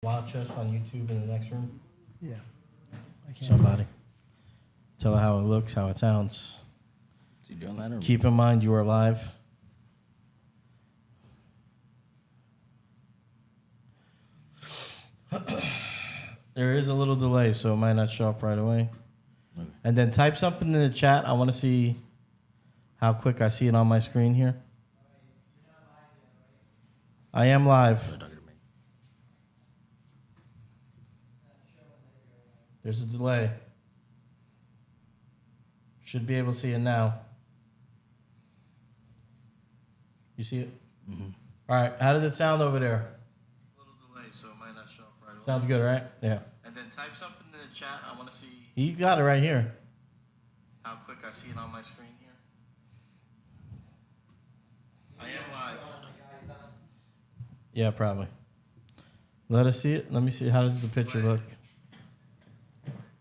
Watch us on YouTube in the next room. Yeah. I can't. Somebody. Tell her how it looks, how it sounds. Is he doing that? Or Keep in mind you are live. There is a little delay, so it might not show up right away. Okay. And then type something in the chat. I want to see how quick I see it on my screen here. I am live. They're talking to me. There's a delay. Should be able to see it now. You see it? Mm-hmm. All right. How does it sound over there? A little delay, so it might not show up right away. Sounds good, right? Yeah. And then type something in the chat. I want to see. He got it right here. How quick I see it on my screen here. I am live. Yeah, probably. Let us see it. Let me see. How does the picture look?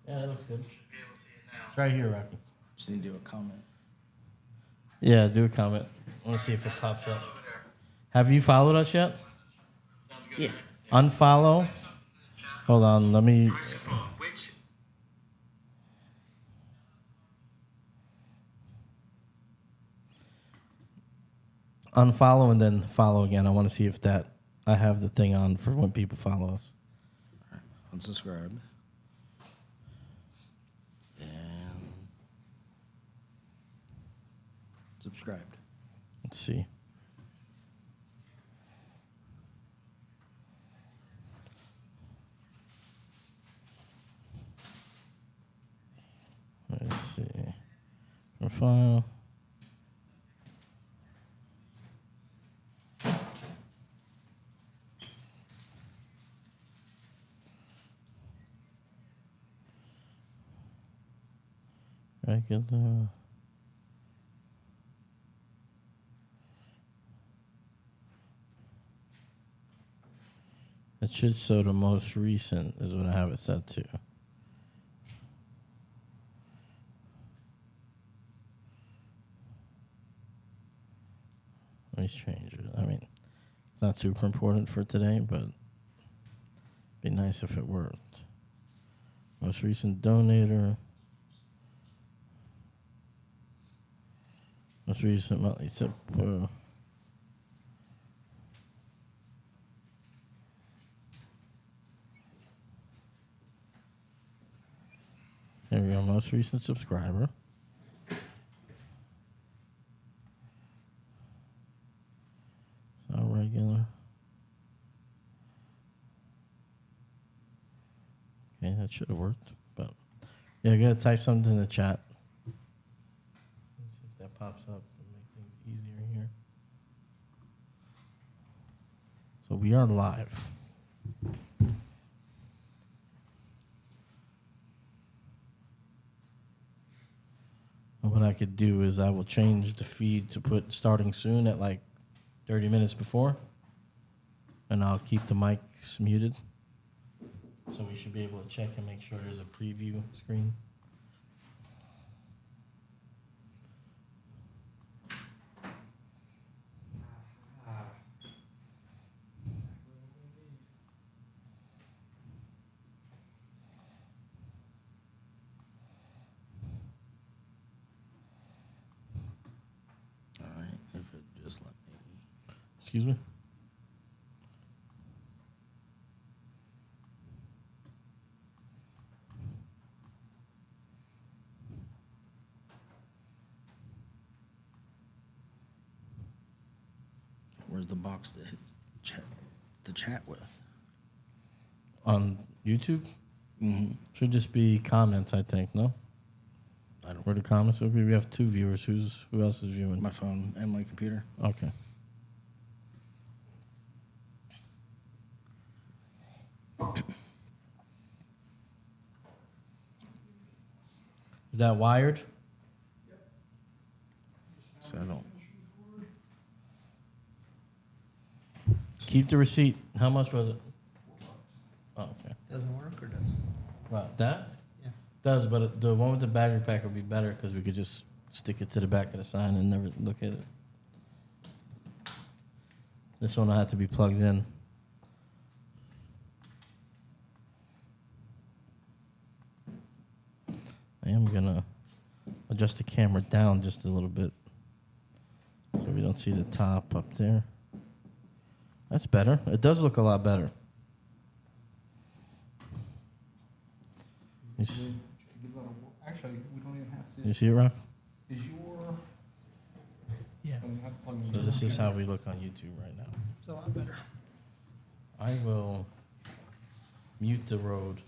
Yeah, that looks good. Should be able to see it now. It's right here, Rocky. Just need to do a comment. Yeah, do a comment. I want to see if it pops up. Have you followed us yet? Yeah. Unfollow. Hold on. Let me. Unfollow and then follow again. I want to see if that I have the thing on for when people follow us. All right. Unsubscribe. And subscribed. Let's see. Let's see. Profile. Regular. It should show the most recent is what I have it set to. Let me change it. I mean, it's not super important for today, but it'd be nice if it worked. Most recent donator. Most recent monthly tip. Here we go. Most recent subscriber. So regular. Okay, that should have worked. But yeah, I gotta type something in the chat. Let's see if that pops up and make things easier here. So we are live. And what I could do is I will change the feed to put starting soon at like 30 minutes before. And I'll keep the mics muted. So we should be able to check and make sure there's a preview screen. All right. If it just let me. Excuse me? Where's the box to hit chat with? On YouTube? Mm-hmm. Should just be comments, I think, no? I don't. Where the comments will be. We have 2 viewers. Who else is viewing? My phone and my computer. Okay. Is that wired? So I don't. Keep the receipt. How much was it? Oh, okay. Doesn't work or does? Wow, that? Yeah. Does, but the one with the battery pack would be better because we could just stick it to the back of the sign and never look at it. This one will have to be plugged in. gonna adjust the camera down just a little bit so we don't see the top up there. That's better. It does look a lot better. You, s- Actually, we don't even have to. you see it, Rock? Is your? Yeah, You have to plug in So your this is computer. how we look on YouTube right now. it's a lot better. I will mute the road.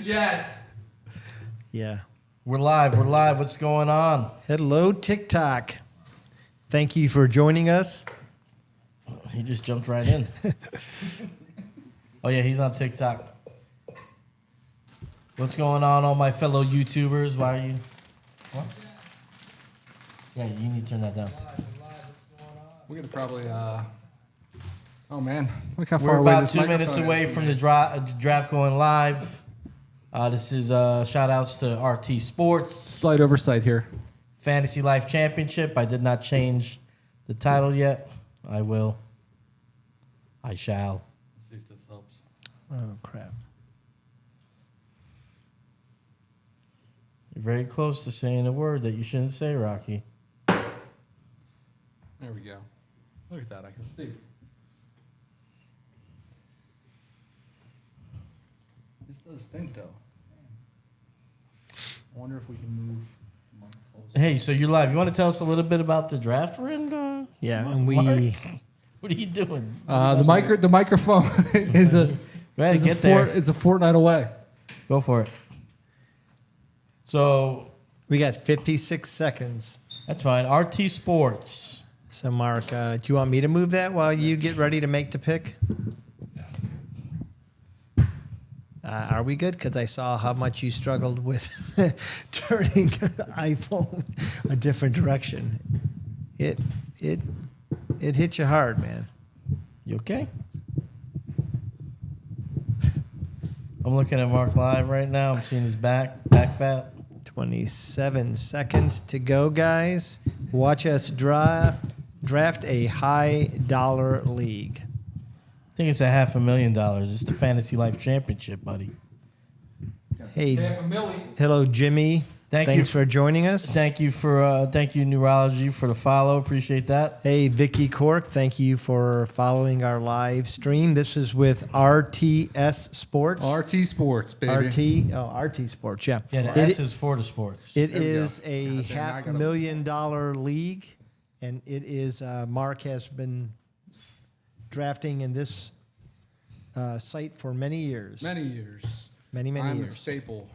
Jazz. Yeah. We're live. We're live. What's going on? Hello, TikTok. Thank you for joining us. He just jumped right in. Oh, yeah, he's on TikTok. What's going on, all my fellow YouTubers? Why are you... What? Yeah, you need to turn that down. We're gonna probably. Oh man, look how We're far away about this 2 minutes microphone away is from me. the draft going live. This is shout outs to RT Sports, Slight oversight here. Fantasy Life Championship. I did not change the title yet. I will. I shall. Let's see if this helps. Oh, crap. You're very close to saying a word that you shouldn't say, Rocky. There we go. Look at that. I can see. This does stink though. I wonder if we can move. the mic closer. Hey, so you're live. You want to tell us a little bit about the draft we're in? Yeah, and we... What are you doing? The microphone is a. Go ahead, is get there. It's a fortnight away. Go for it. So We got 56 seconds. that's fine. RT Sports. So, Mark, do you want me to move that while you get ready to make the pick? Are we good? Because I saw how much you struggled with turning the iPhone a different direction. It hit you hard, man. You okay? I'm looking at Mark live right now. I'm seeing his back fat. 27 seconds to go, guys. Watch us draft a high dollar league. I think it's a $500,000. It's the Fantasy Life Championship, buddy. Hey, $500,000. hello, Jimmy. Thank Thanks you. for joining us. Thank you, Neurology, for the follow. Appreciate that. Hey, Vicky Cork, thank you for following our live stream. This is with RTS Sports. RT Sports, baby. RT Sports, yeah. Yeah, the It- S is for the sports. It There we is go. a God damn, I gotta $500,000 league, and it is Mark has been drafting in this site for many years. Many years. Many I'm a years. staple.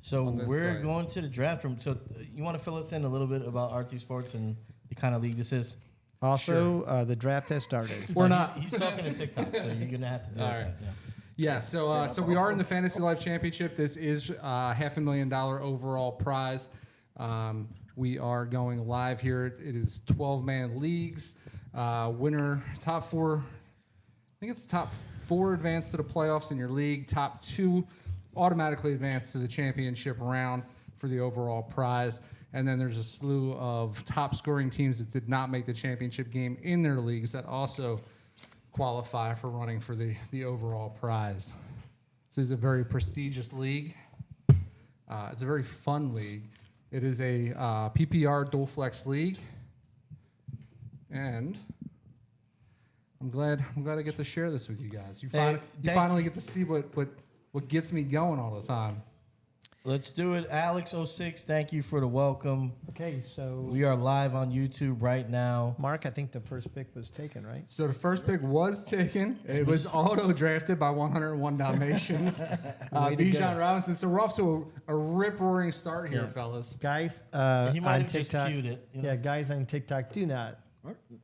So on this we're site. going to the draft room. So you want to fill us in a little bit about RT Sports and the kind of league this is? Also, the draft has started. We're No, not. He's talking to TikTok, so you're gonna have to do All it. right. Yeah. Yeah, so we are in the Fantasy Life Championship. This is $500,000 overall prize. We are going live here. It is 12-man leagues. Winner, top four. I think it's top four advance to the playoffs in your league. Top two automatically advance to the championship round for the overall prize. And then there's a slew of top scoring teams that did not make the championship game in their leagues that also qualify for running for the overall prize. This is a very prestigious league. It's a very fun league. It is a PPR dual flex league, and I'm glad I get to share this with you guys. You Hey, finally get to see what gets me going all the time. Let's do it. Alex06, thank you for the welcome. Okay, so We are live on YouTube right now. Mark, I think the first pick was taken, right? So the first pick was taken. It was auto drafted by 101 Dalmatians. Way to Bijan go. Robinson. So we're off to a rip-roaring start here, Yeah. fellas. Guys, He might on have just TikTok, queued it. You know? yeah, guys on TikTok, do not,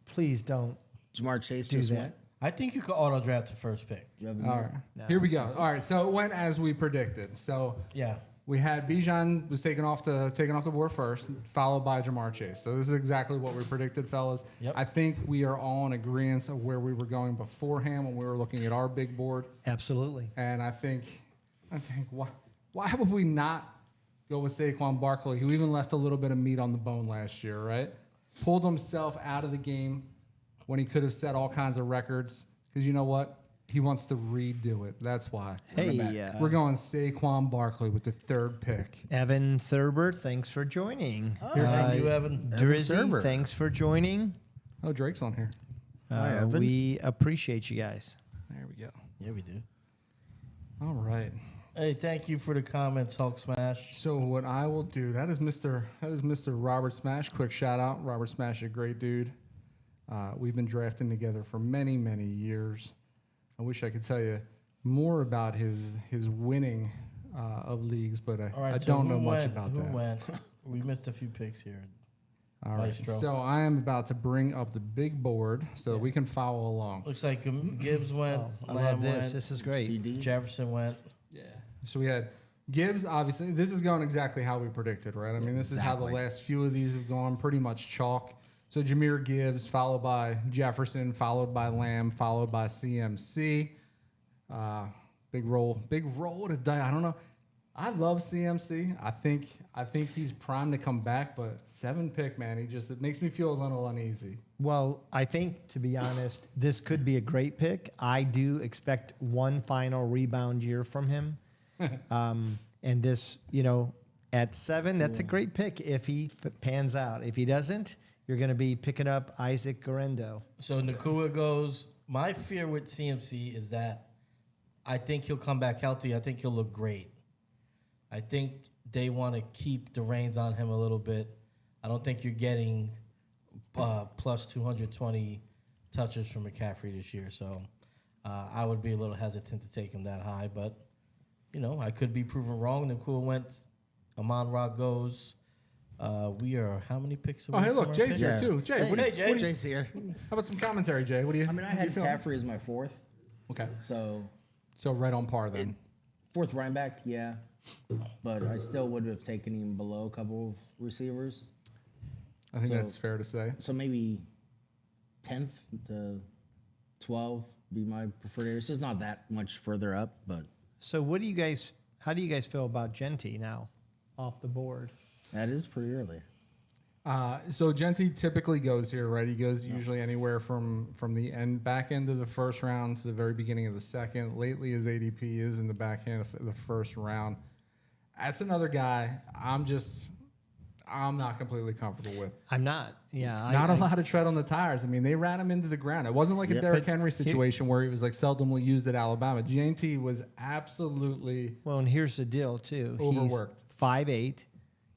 please don't Jamar Chase do just that. went. I think you could auto draft the first pick. All right, No. here we go. All right, so it went as we predicted. So Yeah. we had Bijan was taken off the board first, followed by Jamar Chase. So this is exactly what we predicted, fellas. Yep. I think we are all in agreement of where we were going beforehand when we were looking at our big board. Absolutely. And I think why would we not go with Saquon Barkley, who even left a little bit of meat on the bone last year, right? Pulled himself out of the game when he could have set all kinds of records. Because you know what? He wants to redo it. That's why. Hey, We're going Saquon Barkley with the third pick. Evan Thurber, thanks for joining. Thank you, Evan. Drizzy, Thurber. thanks for joining. Oh, Drake's on here. Hi, Evan. We appreciate you guys. There we go. Yeah, we do. All right. Hey, thank you for the comments, Hulk Smash. So what I will do, that is Mr. Robert Smash. Quick shout out. Robert Smash, a great dude. We've been drafting together for many, many years. I wish I could tell you more about his winning of leagues, but All right, I so don't who know much went? about Who that. went? We missed a few picks here. All right, Maestro. so I am about to bring up the big board so that we can follow along. Looks like Gibbs went. Oh, I Lamb love this. went, This is great. CD. Jefferson went. Yeah. So we had Gibbs, obviously. This is going exactly how we predicted, right? I mean, this is how the Exactly. last few of these have gone, pretty much chalk. So Jameer Gibbs, followed by Jefferson, followed by Lamb, followed by CMC. Big roll of the dice. I don't know. I love CMC. I think he's primed to come back, but 7 pick, man, it makes me feel a little uneasy. Well, I think, to be honest, this could be a great pick. I do expect one final rebound year from him. And this, at 7, that's a great pick if he pans out. If he doesn't, you're going to be picking up Isaac Garendo. So Nakua goes. My fear with CMC is that I think he'll come back healthy. I think he'll look great. I think they want to keep the reins on him a little bit. I don't think you're getting plus 220 touches from McCaffrey this year. So I would be a little hesitant to take him that high. But, I could be proven wrong. Nakua went. Amon-Ra goes. We are how many picks away Oh, hey, from look, our Jay's pick? here too. Jay, Hey, Jay. Jay's here. how about some commentary, Jay? What do you? I mean, I what do had you feeling? McCaffrey as my 4th, Okay, so so right on par then. 4th running back, yeah. But I still would have taken him below a couple of receivers. I think So- that's fair to say. So maybe 10th to 12 be my preferred area. So it's not that much further up, but So how do you guys feel about Genti now off the board? that is pretty early. So Genti typically goes here, right? He goes usually anywhere from the back end of the first round to the very beginning of the second. Lately, his ADP is in the back end of the first round. That's another guy I'm not completely comfortable with. I'm not. Yeah. Not a lot of tread on the tires. I mean, they ran him into the ground. It wasn't like a Yep. Derrick Henry situation where he was like seldomly used at Alabama. GNT was absolutely Well, and here's the deal, too. Overworked. He's 5'8",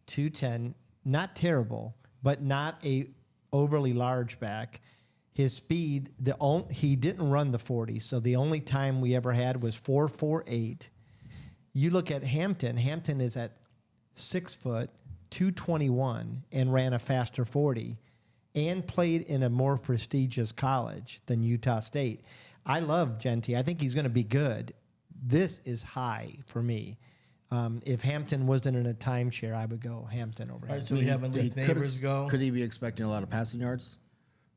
210, not terrible, but not a overly large back. His speed, he didn't run the 40, so the only time we ever had was 4.48. You look at Hampton. Hampton is at 6 foot, 221, and ran a faster 40, and played in a more prestigious college than Utah State. I love Genti. I think he's going to be good. This is high for me. If Hampton wasn't in a timeshare, I would go Hampton over All right, Hampton. so we have Nick Neighbors go. Could he be expecting a lot of passing yards?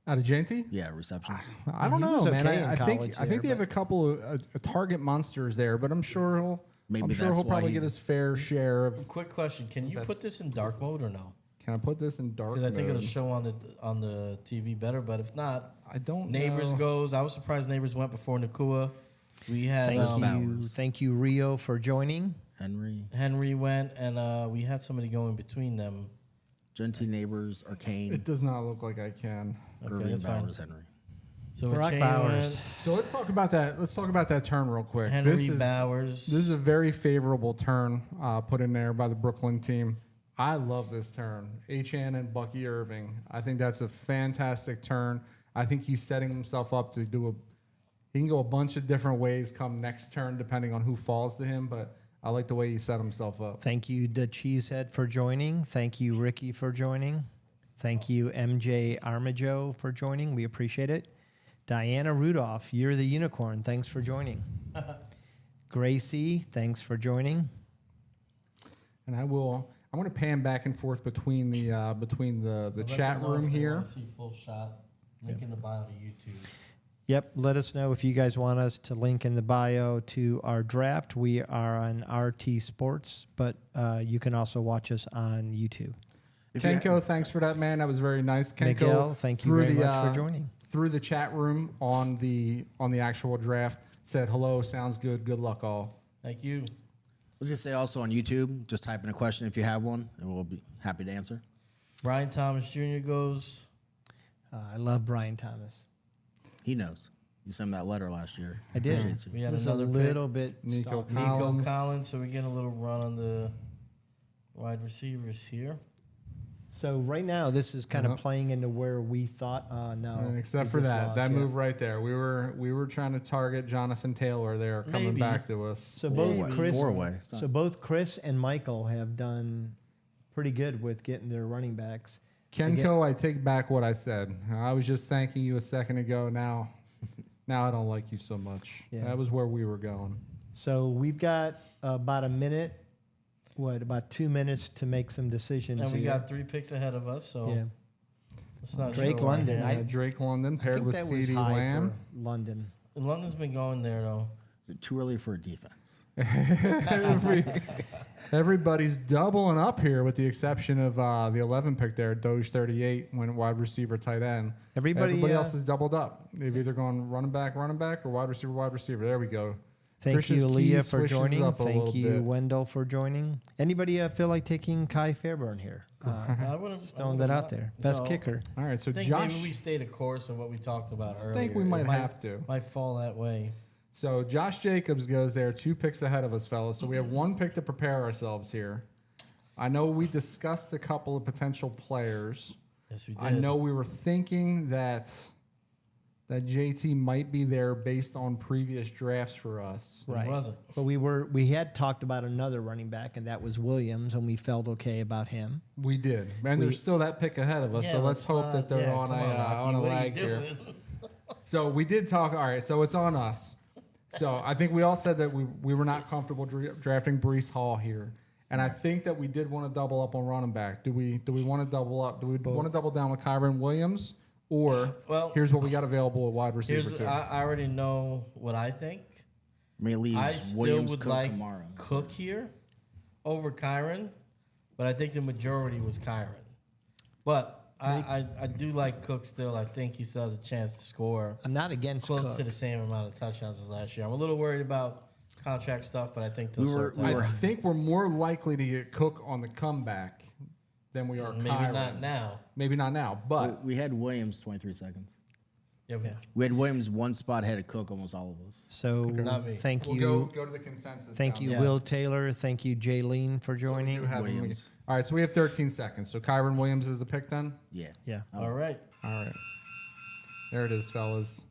out of GNT. Yeah, receptions. I don't He know, was man. okay in I think college I think there, they have a couple of target monsters there, but I'm sure he'll Maybe I'm sure that's he'll why probably he- get his fair share of. Quick question: can you put this in dark mode or no? Can I put this in dark? Because I think mode? it'll show on the TV better. But if not, I don't Neighbors know. goes. I was surprised Neighbors went before Nakua. We had Thank you, Rio, for joining. Henry, went, and we had somebody go in between them. Genti, Neighbors, Arcane, It does not look like I can. Okay, Irving, that's fine. Bowers, Henry. So Brock Achane Bowers. went, So let's talk about that. Let's talk about that turn real quick. Henry Bowers. This is a very favorable turn put in there by the Brooklyn team. I love this turn. HN and Bucky Irving. I think that's a fantastic turn. I think he's setting himself up to do he can go a bunch of different ways come next turn depending on who falls to him, but I like the way he set himself up. Thank you, the Cheesehead, for joining. Thank you, Ricky, for joining. Thank you, MJ Armijo, for joining. We appreciate it. Diana Rudolph, you're the unicorn. Thanks for joining. Gracie, thanks for joining. And I'm going to pan back and forth between the chat room here. See full shot. Link in the bio to YouTube. Yep, let us know if you guys want us to link in the bio to our draft. We are on RT Sports, but you can also watch us on YouTube. Kenko, thanks for that, man. That was very nice. Kenko, Miguel, thank you very much for joining. Through the chat room on the actual draft, said hello, sounds good, good luck all. Thank you. I was going to say also on YouTube, just type in a question if you have one, and we'll be happy to answer. Brian Thomas Jr. goes. I love Brian Thomas. He knows. You sent him that letter last year. I did. Appreciates you. We had It was another a pick. little bit. Nico Nico Collins. So we get a little run on the wide receivers here. So right now, this is kind of Yep. playing into where we thought, no. And except we for just that, lost, that yeah. move right there, we were trying to target Jonathan Taylor there, coming Maybe. back to us. So both Four-way. Chris, Four-way. so both Chris and Michael have done pretty good with getting their running backs. Kenko, I take back what I said. I was just thanking you a second ago. Now I don't like you so much. Yeah. That was where we were going. So we've got about a minute, about 2 minutes to make some decisions. And we here. got 3 picks ahead of us, so yeah. it's not Drake sure where London, I am. Drake London I paired think with that was CeeDee high Lamb. for London. London's been going there though. Is it too early for a defense? Everybody's doubling up here, with the exception of the 11 pick there, Doge 38, went wide receiver, tight end. Everybody else is doubled up. They've either gone running back, or wide receiver. There we go. Thank Chris's you, key Leah, for switches joining. up a Thank little you, bit. Wendell, for joining. Anybody feel like taking Kai Fairburn here? I would've- I Throwing would've that out not. there. Best So, kicker. All right, so I think Josh. maybe we stay the course of what we talked about earlier. I think we It might have to. Might fall that way. So Josh Jacobs goes there, 2 picks ahead of us, fellas. So we have 1 pick to prepare ourselves here. I know we discussed a couple of potential players. Yes, we did. I know we were thinking that JT might be there based on previous drafts for us. It Right. wasn't. But we had talked about another running back, and that was Williams, and we felt okay about him. We did, and there's still that pick ahead of us. Yeah, so let's hope that they're yeah, on come a Rocky, on a what are you lag here. doing? So we did talk. All right, so it's on us. So I think we all said that we were not comfortable drafting Brees Hall here, and I think that we did want to double up on running back. Do we want to double up? Do we want to double down with Kyron Williams, or Well, here's what we got available at wide receiver Here's, too? I already know what I think. I mean, it leaves I still Williams, would Cook, like Kamara. Cook here over Kyron, but I think the majority was Kyron. But I do like Cook still. I think he still has a chance to score I'm not against close Cook. to the same amount of touchdowns as last year. I'm a little worried about contract stuff, but I think they'll We sort were- that I out. think we're more likely to get Cook on the comeback than we are Maybe Kyron. not now. Maybe not now, but Well, we had Williams 23 seconds. Yeah, We had Williams 1 spot ahead of Cook, almost all of us. So Not me. thank we'll you. go to the consensus. Thank down you, Yeah. Will Taylor. Thank you, Jaylene, for So we do joining. have him. Williams. All right, so we have 13 seconds. So Kyron Williams is the pick then? Yeah. Yeah, All right. All right. There it is, fellas.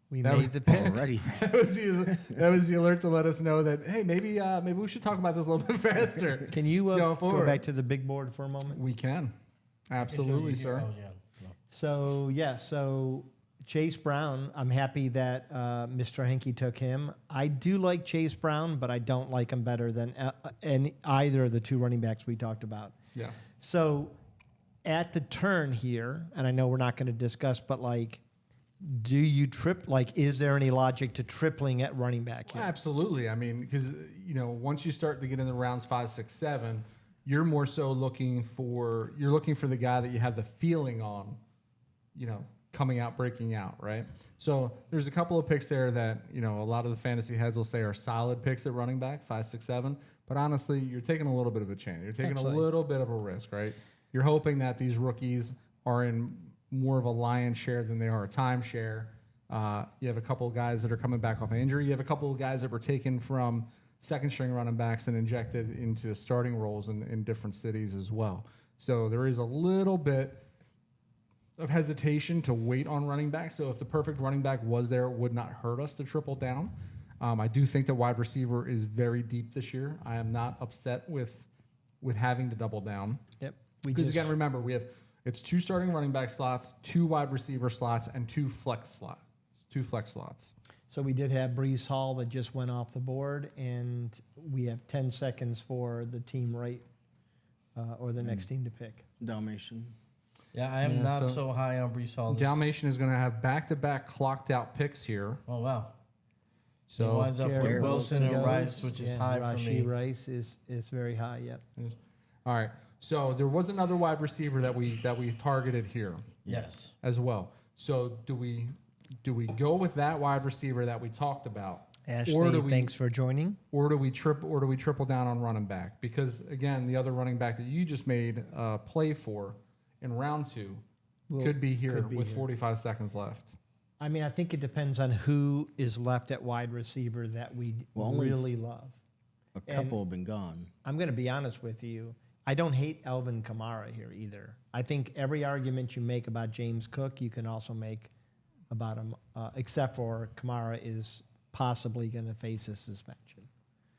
we That made was- the pick. Already. That was the alert to let us know that, hey, maybe we should talk about this a little bit faster. Can you Go go forward. back to the big board for a moment? We can. Absolutely, sir. Oh, yeah. No. So Chase Brown, I'm happy that Mr. Henke took him. I do like Chase Brown, but I don't like him better than either of the 2 running backs we talked about. Yes. So at the turn here, and I know we're not going to discuss, but like, do you is there any logic to tripling at running back here? Absolutely. I mean, because once you start to get into rounds 5, 6, 7, you're more so looking for the guy that you have the feeling on, coming out, breaking out, right? So there's a couple of picks there that a lot of the fantasy heads will say are solid picks at running back, 5, 6, 7. But honestly, you're taking a little bit of a chance. You're taking Absolutely. a little bit of a risk, right? You're hoping that these rookies are in more of a lion's share than they are a timeshare. You have a couple of guys that are coming back off injury. You have a couple of guys that were taken from second string running backs and injected into starting roles in different cities as well. So there is a little bit of hesitation to wait on running back. So if the perfect running back was there, it would not hurt us to triple down. I do think that wide receiver is very deep this year. I am not upset with having to double down. Yep. Because again, remember, it's 2 starting running back slots, 2 wide receiver slots, and 2 flex slots. 2 flex slots. So we did have Brees Hall that just went off the board, and we have 10 seconds for the team right or the next team to pick. Dalmatian. Yeah, I am Yeah, not so- so high on Brees Hall. Dalmatian is going to have back-to-back clocked out picks here. Oh, wow. He So winds up with Garrett Wilson and goes. Rice, which is Yeah, high for Rashee me. Rice is very high. Yep. all right. So there was another wide receiver that we targeted here Yes. as well. So do we go with that wide receiver that we talked about? Ashley, thanks for joining. Or do we triple down on running back? Because again, the other running back that you just made a play for in round 2 could be here with 45 seconds left. I mean, I think it depends on who is left at wide receiver that we Well, only- really love. A couple have been gone. I'm going to be honest with you. I don't hate Alvin Kamara here either. I think every argument you make about James Cook, you can also make about him, except for Kamara is possibly going to face a suspension.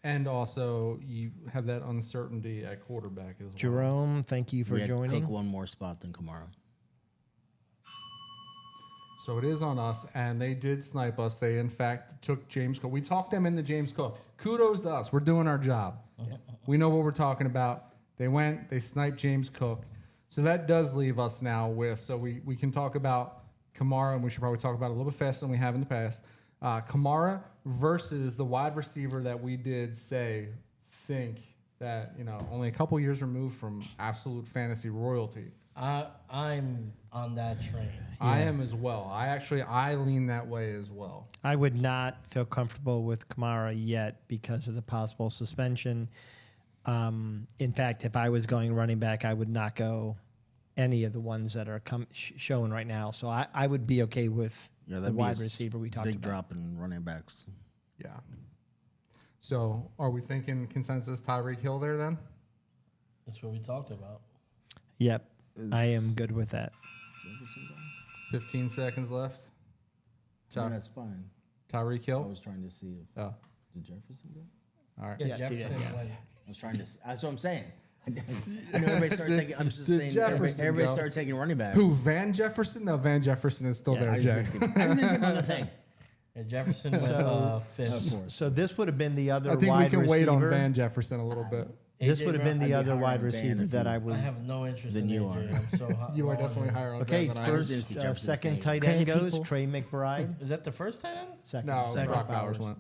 And also, you have that uncertainty at quarterback as well. Jerome, thank you for We had joining. Cook one more spot than Kamara. So it is on us, and they did snipe us. They, in fact, took James Cook. We talked them into James Cook. Kudos to us. We're doing our job. We know what we're talking about. They went, they sniped James Cook. So that does leave us now with, so we can talk about Kamara, and we should probably talk about it a little bit faster than we have in the past. Kamara versus the wide receiver that we did think that, only a couple years removed from absolute fantasy royalty. I'm on that train. I am as well. I lean that way as well. I would not feel comfortable with Kamara yet because of the possible suspension. In fact, if I was going running back, I would not go any of the ones that are showing right now. So I would be okay with the that'd be wide a receiver we talked big about. drop in running backs. Yeah. So are we thinking consensus Tyreek Hill there then? That's what we talked about. Yep, I am good with that. 15 seconds left. That's fine. Tyreek I Hill. was trying to see if Oh, did Jefferson go. all right. Yeah, see that, Jefferson yeah. went- I was trying to. That's what I'm saying. I know everybody started taking. I'm just Did saying. Jefferson Everybody go? started taking running backs. Who? Van Jefferson? No, Van Jefferson is still Yeah, there, I Jay. just didn't see another thing. And Jefferson went Of fifth. course. So this would have been the other I think wide we can wait on receiver. Van Jefferson a little bit. This AJ would have been I'd the be other higher wide on Van receiver if that you- I was. I have no interest Then in you AJ. are. I'm so hot. You are low on definitely him. higher on Okay, Van than I just was. didn't see first, Jefferson's second name. tight Okay, end goes people. Trey McBride. Is that the first tight end? Second, No, second Brock Bowers went.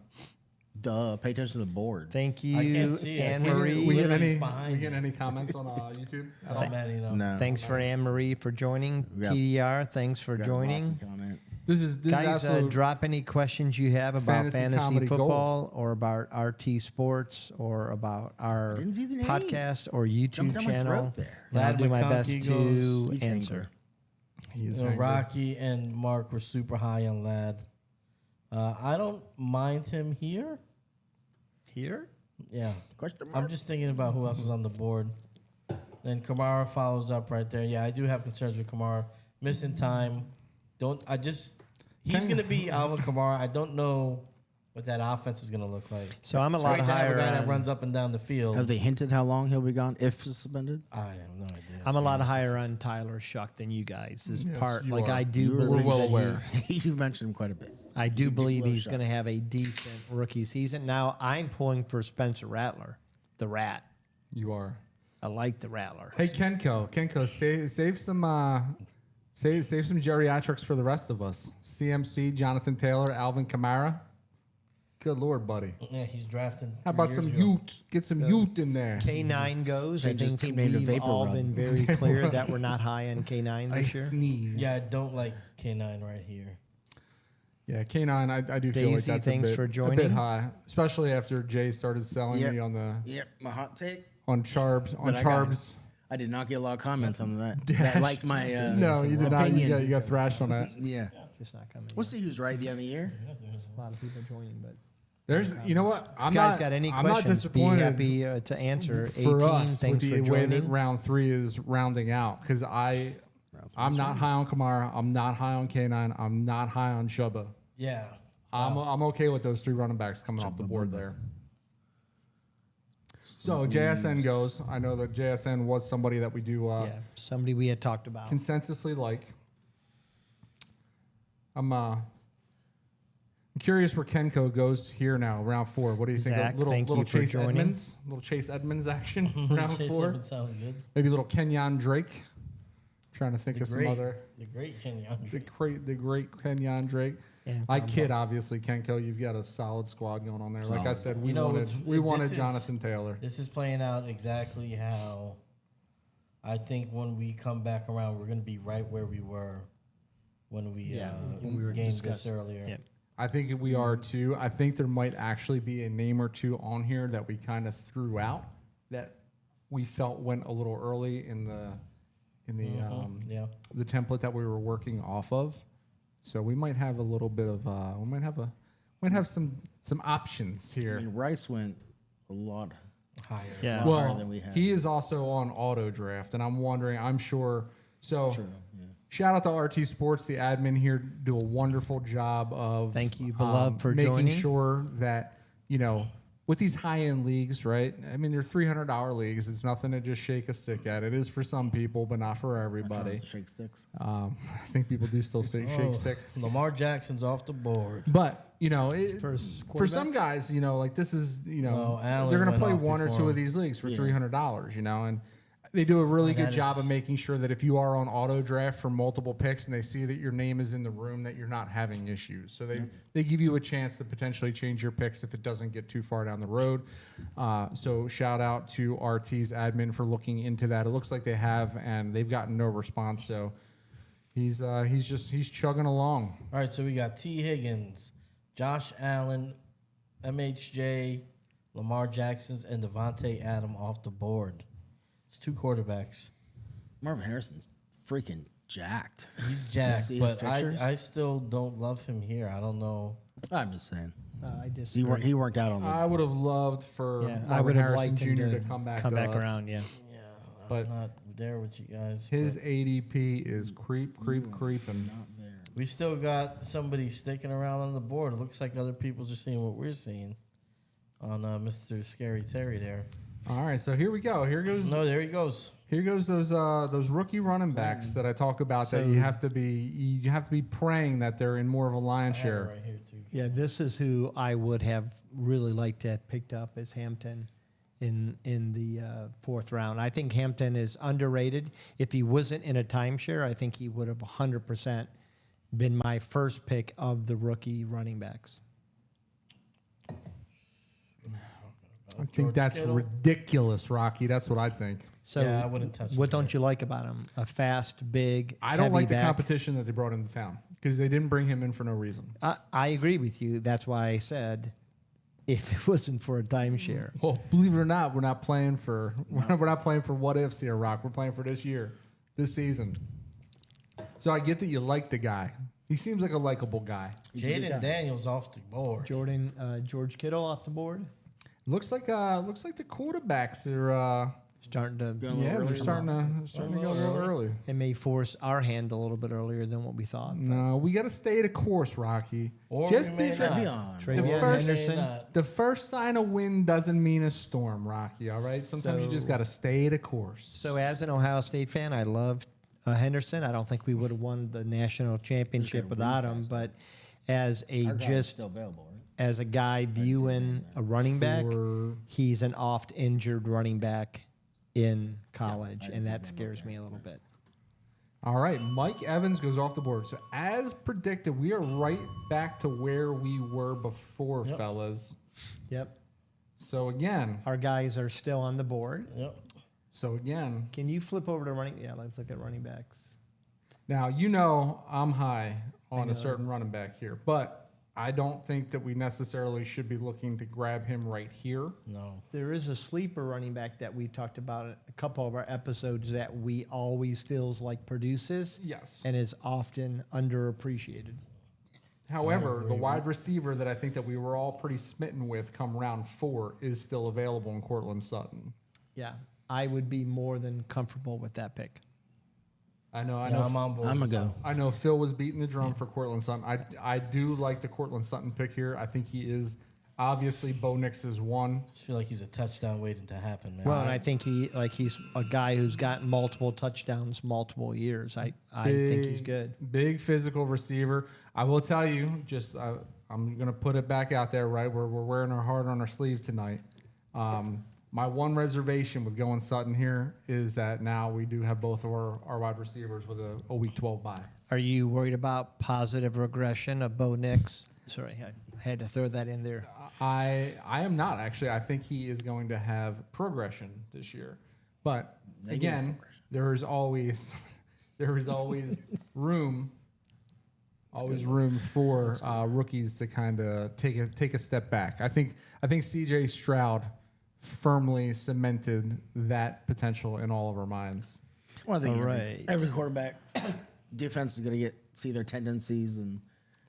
Duh. Pay attention to the board. Thank I you, can't see it. Anne We Marie. We get Literally any? behind We get you. any comments on YouTube? at all? Not many, no. No. Thanks for Anne Marie for joining. We got- TDR, thanks for Got a joining. Rocky comment. This is Guys, absolute drop any questions you have about fantasy fantasy comedy football or about RT Sports or about our didn't see the name. podcast or Jumped YouTube down my channel. throat there. And I'll Glad do my best McConkey to goes- He's answer. He is You know, angry. Rocky and Mark were super high on Lad. I don't mind him here. Here? Yeah. Question mark. I'm just thinking about who else is on the board. Then Kamara follows up right there. Yeah, I do have concerns with Kamara. Missing time. He's going to be Alvin Kamara. I don't know what that offense is going to look like. So I'm a It's lot great to have higher a guy that on, runs up and down the field. Have they hinted how long he'll be gone if suspended? I have no idea. I'm a lot higher on Tyler Shuck than you guys. Is Yes, part you like are. I do We're believe well that aware. You mentioned him quite a bit. I do believe love he's Shuck. going to have a decent rookie season. Now I'm pulling for Spencer Rattler, the Rat. You are. I like the Rattler. Hey Kenko, save some save some geriatrics for the rest of us. CMC, Jonathan Taylor, Alvin Kamara. Good lord, buddy. Yeah, he's drafted. How about some youth? Get some youth in there. K9 goes. I Change his think team name to we've Vapor all Rub. been very clear that we're not high on K9 this Ice year. knees. Yeah, I don't like K9 right here. Yeah, K9, I do feel like Daisy, that's thanks for a bit joining. high, especially after Jay started selling Yep. me on the Yep, my hot take. Charbs But I got Charbs. I did not get a lot of comments on that. Dash. That liked my No, you did not. opinion. You got thrashed on that. Yeah. Just not coming. We'll see who's right at the end of the year. A lot of people joining, but There's, you know what? I'm guys not, got any I'm not questions? Be disappointed happy to answer. for 18, us with thanks the for way that joining. round 3 is rounding out because I'm not high on Kamara. I'm not high on K9. I'm not high on Chuba. Yeah. I'm okay with those 3 running backs coming off the board there. So JSN goes. I know that JSN was somebody that we do Yeah, somebody we had talked about. consensusly like. I'm curious where Kenko goes here now, round 4. What do you think? Zach, A little thank little you for Chase joining. Edmonds, little Chase Edmonds action, round Chase 4. Edmonds sounds good. Maybe a little Kenyon Drake. Trying to think of some other. The great Kenyon. The great Kenyon Drake. Yeah, I kid, obviously, Kenko. You've got a solid squad going on there. Like I Solid. said, we You know, wanted it's- we this wanted is- Jonathan Taylor. This is playing out exactly how I think when we come back around, we're going to be right where we were when we, when we were gamed this discussing. earlier. Yeah. I think we are too. I think there might actually be a name or two on here that we kind of threw out that we felt went a little early in the Yeah. the template that we were working off of. So we might have a little bit of might have some options I here. mean, Rice went a lot higher. Yeah. lot higher Well, than we had. he is also on auto draft, and I'm wondering. I'm sure. So, True, yeah. shout out to RT Sports, the admin here, do a wonderful job of. Thank you, beloved, for making joining. sure that with these high-end leagues, right? I mean, they're $300 leagues. It's nothing to just shake a stick at. It is for some people, but not for everybody. Shake sticks. I think people do still shake sticks. Lamar Jackson's off the board. But First for some guys, like this is No, Allen they're going to went play off one or before two him. of these leagues for $300, and they do a really And good that job is- of making sure that if you are on auto draft for multiple picks and they see that your name is in the room, that you're not having issues. So they give you a chance to potentially change your picks if it doesn't get too far down the road. So shout out to RT's admin for looking into that. It looks like they have, and they've gotten no response. So he's chugging along. All right, so we got T. Higgins, Josh Allen, MHJ, Lamar Jackson's, and Devontae Adams off the board. It's 2 quarterbacks. Marvin Harrison's freaking jacked. He's jacked, see his but pictures? I still don't love him here. I don't know. I'm just saying. I disagree. He worked out on the. I would have loved for Yeah, I Marvin would have Harrison liked him Jr. to to come back us. around. Yeah. Yeah, But- I'm not there with you guys. His but ADP is creeping. not there. we still got somebody sticking around on the board. It looks like other people are seeing what we're seeing on Mr. Scary Terry there. All right, so here we go. Here goes No, there he goes. those rookie running backs that I talk about that So- you have to be praying that they're in more of a lion's I have it share. right here too. Yeah, this is who I would have really liked to have picked up as Hampton in the 4th round. I think Hampton is underrated. If he wasn't in a timeshare, I think he would have 100% been my first pick of the rookie running backs. I think George that's Kittle. ridiculous, Rocky. That's what I think. So Yeah, I wouldn't touch what him don't you like about him? A fast, big, I don't heavy like the back? competition that they brought into town because they didn't bring him in for no reason. I agree with you. That's why I said if it wasn't for a timeshare. Well, believe it or not, we're not playing for what ifs here, Rock. We're playing for this year, this season. So I get that you like the guy. He seems like a likable guy. Jaden Daniels off the board. George Kittle off the board. Looks like the quarterbacks are Starting to, Going a little they're early. starting to go a little early. it may force our hand a little bit earlier than what we thought. No, we got to stay the course, Rocky. Or Just we be may sure- not. Beyond. Travion first- Henderson. The first sign of wind doesn't mean a storm, Rocky. All right. Sometimes you just So- got to stay the course. So as an Ohio State fan, I love Henderson. I don't think we would have won the national championship without him. But as a Our guy is just still available, right? as a guy viewing a running back, For- he's an oft injured running back in college, and that scares me a little bit. All right, Mike Evans goes off the board. So as predicted, we are right back to where we were before, fellas. Yep. So again, Our guys are still on the board. Yep. Can you flip over to running? Yeah, let's look at running backs. now I'm high on a certain running back here, but I don't think that we necessarily should be looking to grab him right here. No. There is a sleeper running back that we talked about in a couple of our episodes that we always feels like produces Yes. and is often underappreciated. However, the wide receiver that I think that we were all pretty smitten with come round 4 is still available in Cortland Sutton. Yeah, I would be more than comfortable with that pick. I know. Yeah, I'm on board. I'm gonna go. I know Phil was beating the drum for Cortland Sutton. I do like the Cortland Sutton pick here. I think he is obviously Bo Nix's one. I just feel like he's a touchdown waiting to happen, man. Well, and I think he's a guy who's gotten multiple touchdowns multiple years. I think he's good. Big physical receiver. I will tell you, just I'm gonna put it back out there. Right, we're wearing our heart on our sleeve tonight. My one reservation with going Sutton here is that now we do have both of our wide receivers with a week 12 bye. Are you worried about positive regression of Bo Nix? Sorry, I had to throw that in there. I am not actually. I think he is going to have progression this year, but again, there is always room for rookies to kind of take a step back. I think C.J. Stroud firmly cemented that potential in all of our minds. Well, I think All right. every quarterback defense is going to see their tendencies and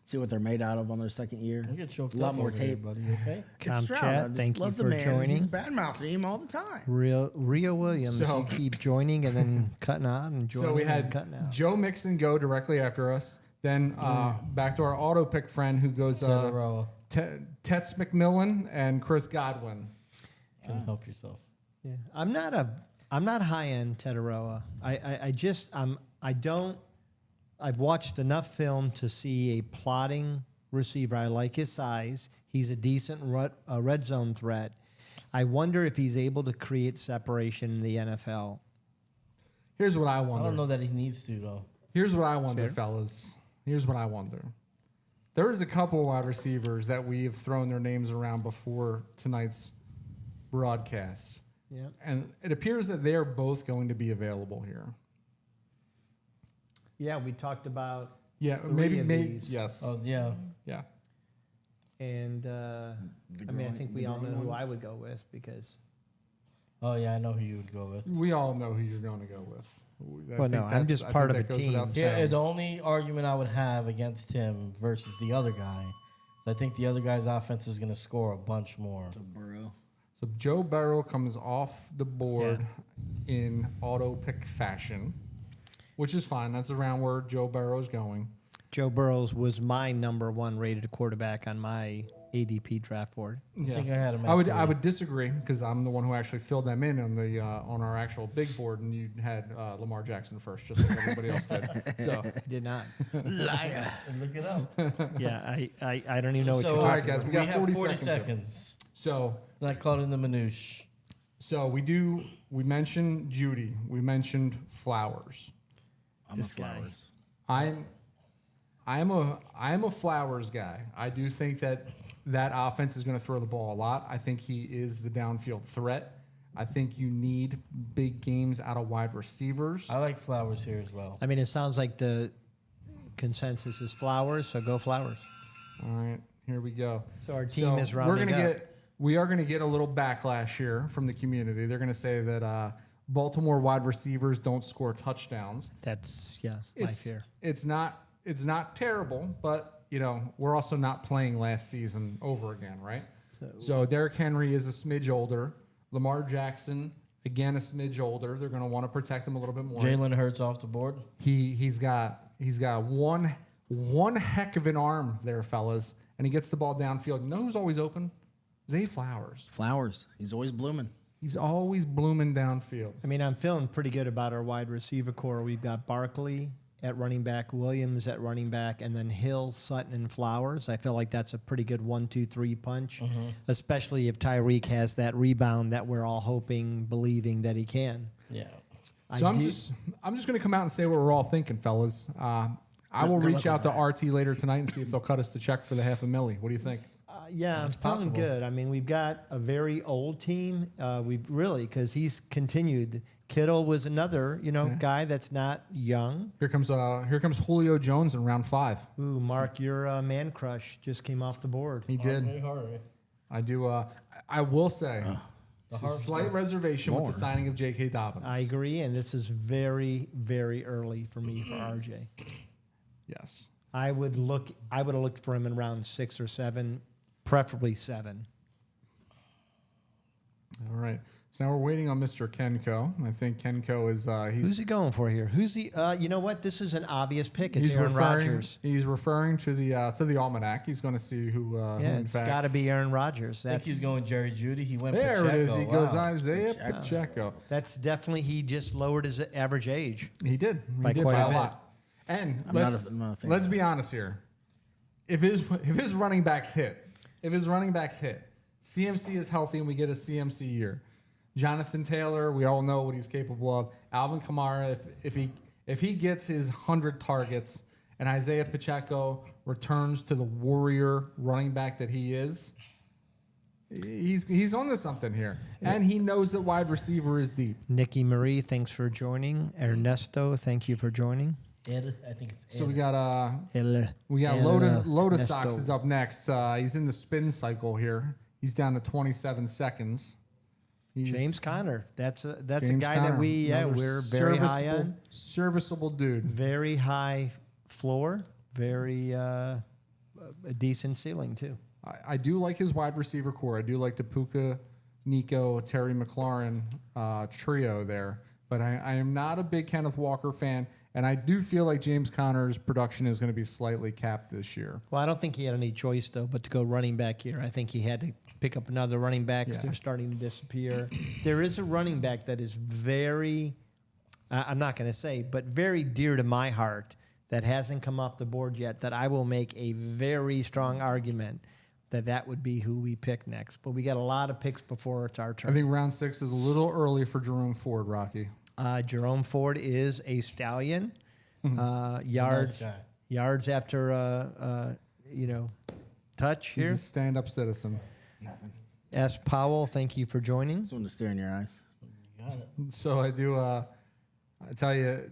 See what they're made out of on their second year. You get choked A lot up more over here, tape. buddy. You okay? It's Stroud. I Comchat, just thank you love the for man. joining. He's bad mouthing him all the time. Rio Williams, So- you keep joining and then cutting out and joining So we and had cutting out. Joe Mixon go directly after us. Then back to our auto pick friend who goes Tetaroa. Tets McMillan and Chris Godwin. Can help yourself. Yeah. I'm not high end Tetaroa. I've watched enough film to see a plotting receiver. I like his size. He's a decent red zone threat. I wonder if he's able to create separation in the NFL. Here's what I I wonder. don't know that he needs to though. Here's what I wonder, fair. fellas. Here's what I wonder. There's a couple wide receivers that we have thrown their names around before tonight's broadcast. Yeah. And it appears that they're both going to be available here. Yeah, we talked about Yeah, Three maybe, of maybe these. yes. Oh yeah. Yeah. and I think we all know who I would go with because. Oh yeah, I know who you would go with. We all know who you're going to go with. I Well, no, think I'm that's- just I part think of that a goes team. without Yeah, saying. the only argument I would have against him versus the other guy is I think the other guy's offense is going to score a bunch more. So Burrow. So Joe Burrow comes off the board in auto pick fashion, which is fine. That's around where Joe Burrow is going. Joe Burrows was my number one rated quarterback on my ADP draft board. think I had him at I 3. would disagree because I'm the one who actually filled them in on the on our actual big board, and you had Lamar Jackson first, just like everybody else did. So Did not. Liar. Look it up. Yeah, I don't even know what So, you're all talking right, guys, about. we got have 40 seconds here. seconds. so Not caught in the minutiae. we mentioned Judy, we mentioned Flowers. I'm This a guy. Flowers. I'm a Flowers guy. I do think that offense is going to throw the ball a lot. I think he is the downfield threat. I think you need big games out of wide receivers. I like Flowers here as well. I mean, it sounds like the consensus is Flowers, so go Flowers. All right, here we go. So our team is rounding up. We are going to get a little backlash here from the community. They're going to say that Baltimore wide receivers don't score touchdowns. That's my fear. It's not terrible, but you know we're also not playing last season over again, right? So Derrick Henry is a smidge older. Lamar Jackson again a smidge older. They're going to want to protect him a little bit more. Jalen Hurts off the board. He's got one heck of an arm there, fellas, and he gets the ball downfield. You know who's always open? Zay Flowers. Flowers. He's always blooming. He's always blooming downfield. I mean, I'm feeling pretty good about our wide receiver core. We've got Barkley at running back, Williams at running back, and then Hill, Sutton, and Flowers. I feel like that's a pretty good 1-2-3 punch, especially if Tyreek has that rebound that we're all hoping, believing that he can. Yeah. So I'm just going to come out and say what we're all thinking, fellas. I will reach out to RT later tonight and see if they'll cut us the check for the $500,000. What do you think? Yeah, I'm feeling good. I mean, we've got a very old team. We've really, because he's continued. Kittle was another, guy that's not young. Here comes Julio Jones in round 5. Ooh, Mark, your man crush just came off the board. He did. I do. I will say, a slight reservation with the signing of J.K. Dobbins. I agree, and this is very, very early for me for RJ. Yes. I would have looked for him in round 6 or 7, preferably 7. All right. So now we're waiting on Mr. Kenko. I think Kenko is Who's he going for here? Who's the? You know what? This is an obvious pick. It's Aaron referring, Rodgers. He's referring to the almanac. He's going to see who. Yeah, it's got to be Aaron Rodgers. I think he's going Jerry Judy. He went There Pacheco. it is. He goes Wow. Isaiah Pacheco. That's definitely he just lowered his average age. He did. He By did quite by a a bit. lot. And I'm not a fan let's of be honest here. If his running backs hit, CMC is healthy and we get a CMC year. Jonathan Taylor, we all know what he's capable of. Alvin Kamara, if he gets his 100 targets and Isaiah Pacheco returns to the warrior running back that he is, he's on to something here. And he knows that wide receiver is deep. Nikki Marie, thanks for joining. Ernesto, thank you for joining. Ed, I think it's Ed. So we got El Lotus Sox Ernesto. is up next. He's in the spin cycle here. He's down to 27 seconds. James Conner. That's a James guy Conner, that another we're very high on. Serviceable dude. Very high floor. Very a decent ceiling too. I do like his wide receiver core. I do like the Puka, Nico, Terry McLaurin trio there. But I am not a big Kenneth Walker fan, and I do feel like James Conner's production is going to be slightly capped this year. Well, I don't think he had any choice though, but to go running back here. I think he had to pick up another running back because Yeah. they're starting to disappear. There is a running back that is very, I'm not going to say, but very dear to my heart that hasn't come off the board yet. That I will make a very strong argument that would be who we pick next. But we got a lot of picks before it's our I turn. think round 6 is a little early for Jerome Ford, Rocky. Jerome Ford is a stallion. Yards, guy. yards after touch He's here. a stand-up citizen. S. Powell, thank you for joining. Just want to stare in your eyes. You got it. So I do. I tell you,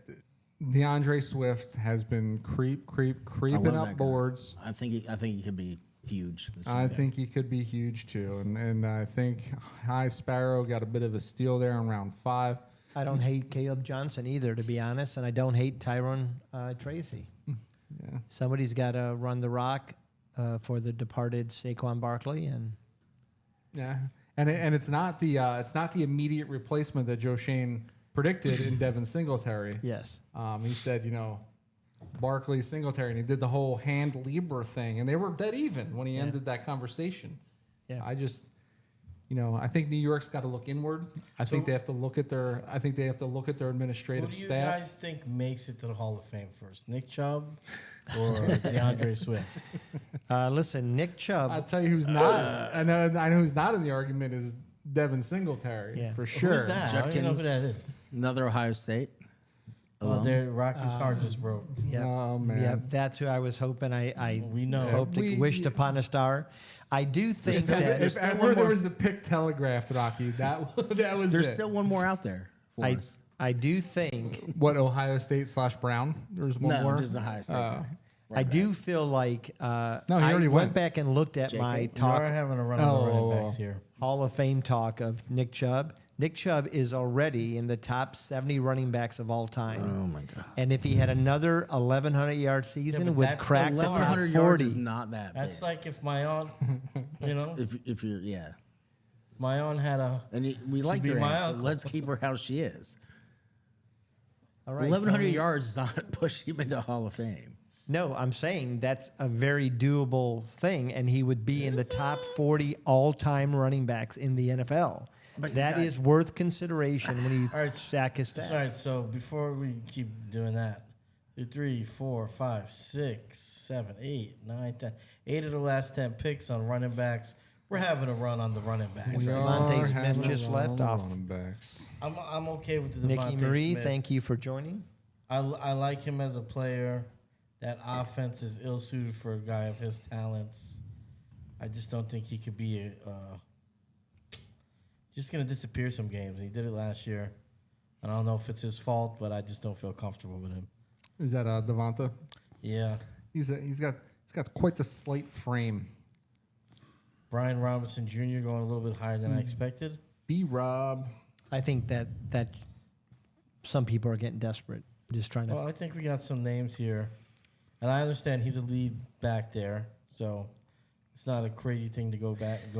DeAndre Swift has been creeping love up that guy. boards. I think he could be huge. I think he could be huge too, and I think High Sparrow got a bit of a steal there in round 5. I don't hate Caleb Johnson either, to be honest, and I don't hate Tyrone Tracy. Yeah. Somebody's got to run the rock for the departed Saquon Barkley, and Yeah, and it's not the immediate replacement that Joe Shane predicted in Devin Singletary. yes, He said, Barkley, Singletary, and he did the whole hand Libra thing, and they were dead even when he ended that conversation. Yeah. I just, I think New York's got to look inward. I think they have to look at their Who administrative do you staff. guys think makes it to the Hall of Fame first? Nick Chubb or DeAndre Swift? listen, Nick Chubb. I'll tell you who's not. I know who's not in the argument is Devin Singletary Yeah. for sure. Who's that? I don't even know who that is. Another Ohio State. Well, Rocky's heart just broke. Yeah, Oh, man. yeah, that's who I was hoping. I We know. hoped We- wished upon a star. I do think If, that if ever there was a pick telegraphed, Rocky, that was There's it. still one more out there for us. I do think What, Ohio State / Brown? There's one No, more. just Ohio State. guy. I do feel like he I already went went. back and looked at my Jacob? We are talk having a run on the Oh. running backs here. Hall of Fame talk of Nick Chubb. Nick Chubb is already in the top 70 running backs of all time. Oh my god. And if he had another 1,100-yard season, but would that's crack the top 1,100 yards 40. is not that That's big. like if my aunt, If you're my aunt had a. and we like be your my aunt, so uncle. let's keep her how she is. All right, 1,100 Tony. yards is not pushing him into Hall of Fame. No, I'm saying that's a very doable thing, and he would be in the top 40 all-time running backs in the NFL. But he's That got- is worth consideration when you All right, stack his stats. Sorry, so before we keep doing that, 2, 3, 4, 5, 6, 7, 8, 9, 10. 8 of the last 10 picks on running backs. We're having a run on the running backs. We Right? are Devontae Smith having a just run left on the off. running backs. I'm okay with the Nikki Devontae Marie, Smith. thank you for joining. I like him as a player. That offense is ill suited for a guy of his talents. I just don't think he could be just going to disappear some games. He did it last year. I don't know if it's his fault, but I just don't feel comfortable with him. Is that Devonta? Yeah. He's got quite the slight frame. Brian Robinson Jr. going a little bit higher than I expected. B-Rob. I think that some people are getting desperate, just trying to. Well, I think we got some names here. And I understand he's a lead back there, so it's not a crazy thing to go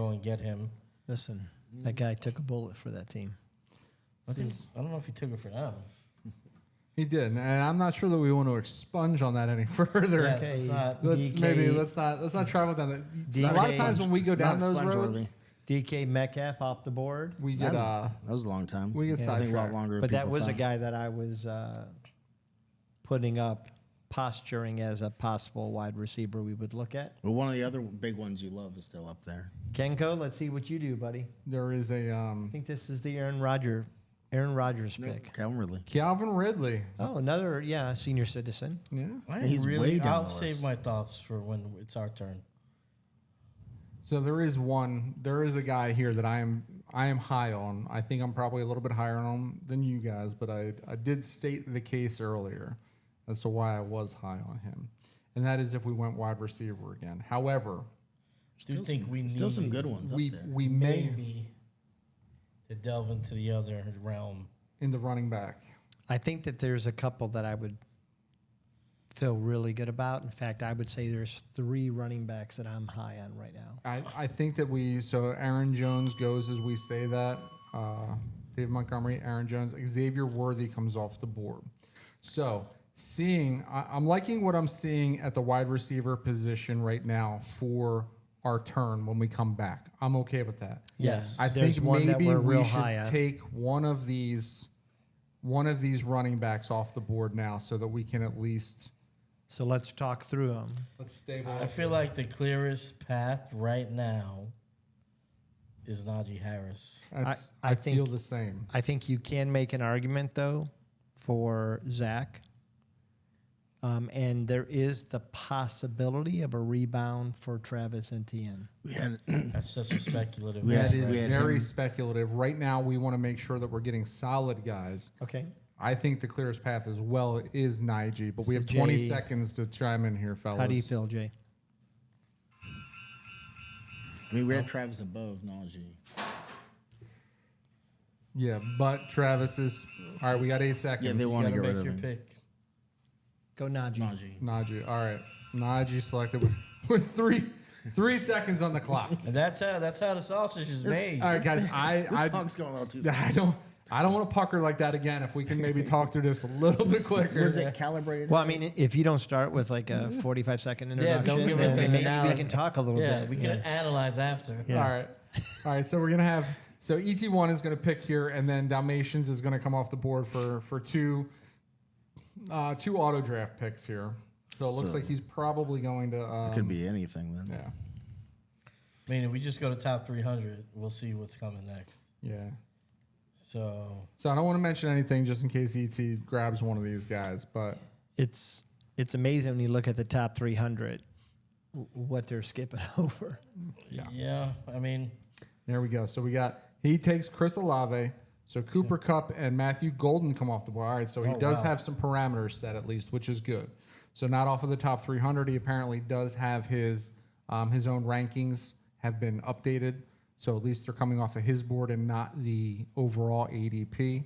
and get him. Listen, that guy took a bullet for that team. I don't know if he took it for them. He did, and I'm not sure that we want to expunge on that any further. Yes, Okay. it's not- Let's not travel down that. A lot of times when we go down Not those sponge-worthy. roads, DK Metcalf off the board. we That get was, that was a long time. we get I think a lot sidetracked. longer. But that people was a thought. guy that I was putting up, posturing as a possible wide receiver we would look at. Well, one of the other big ones you love is still up there. Kenko, let's see what you do, buddy. there is a I think this is the Aaron Rodgers pick. Calvin Ridley. Calvin Ridley. Oh, another senior citizen. Yeah. He's way down I'll the save list. my thoughts for when it's our turn. So there is a guy here that I am high on. I think I'm probably a little bit higher on him than you guys, but I did state the case earlier as to why I was high on him. And that is if we went wide receiver again. However, I do think we need Still some good ones up we there. we may maybe to delve into the other realm. in the running back. I think that there's a couple that I would feel really good about. In fact, I would say there's 3 running backs that I'm high on right now. I think that so Aaron Jones goes as we say that. Dave Montgomery, Aaron Jones, Xavier Worthy comes off the board. So I'm liking what I'm seeing at the wide receiver position right now for our turn when we come back. I'm okay with that. Yes. I There's think one that maybe we're we real should high on. take one of these running backs off the board now so that we can at least So let's talk through them. let's stable. I feel like the clearest path right now is Najee Harris. I I think- feel the same. I think you can make an argument, though, for Zach. And there is the possibility of a rebound for Travis Etienne. We had That's such a speculative. We That had- is we had very him- speculative. Right now, we want to make sure that we're getting solid guys. Okay. I think the clearest path as well is Najee, but we So have 20 Jay- seconds to chime in here, fellas. How do you feel, Jay? I mean, we had Travis above Najee. Yeah, but Travis is all right. We got 8 seconds. Yeah, they want to Gotta get rid make of your him. pick. Go Najee. Najee. Najee. All right, Najee selected with 3 seconds on the clock. And that's how the sausage is made. All right, guys. This I talk's going a little too I fast. don't want to pucker like that again. If we can maybe talk through this a little bit quicker. Was it calibrated? Well, I mean, if you don't start with like a 45-second Yeah, introduction, don't give us then an maybe we analogy. can talk a little Yeah, bit. we can analyze after. Yeah. All right. So we're gonna have ET1 is gonna pick here, and then Dalmatians is gonna come off the board for two auto draft picks here. So it looks So- like he's probably going to. Could be anything then. Yeah. I mean, if we just go to top 300, we'll see what's coming next. Yeah. So So I don't want to mention anything just in case ET grabs one of these guys, but It's amazing when you look at the top 300, what they're skipping over. yeah, I mean, there we go. So he takes Chris Olave. So Cooper Kupp and Matthew Golden come off the board. All right, so he Oh, does wow. have some parameters set at least, which is good. So not off of the top 300. He apparently does have his own rankings have been updated. So at least they're coming off of his board and not the overall ADP.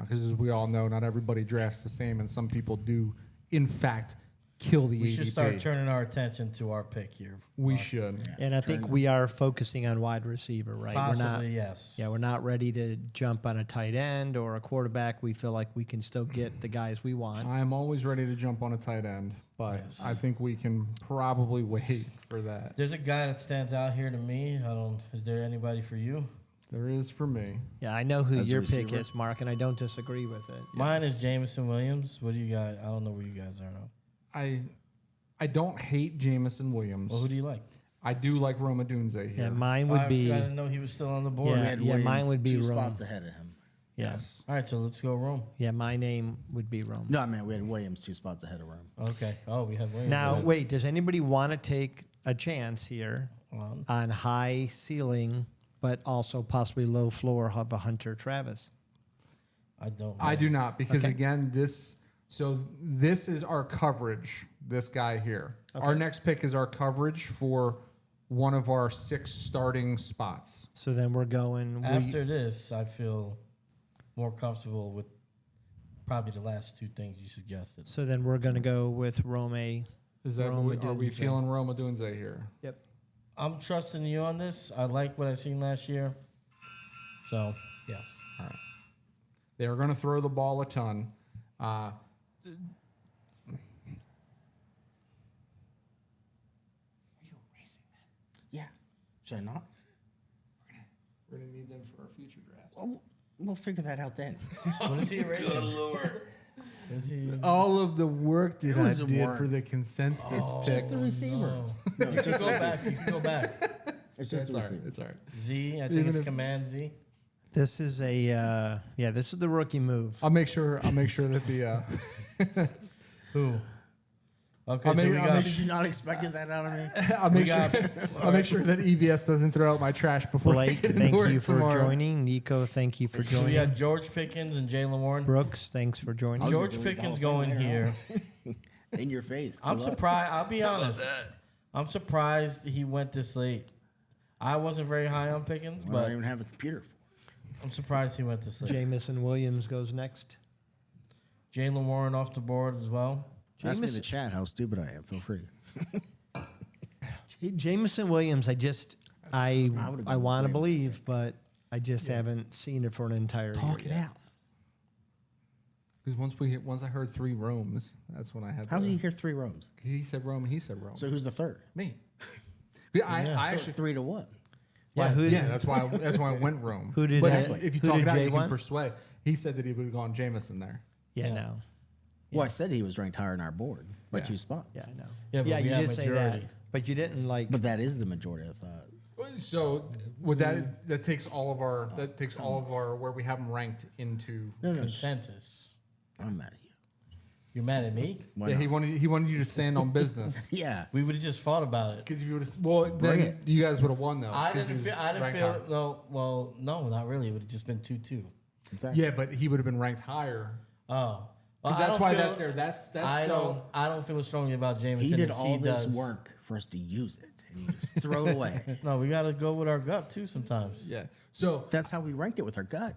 Because as we all know, not everybody drafts the same, and some people do, in fact, kill the we ADP. should start turning our attention to our pick here. We should. And I think we are focusing on wide receiver, right? Possibly, yes. Yeah, we're not ready to jump on a tight end or a quarterback. We feel like we can still get the guys we want. I am always ready to jump on a tight end, but I think we can probably wait for that. There's a guy that stands out here to me. Is there anybody for you? There is for me. Yeah, I know who As a your pick receiver? is, Mark, and I don't disagree with it. Mine is Jameson Williams. What do you guys? I don't know where you guys are now. I don't hate Jamison Williams. Well, who do you like? I do like Roma Dunze here. Yeah, mine I would be. didn't know he was still on the board. Yeah. We had mine Williams would be 2 Rome. spots ahead of him. Yes. All right, so let's go Rome. Yeah, my name would be Rome. No, I mean we had Williams 2 spots ahead of Rome. Okay. Oh, we have Williams. Now, ahead. wait, does anybody want to take a chance here On. on high ceiling, but also possibly low floor of a Hunter Travis? I don't. I know. do not because Okay. again this is our coverage. This guy here. Our next pick is our coverage for one of our 6 starting spots. So then we're going. After this, I feel more comfortable with probably the last 2 things you suggested. So then we're going to go with Rome. Is that Roma are we Dunze. feeling Roma Dunze here? Yep. I'm trusting you on this. I like what I've seen last year. So, yes. All right. They are going to throw the ball a ton. Yeah. Should I not? We're going to need them for our future drafts. Well, we'll figure that out then. What is he rating? Good Lord. Is he? All of the work that It I was did work. for the consensus It's picks. just the receiver. Oh. No, You it's can just go the back. receiver. You can go back. It's just It's the all right. receiver. It's all right. Z. I think Even it's if- Command Z. This is a this is the rookie move. I'll make sure that the Who? Okay, I'll so make- we I'll got. make Did you not expected that out of me? I'll make We sure got- I'll make sure that EVS doesn't throw out my trash before I Blake, get into thank work you for tomorrow. joining. Nico, thank you for So we joining. got George Pickens and Jalen Warren. Brooks, thanks for joining. was George gonna delete the Pickens whole thing going later here. In your face. I'm Good luck. surprised. I'll be honest. I'm surprised he went this late. I wasn't very high on Pickens, What do I but even have a computer for? I'm surprised he went this late. Jamison Williams goes next. Jalen Warren off the board as well. Ask me in the chat how stupid I am. Feel free. Jamison Williams, I would've gone want to Williams. believe, but I just haven't seen it for an entire year yet. Because once I heard 3 Romes, that's when I had. How did you hear 3 Romes? He said Rome and he said Rome. So who's the third? Me. Yeah, I So actually. it's 3-1. Yeah, who, Yeah, that's why I went Rome. Who did but that- if you who talk did it out, Jay you can want? persuade. He said that he would have gone Jameson there. Yeah, no. Well, I said he was ranked higher in our board by Yeah. 2 spots. Yeah, I know. Yeah, but we you have did say that, majority. but you didn't like. But that is the majority, I thought. So would that takes all of our where we have them ranked into. Consensus. I'm mad at you. You're mad at me? Why Yeah, not? he wanted you to stand on business. Yeah. We would have just fought about it. Because if you would have, well, Bring then it. you guys would have won though. I 'cause he didn't was feel. I didn't ranked feel. higher. No. Well, no, not really. It would have just been 2-2. Exactly. Yeah, but he would have been ranked higher. Oh, well, Because I that's don't why feel- that's there. That's I so. don't feel strongly about Jameson. He did as all this does. work for us to use it, and you just throw it away. No, we got to go with our gut too sometimes. Yeah. So That's how we ranked it with our gut.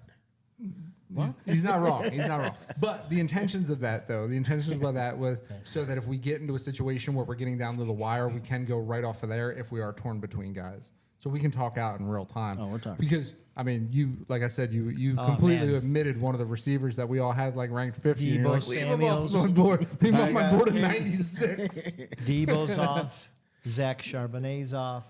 he's not wrong. He's not wrong. But the intentions of that, though, the intentions of that was so that if we get into a situation where we're getting down to the wire, we can go right off of there if we are torn between guys. So we can talk out in real time. Oh, we're talking. Because I mean, you like I said, you completely man. admitted one of the receivers that we all had like ranked 50. and you're Debo like, leave him off Samuels. my board. Leave him off my got- board at 96. Debo's off. Zach Charbonnet's off.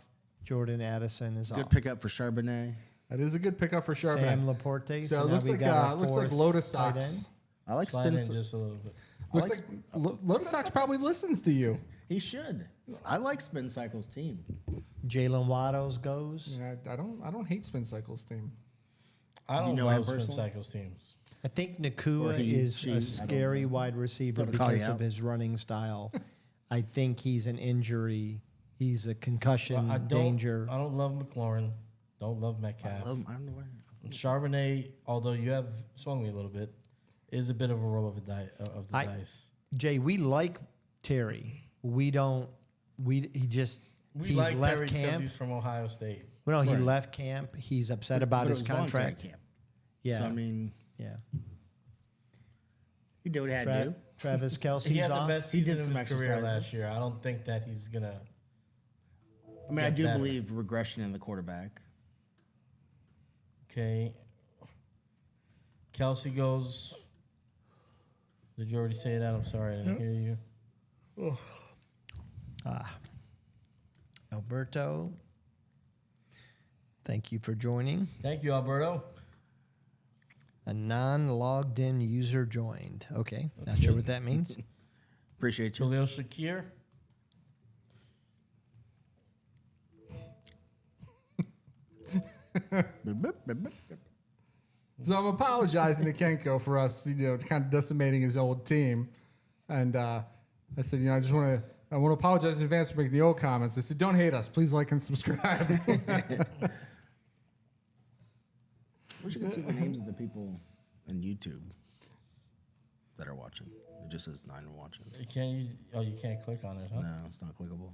Jordan Addison is Good off. pickup for Charbonnet. That is a good pickup for Charbonnet. Sam Laporte. So it now looks we like got our looks like fourth Lotus tight Sox. end. I like Slide in Spence. just a little bit. Looks like Lotus Sox probably listens to you. He should. I like Spin Cycle's team. Jalen Waddles goes. I mean, I don't hate Spin Cycle's team. I don't know know him Spin personally? Cycles teams. I think Or Nakua he, is she, I a don't scary know. wide receiver Don't call you because of out. his running style. I think he's an injury. He's a concussion I don't. danger. I don't love McLaurin. Don't love Metcalf. I don't know why. Charbonnet, although you have swung me a little bit, is a bit of a roll of the dice. Jay, we like Terry. We don't. He just We he's like left Terry because camp. he's from Ohio State. Well, no, he Right. left camp. He's upset about But it his was voluntary contract. camp. Yeah, So, I mean, yeah. he did what he had to do. Travis Kelsey's He had the off. best He season did of some his career exercises. last year. I don't think that he's gonna. I mean, I Get do better. believe regression in the quarterback. Okay. Kelsey goes. Did you already say that? I'm sorry, I didn't hear you. Alberto, thank you for joining. Thank you, Alberto. A non-logged in user joined. Okay, not sure what that means. Appreciate you. Khalil Shakir. So I'm apologizing to Kenko for us, kind of decimating his old team. And I said, I want to apologize in advance for making the old comments. I said, don't hate us. Please like and subscribe. Wish you could see the names of the people on YouTube that are watching. It just says 9 watching. You can't click on it, huh? No, it's not clickable.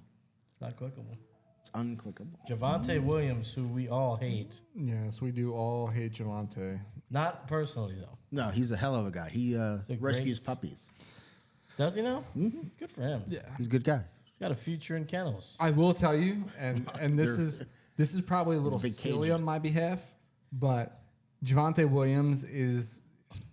It's not clickable. It's unclickable. Javante Williams, who we all hate. Yes, we do all hate Javante. Not personally, though. No, he's a hell of a guy. He a rescues great- puppies. Does he now? Mm-hmm. Good for him. Yeah. He's a good guy. He's got a future in kennels. I will tell you, and this is probably a little big silly Cajun. on my behalf, but Javante Williams is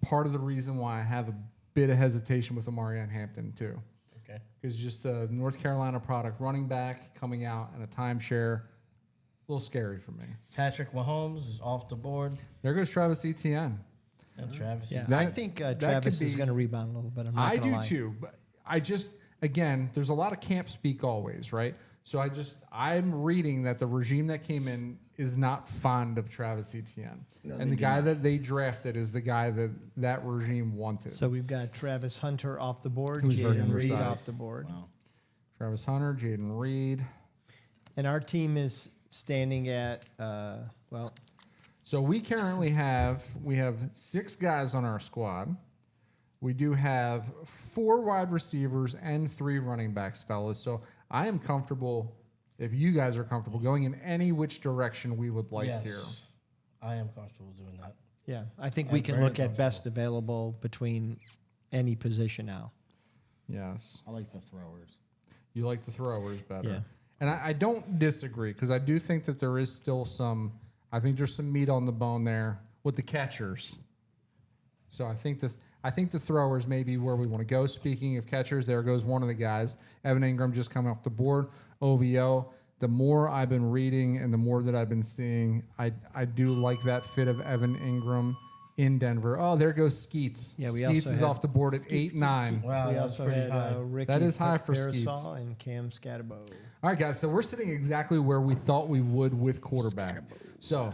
part of the reason why I have a bit of hesitation with Amarian Hampton too. Okay. Because just a North Carolina product running back coming out in a timeshare, a little scary for me. Patrick Mahomes is off the board. There goes Travis Etienne. And Travis. Yeah, That- I think that Travis could is be- going to rebound a little bit. I'm not I gonna do lie. too, but I just again, there's a lot of camp speak always, right? So I'm reading that the regime that came in is not fond of Travis Etienne, and the guy that they drafted is the guy that regime wanted. So we've got Travis Hunter off the board, Who's very Jaden Reed undersized. off the board, Wow. Travis Hunter, Jaden Reed. and our team is standing at So we currently have 6 guys on our squad. We do have 4 wide receivers and 3 running backs, fellas. So I am comfortable, if you guys are comfortable, going in any which direction we would like yes. here. I am comfortable doing that. I think we I'm can very look at best available between any position now. Yes. I like the throwers. You like the throwers better. Yeah. And I don't disagree because I do think that there is still I think there's some meat on the bone there with the catchers. So I think the throwers may be where we want to go. Speaking of catchers, there goes one of the guys. Evan Ingram just coming off the board. OVO. The more I've been reading and the more that I've been seeing, I do like that fit of Evan Ingram in Denver. Oh, there goes Skeets. Yeah, we Skeets also is had- off the board at 8-9. Wow, we that's also pretty had high. Ricky That is high for Skeets. Parasol and Cam Scatterbo. All right, guys. So we're sitting exactly where we thought we would with quarterback. So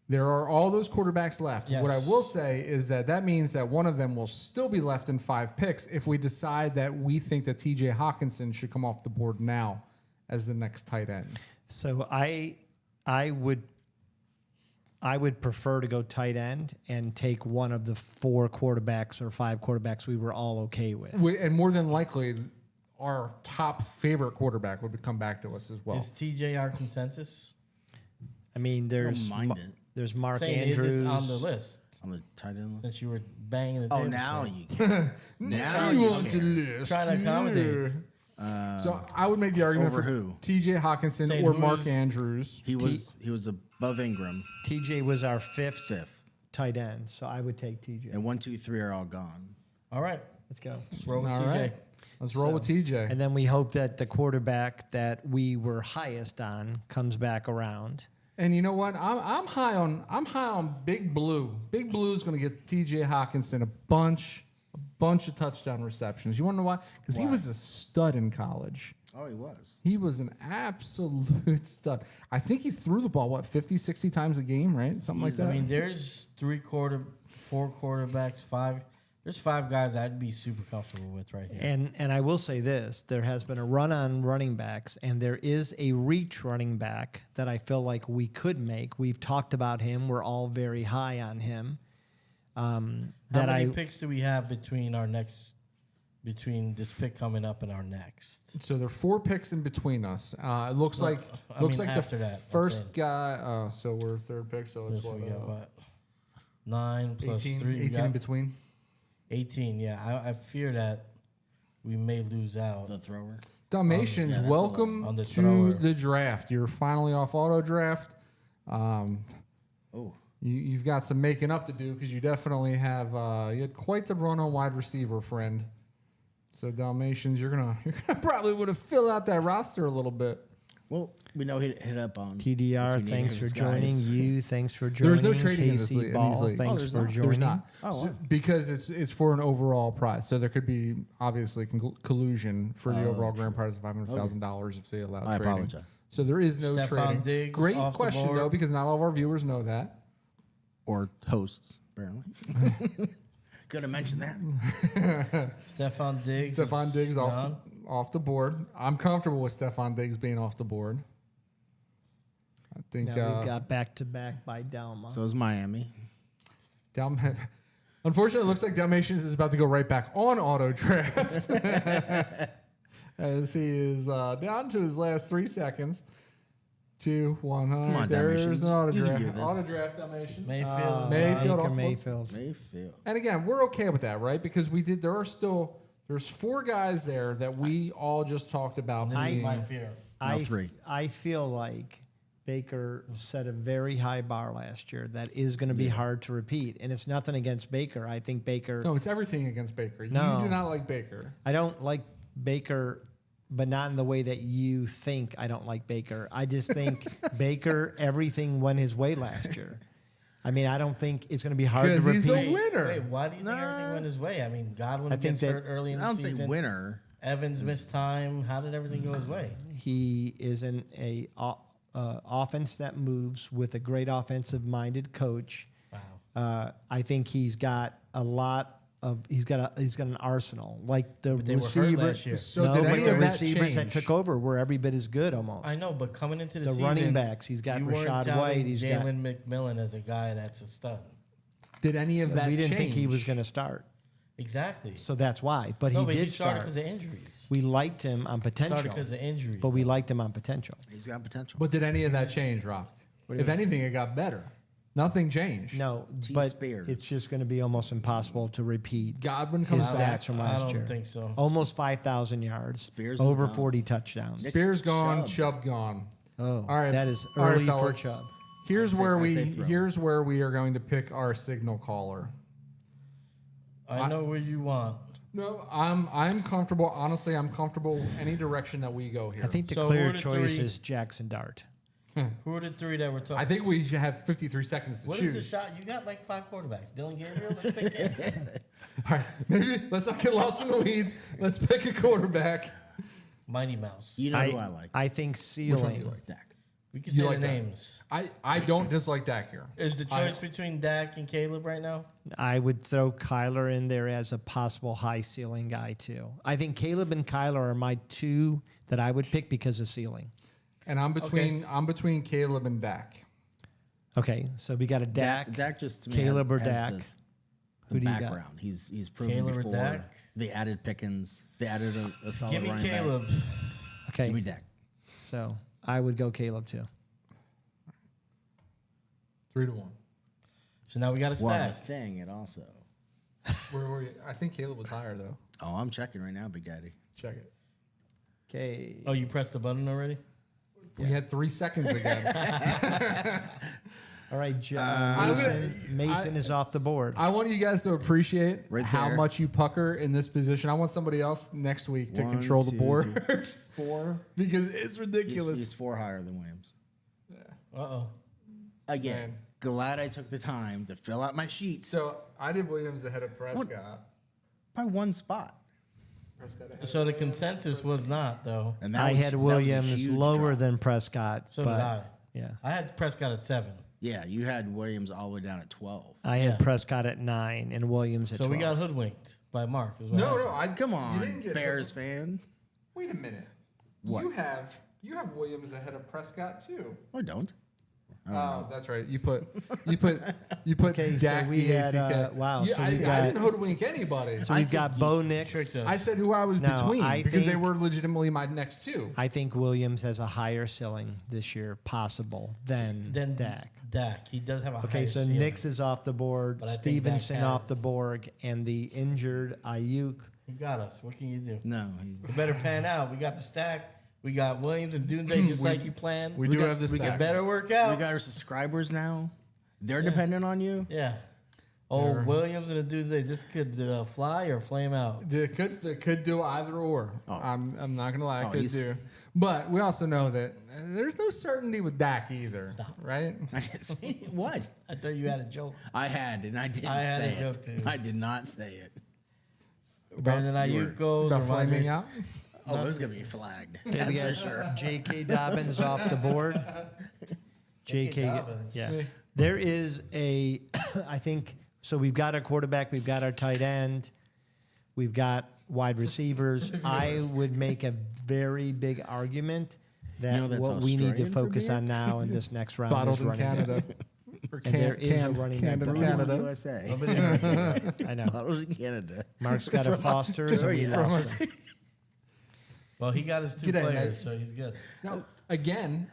there are all those quarterbacks left. Yes. What I will say is that means that one of them will still be left in 5 picks if we decide that we think that T.J. Hawkinson should come off the board now as the next tight end. So I would prefer to go tight end and take one of the 4 quarterbacks or 5 quarterbacks we were all okay with. And more than likely, our top favorite quarterback would come back to us as well. Is TJ our consensus? I mean, there's mind it. there's Mark Saying, Andrews is it on the list? On the tight end list. Since you were banging the Oh, table now for it. you can. now you want can. to list. Trying to accommodate. So I would make the argument over for who? T.J. Hawkinson Saying or who's- Mark Andrews. He was above Ingram, TJ was our 5th 5th, tight end, so I would take TJ. and 1, 2, 3 are all gone. All right, Let's go. let's roll with All TJ. right. Let's roll with TJ. And then we hope that the quarterback that we were highest on comes back around. And you know what? I'm high on Big Blue. Big Blue is going to get T.J. Hawkinson a bunch of touchdown receptions. You want to know why? Because he was a stud in college. Oh, he was. He was an absolute stud. I think he threw the ball 50, 60 times a game, right? Something like that. I mean, there's 4 quarterbacks, 5. There's 5 guys I'd be super comfortable with right here. And I will say this, there has been a run on running backs, and there is a reach running back that I feel like we could make. We've talked about him. We're all very high on him. How many picks do we have between this pick coming up and our next? so there are 4 picks in between us. It looks like the after that, I'm first saying. guy. So we're 3rd pick. So it's This we got what, what? 9 plus 18, 3. 18 in between. 18, yeah. I fear that we may lose out. The thrower. Dalmatians, yeah, that's a welcome on the to thrower. the draft. You're finally off auto draft. Oh, You've got some making up to do because you definitely have you had quite the run on wide receiver, friend. So Dalmatians, you're gonna probably would have filled out that roster a little bit. well, we know he hit up on TDR, if you need thanks his for guys. joining. You, thanks for joining. There's no trading in this Casey league- in these Ball, leagues. thanks Oh, there's for not. joining. There's not Oh, because it's for an overall prize. So there could be obviously collusion for the overall grand prize of $500,000 if they allow I trading. apologize. So there is no Stephon trading. Diggs Great off the question board. though, because not all of our viewers know that. Or hosts, apparently. Could have mentioned that. Stephon Diggs. Stephon Diggs is gone. off the board. I'm comfortable with Stephon Diggs being off the board. I think Now we got back to back by Dalma. So is Miami. Unfortunately, it looks like Dalmatians is about to go right back on auto draft as he is down to his last 3 seconds. 2, 100. Come on, There's Dalmatians. an auto You can draft. do this. Auto draft Dalmatians. Mayfield. Mayfield off Baker the board. Mayfield. Mayfield. And again, we're okay with that, right? Because there's 4 guys there that we all just talked about. This is being- my fear. No, 3. I feel like Baker set a very high bar last year that is going to be hard to repeat. And it's nothing against Baker. I think Baker. No, it's everything against Baker. No. You do not like Baker. I don't like Baker, but not in the way that you think I don't like Baker. I just think Baker, everything went his way last year. I mean, I don't think it's going to be hard to Because he's repeat. a winner. Wait, why do you think everything went his way? I mean, Godwin I think gets that- hurt early in I the don't say season. winner. Evans missed time. How did everything go his way? He is in a offense that moves with a great offensive-minded coach. Wow. I think he's got a lot of he's got an arsenal like the But they were hurt receiver. last year. So no, did but any the of that receivers that change? took over were every bit as good almost. I know, but coming into the The season, running backs, he's got you weren't Rashad touting White, he's got- Jalen McMillan as a guy that's a stud. Did any of that we didn't think he change? was going to start, Exactly. so that's why. But no, he but did he started start. because of injuries. We liked him on potential, Started because of injuries. but we liked him on potential. He's got potential. But did any of that change, Rock? If anything, it got better. Nothing changed. No, T. but Spears. it's just going to be almost impossible to repeat Godwin his comes back. stats from I last don't year. think so. Almost 5,000 yards, Spears is over gone. 40 touchdowns. Spears gone, Chubb. Chubb gone. Oh, All right, that is all right, early for fellas. Chubb. Here's I where say throw. here's where we are going to pick our signal caller. I know where you want. No, I'm comfortable. Honestly, I'm comfortable any direction that we go here. I think the So who clear are the choice three? is Jackson Dart. Who are the three that we're talking? I think we should have 53 seconds to What is choose. the shot? You got like 5 quarterbacks. Dylan Gabriel. Let's pick him. All right, maybe let's not get lost in the weeds. Let's pick a quarterback. Mighty Mouse. You know who I like. I think Which one do ceiling. you like? Dak. We can You say like the that? names. I don't dislike Dak here. Is the choice between Dak and Caleb right now? I would throw Kyler in there as a possible high ceiling guy too. I think Caleb and Kyler are my two that I would pick because of ceiling. And I'm between Caleb and Dak. Okay, so we got a Dak. Dak just to me Caleb has, or Dak. Has Who the do you got? background. He's proven Caleb or before. Dak? They added Pickens. They added a solid Give me running Caleb. back. Okay, Give me Dak. so I would go Caleb too. 3-1. So now we got a Well, stack. the thing, it also. Where were you? I think Caleb was higher though. Oh, I'm checking right now, Big Daddy. Check it. Okay. Oh, you pressed the button already? We had 3 seconds again. All right, John. I'm Mason is off the board. I want you guys to appreciate Right how there. much you pucker in this position. I want somebody else next week to One, control the two, board 4. because it's ridiculous. He's 4 higher than Williams. Uh-oh. Again, Man. glad I took the time to fill out my sheets So I did Williams ahead of Prescott. by 1 spot. Prescott ahead So of the Williams. consensus was not, though. And I was- had that was a Williams huge lower drop. than Prescott. So but did I. Yeah. I had Prescott at 7. Yeah, you had Williams all the way down at 12. I had Yeah. Prescott at 9 and Williams at So 12. we got hoodwinked by Mark. Is what No, happened. no, I Come you didn't on, get Bears fan. Wait a minute. What? You have Williams ahead of Prescott too. I don't. Oh, that's right. You put Okay, so Dak we had, D-A-C-K. wow, Yeah, so I we got- didn't hoodwink anybody. So we've I got think Bo you Nix. tricked us. I said who I was No, between I because they think- were legitimately my next two. I think Williams has a higher ceiling this year possible than Then Dak. Dak. He does have a Okay, higher so ceiling. Nix is off the board, But I think Dak Stevenson off the has- board, and the injured Ayuk. You got us. What can you do? No. It better pan out. We got the stack. We got Williams and Dunze just like you planned. We We do got- have this we got stack. It better work We out. got our subscribers now. They're dependent on you. Yeah. Oh, They're- Williams and a Dunze. This could fly or flame out. It could do either or. Oh. I'm not gonna lie, it Oh, could he's- do. But we also know that there's no certainty with Dak either, right? I didn't say what? I thought you had a joke. I had, and I didn't I had say a joke, it. too. I did not say it. Brandon Ayuk goes. About or flaming Ramondre- out. Oh, it was gonna be flagged. Okay, we That's got for sure. J.K. Dobbins off the board. J.K. Dobbins. Yeah. See? There is a, I think, so we've got our quarterback, we've got our tight end, we've got wide receivers. I would make a very big argument that You know that's what we need to Australian for focus beer? on now in this next round Bottled is in running back. Canada. Or And there is a running back Canada, that- Canada. USA. Nobody heard you. I know. Bottles in Canada. Mark's got a Foster's and we Australia. lost him. Well, he got his 2 G'day, players, mate. so he's good. Now, again,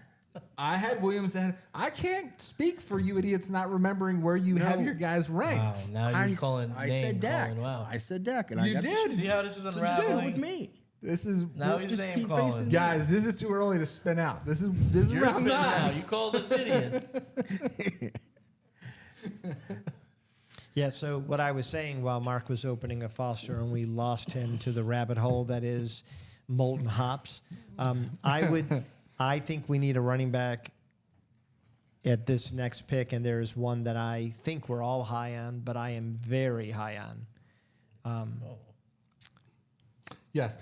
I had Williams ahead. I can't speak for you idiots not remembering where you have No. your guys ranked. Wow, now you're I calling. I name said Dak. calling. Wow. I said Dak, and You I got did. See how this is So just go with unraveling? me. This is Now he's just name keep calling. facing- guys. This is too early to spin out. This is You're round spitting out. 9. You called us idiots. Yeah, so what I was saying while Mark was opening a Foster and we lost him to the rabbit hole that is molten hops, I think we need a running back at this next pick, and there's one that I think we're all high on, but I am very high on. Yes.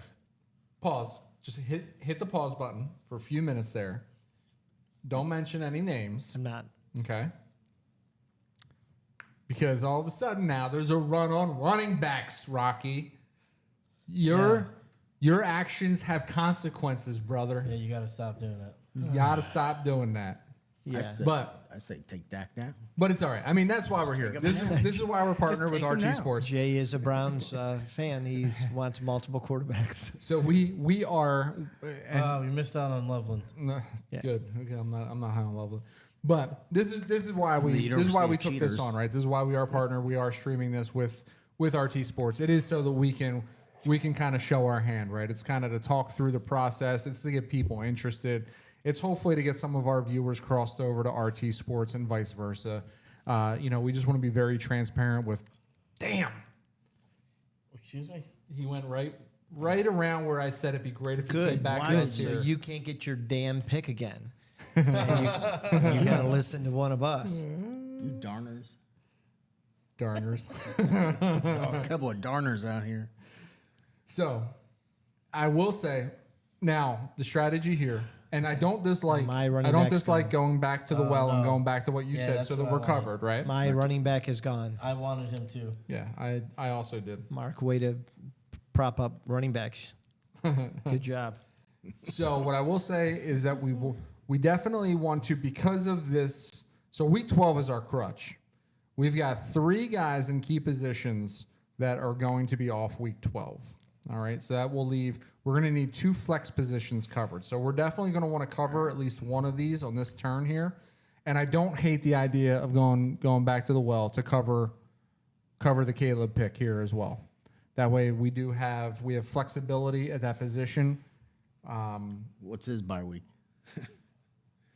Pause. Just hit the pause button for a few minutes there. Don't mention any names. I'm not. Okay. Because all of a sudden now there's a run on running backs, Rocky. Your actions have consequences, brother. Yeah, you got to stop doing that. You gotta stop doing that. Yeah. But I say take Dak now. it's all right. I mean, that's why we're here. take him This is why we're partnered with take him RT now. Sports. Jay is a Browns fan. He wants multiple quarterbacks. So we are and Wow, we missed out on Loveland. no, Yeah. good. Okay, I'm not high on Loveland. But this is why we Leader this is why we of took cheaters. this on, right? This is why we are partner. We are streaming this with RT Sports. It is so that we can kind of show our hand, right? It's kind of to talk through the process. It's to get people interested. It's hopefully to get some of our viewers crossed over to RT Sports and vice versa. We just want to be very transparent with. Damn, Excuse me? he went right around where I said it'd be great if he Good. came back Why? to us So here. you can't get your damn pick again. And you got to listen to one of us. You darners. Darners. A couple of darners out here. So, I will say, now the strategy here, and I don't dislike. My running I don't back's dislike gone. going back to the well and no. going back to what you Yeah, said, that's so that what I we're wanted. covered, right? My running back is gone. I wanted him to. Yeah, I also did. Mark, way to prop up running backs. Good job. So what I will say is that we definitely want to, because of this. So week 12 is our crutch. We've got 3 guys in key positions that are going to be off week 12. All right, so that will leave. We're going to need 2 flex positions covered. So we're definitely going to want to cover at least one of these on this turn here. And I don't hate the idea of going back to the well to cover the Caleb pick here as well. That way we have flexibility at that position. What's his bye week?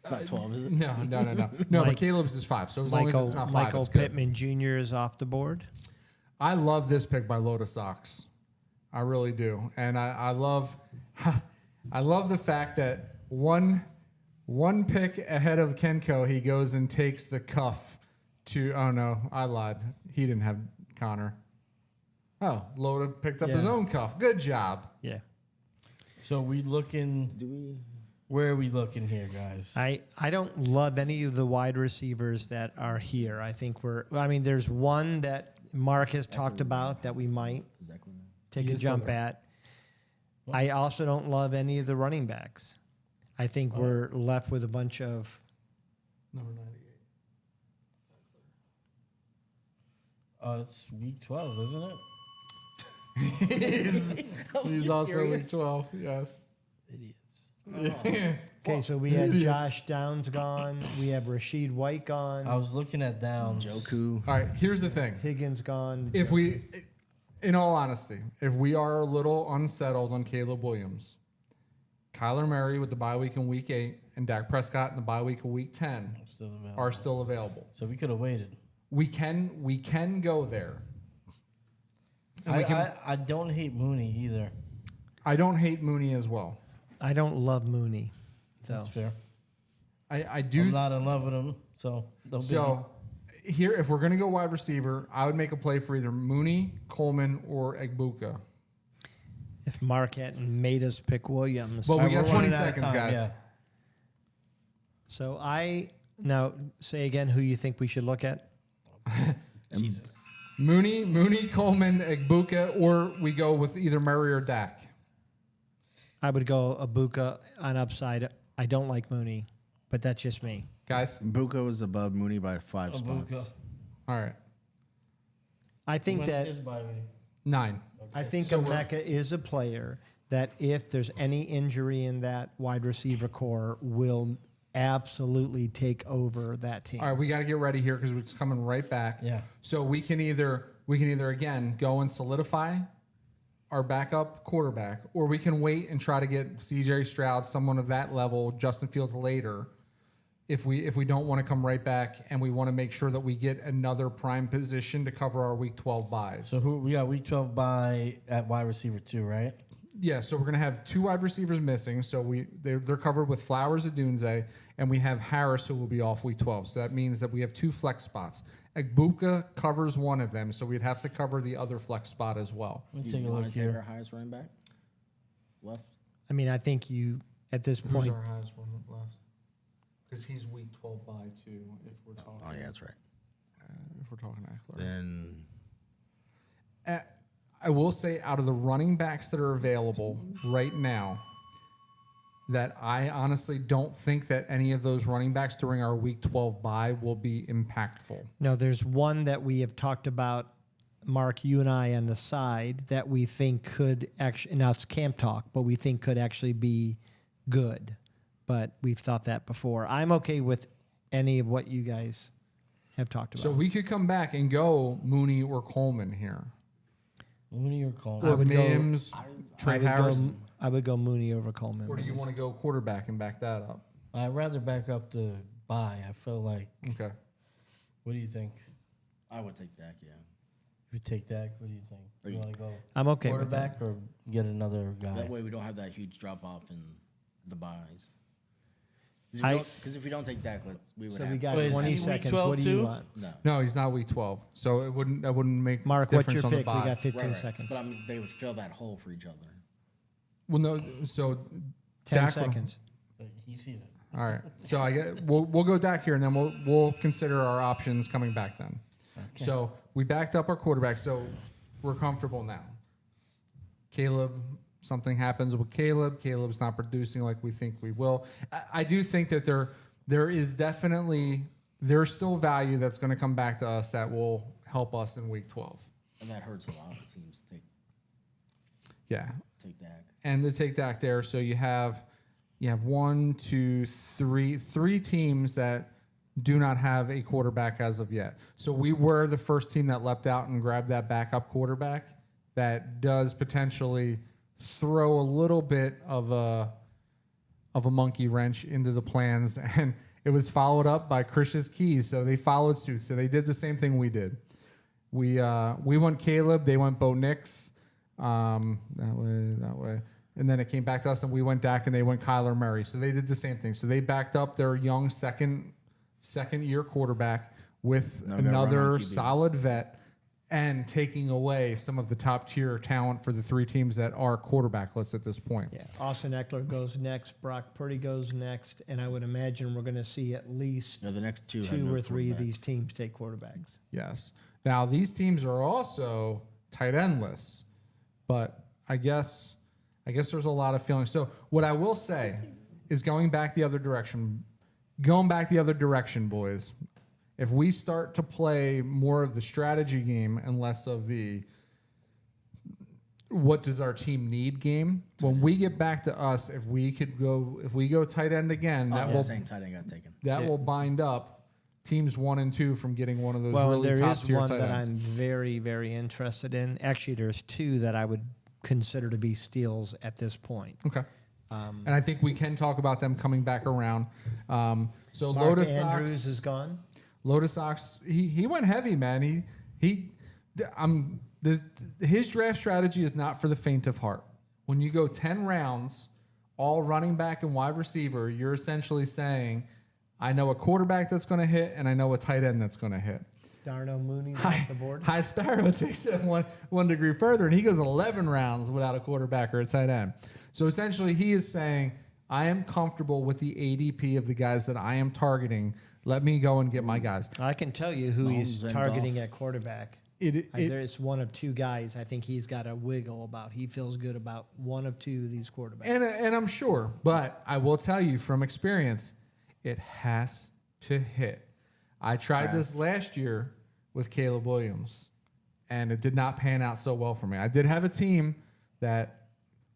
It's not 12, is it? No. No, but Caleb's is 5. So as long as it's not 5, Michael it's good. Pittman Jr. is off the board. I love this pick by Lotus Sox. I really do. And I love the fact that one pick ahead of Kenko, he goes and takes the cuff to, oh no, I lied. He didn't have Connor. Oh, Loda picked up his Yeah. own cuff. Good job. Yeah. So we looking. Do we? Where are we looking here, guys? I don't love any of the wide receivers that are here. I think there's one that Mark has talked about that we might Exactly. take He a is still jump there. at. I also don't love any of the running backs. I think we're left with a bunch of Number 98. It's week 12, isn't it? He's also week 12. Yes. Idiots. Okay, so we had Josh Downs gone. We have Rashid White gone. I was looking at Downs. Joku. All right, here's the thing. Higgins gone. In all honesty, if we are a little unsettled on Caleb Williams, Kyler Murray with the bye week in week 8 and Dak Prescott in the bye week in week 10 Still available. are still available. So we could have waited. We can go there. And we can, I don't hate Mooney either. I don't hate Mooney as well. I don't love Mooney. So That's fair. I do. I'm not in love with him, so don't So here, if we're going to go wide receiver, I would make a play for either Mooney, Coleman, or Egbuka. if Mark hadn't made us pick Williams. Well, we We're got 20 running out of seconds, time, guys. yeah. So now say again who you think we should look at. Jesus. Mooney, Coleman, Egbuka, or we go with either Murray or Dak. I would go Abuka on upside. I don't like Mooney, but that's just me. Guys, Buka was above Mooney by 5 Abuka. spots. all right. I think When's that his bye week? 9. I think So we're- Emeka is a player that if there's any injury in that wide receiver core, will absolutely take over that team. All right, we got to get ready here because it's coming right back. Yeah. So we can either again go and solidify our backup quarterback, or we can wait and try to get C.J. Stroud, someone of that level, Justin Fields later. If we don't want to come right back and we want to make sure that we get another prime position to cover our Week 12 buys. So who we got week 12 bye at wide receiver 2, right? Yeah, so we're gonna have 2 wide receivers missing. So they're covered with Flowers Adunze, and we have Harris who will be off week 12. So that means that we have 2 flex spots. Egbuka covers one of them, so we'd have to cover the other flex spot as well. Let me You take a wanna look take our here. highest running back? Left? I mean, I think you at this Who's point. our highest one left? Because he's week 12 by 2. If we're talking, Oh, yeah, that's right. if we're talking Eckler. Then I will say, out of the running backs that are available right now, that I honestly don't think that any of those running backs during our Week 12 bye will be impactful. No, there's one that we have talked about, Mark, you and I on the side, that we think could actually, now it's camp talk, but we think could actually be good. But we've thought that before. I'm okay with any of what you guys have talked about. So we could come back and go Mooney or Coleman here. Mooney or Coleman? I would go- Mims, Trey I would Harris. I would go Mooney over Coleman. Or do you want to go quarterback and back that up? I'd rather back up the bye. I feel like. Okay. What do you think? I would take Dak. Yeah. If you take Dak, what do you think? You want to go I'm okay with that. quarterback or get another guy? That way we don't have that huge drop off in the buys. I- Because if we don't take Dak, we would So have we got Wait, is 20 he week seconds. 12 What do you too? want? no. No, he's not week 12. So that wouldn't make Mark, what's your difference on the pick? We bye. got 15 Right. seconds. But they would fill that hole for each other. Well, no. So 10 Dak will- seconds. He sees it. All right. So we'll go Dak here, and then we'll consider our options coming back then. Okay. So we backed up our quarterback, so we're comfortable now. Caleb, something happens with Caleb. Caleb's not producing like we think we will. I do think that there is definitely there's still value that's going to come back to us that will help us in week 12. And that hurts a lot of teams to Yeah, take Dak. and to take Dak there. So you have 1, 2, 3 teams that do not have a quarterback as of yet. So we were the first team that leapt out and grabbed that backup quarterback that does potentially throw a little bit of a monkey wrench into the plans. And it was followed up by Chris's Keys. So they followed suit. So they did the same thing we did. We went Caleb. They went Bo Nix. That way. And then it came back to us, and we went Dak, and they went Kyler Murray. So they did the same thing. So they backed up their young second year quarterback with Now we gotta run another on QBs. solid vet, and taking away some of the top tier talent for the 3 teams that are quarterbackless at this point. Yeah. Austin Eckler goes next. Brock Purdy goes next. And I would imagine we're going to see at least No, the next two, have 2 no or 3 of quarterbacks. these teams take quarterbacks. Yes. Now these teams are also tight endless, but I guess there's a lot of feelings. So what I will say is going back the other direction, boys. If we start to play more of the strategy game and less of the what does our team need game, when we get back to us, if we go tight end again, Oh, that yeah, will saying tight end got taken. will bind up teams 1 and 2 from getting one of those Well, really there top is tier one tight that ends. I'm very, very interested in. Actually, there's 2 that I would consider to be steals at this point. Okay. And I think we can talk about them coming back around. So Mark Lotus Andrews Sox, is gone. Lotus Sox, he went heavy, man. His draft strategy is not for the faint of heart. When you go 10 rounds, all running back and wide receiver, you're essentially saying, I know a quarterback that's going to hit, and I know a tight end that's going to hit. Darnell Mooney's off the board. High Sparrow takes it one degree further, and he goes 11 rounds without a quarterback or a tight end. So essentially, he is saying, I am comfortable with the ADP of the guys that I am targeting. Let me go and get my guys. I can tell you who he's Mahomes and targeting Goff. at quarterback. It, There's one of 2 guys I think he's got a wiggle about. He feels good about one of 2 of these quarterbacks. and I'm sure, but I will tell you from experience, it has to hit. I tried this last year with Caleb Williams, and it did not pan out so well for me. I did have a team that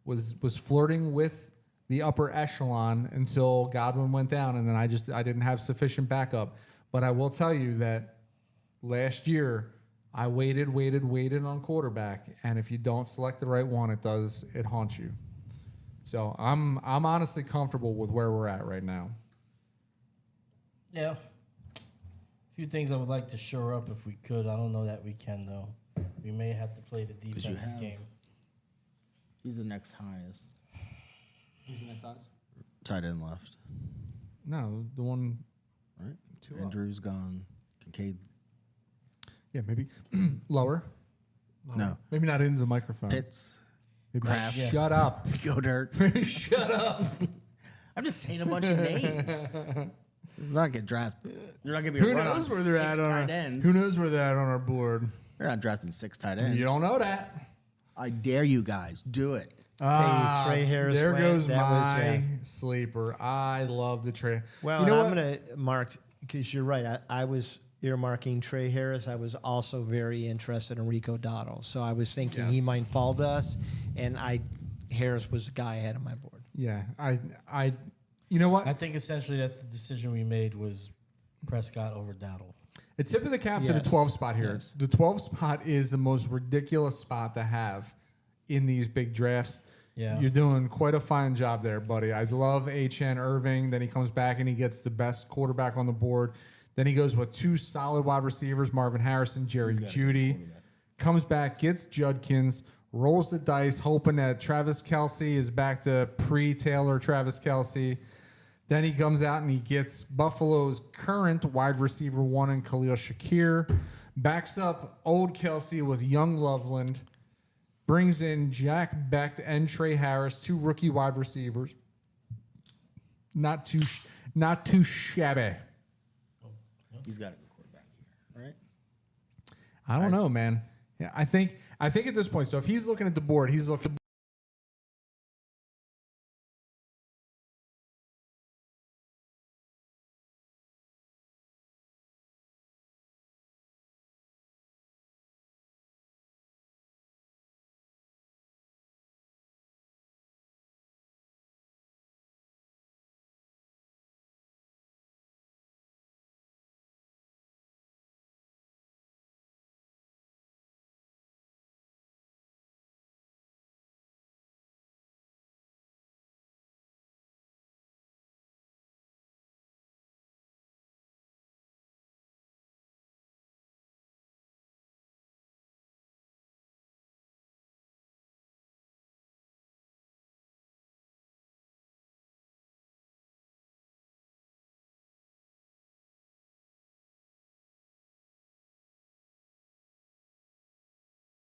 was flirting with the upper echelon until Godwin went down, and then I didn't have sufficient backup. But I will tell you that last year I waited on quarterback, and if you don't select the right one, it haunts you. So I'm honestly comfortable with where we're at right now. Yeah. A few things I would like to shore up if we could. I don't know that we can, though. We may have to play the you defensive have- game. He's the next highest Who's the next size? tight end left, No, the one. right? Two up. Andrew's gone. Kincaid. Yeah, maybe lower. No. Maybe not into the microphone. Pitts. Maybe Kraft. not. Shut up. Go dirt. Shut up. I'm just saying a bunch of names. You're not get drafted. You're not gonna be. Who a run knows on where they're at six on tight our, ends. Who knows where they're at on our board? You're not drafting 6 tight ends. You don't know that. I dare you guys. Do it. Trey Harris There went. goes That was, my sleeper. I love the Trey. Well, you know and what? I'm going to mark, because you're right. I was earmarking Trey Harris. I was also very interested in Rico Dottle. So I was thinking he Yes. might fall to us, and Harris was the guy ahead of my board. Yeah, I. You know what? I think essentially that's the decision we made was Prescott over Dowdle. It's tip of the cap to the Yes. 12 spot here. Yes. The 12 spot is the most ridiculous spot to have in these big drafts. Yeah. You're doing quite a fine job there, buddy. I love H.N. Irving. Then he comes back and he gets the best quarterback on the board. Then he goes with 2 solid wide receivers, Marvin Harrison, Jerry Jeudy. Comes back, gets Judkins, rolls the dice, hoping that Travis Kelce is back to pre-Taylor Travis Kelce. Then he comes out and he gets Buffalo's current wide receiver 1 in Khalil Shakir. Backs up old Kelce with young Loveland. Brings in Jack Becht and Trey Harris, 2 rookie wide receivers. Not too shabby. He's got a good quarterback here, right? I don't know, man. Yeah, I think at this point. So if he's looking at the board, he's looking.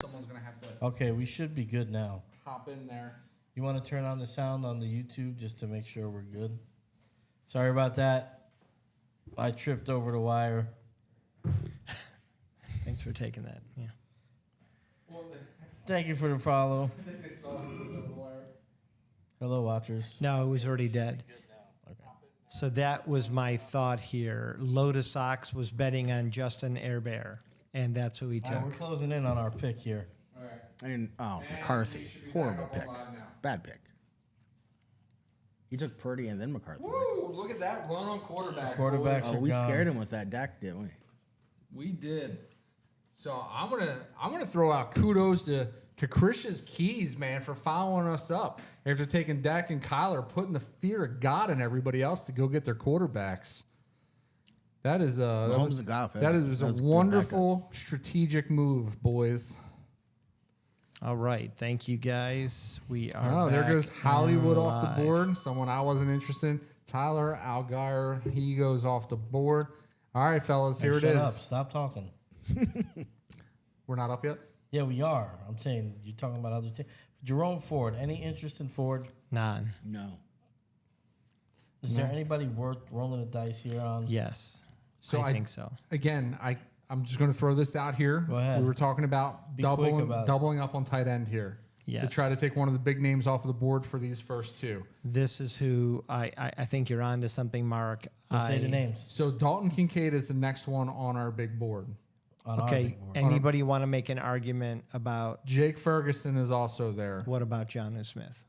Someone's gonna have to Okay, we should be good now. hop in there. You want to turn on the sound on the YouTube just to make sure we're good? Sorry about that. I tripped over the wire. Thanks for taking that. Yeah. Well, Thank you for the follow. they saw it over the wire. Hello, watchers. No, it was already dead. Okay. So that was my thought here. Lotus Sox was betting on Justin Herbert, and that's who he All right, we're took. closing in on our pick here. All right. And And McCarthy, we should be horrible back up pick, live now. bad pick. He took Purdy and then McCarthy. Woo! Look at that run on quarterbacks. Quarterbacks boys. Oh, are we gone. scared him with that Dak, didn't we? We did. So I'm gonna throw out kudos to Chris's Keys, man, for following us up after taking Dak and Kyler, putting the fear of God in everybody else to go get their quarterbacks. That is Mahomes and Goff. that is that's a good wonderful strategic move, boys. All right. Thank you, guys. We are Oh, there back goes Hollywood on off the live. board. Someone I wasn't interested in. Tyler Algier, he goes off the board. All right, fellas, Hey, here it shut is. up. Stop talking. We're not up yet? Yeah, we are. I'm saying you're talking about other teams. Jerome Ford. Any interest in Ford? None. back. No. Is there anybody worth rolling the dice here on? Yes. So I think so. Again, I'm just going to throw this out here. Go ahead. We were talking about Be quick about it. doubling up on tight end here. To Yes. try to take one of the big names off of the board for these first 2. This is who I think you're on to something, Mark. So say the names So Dalton Kincaid is the next one on our big board. on our Okay. big board. Anybody want to make an argument about Jake Ferguson is also there. what about Jonnu Smith?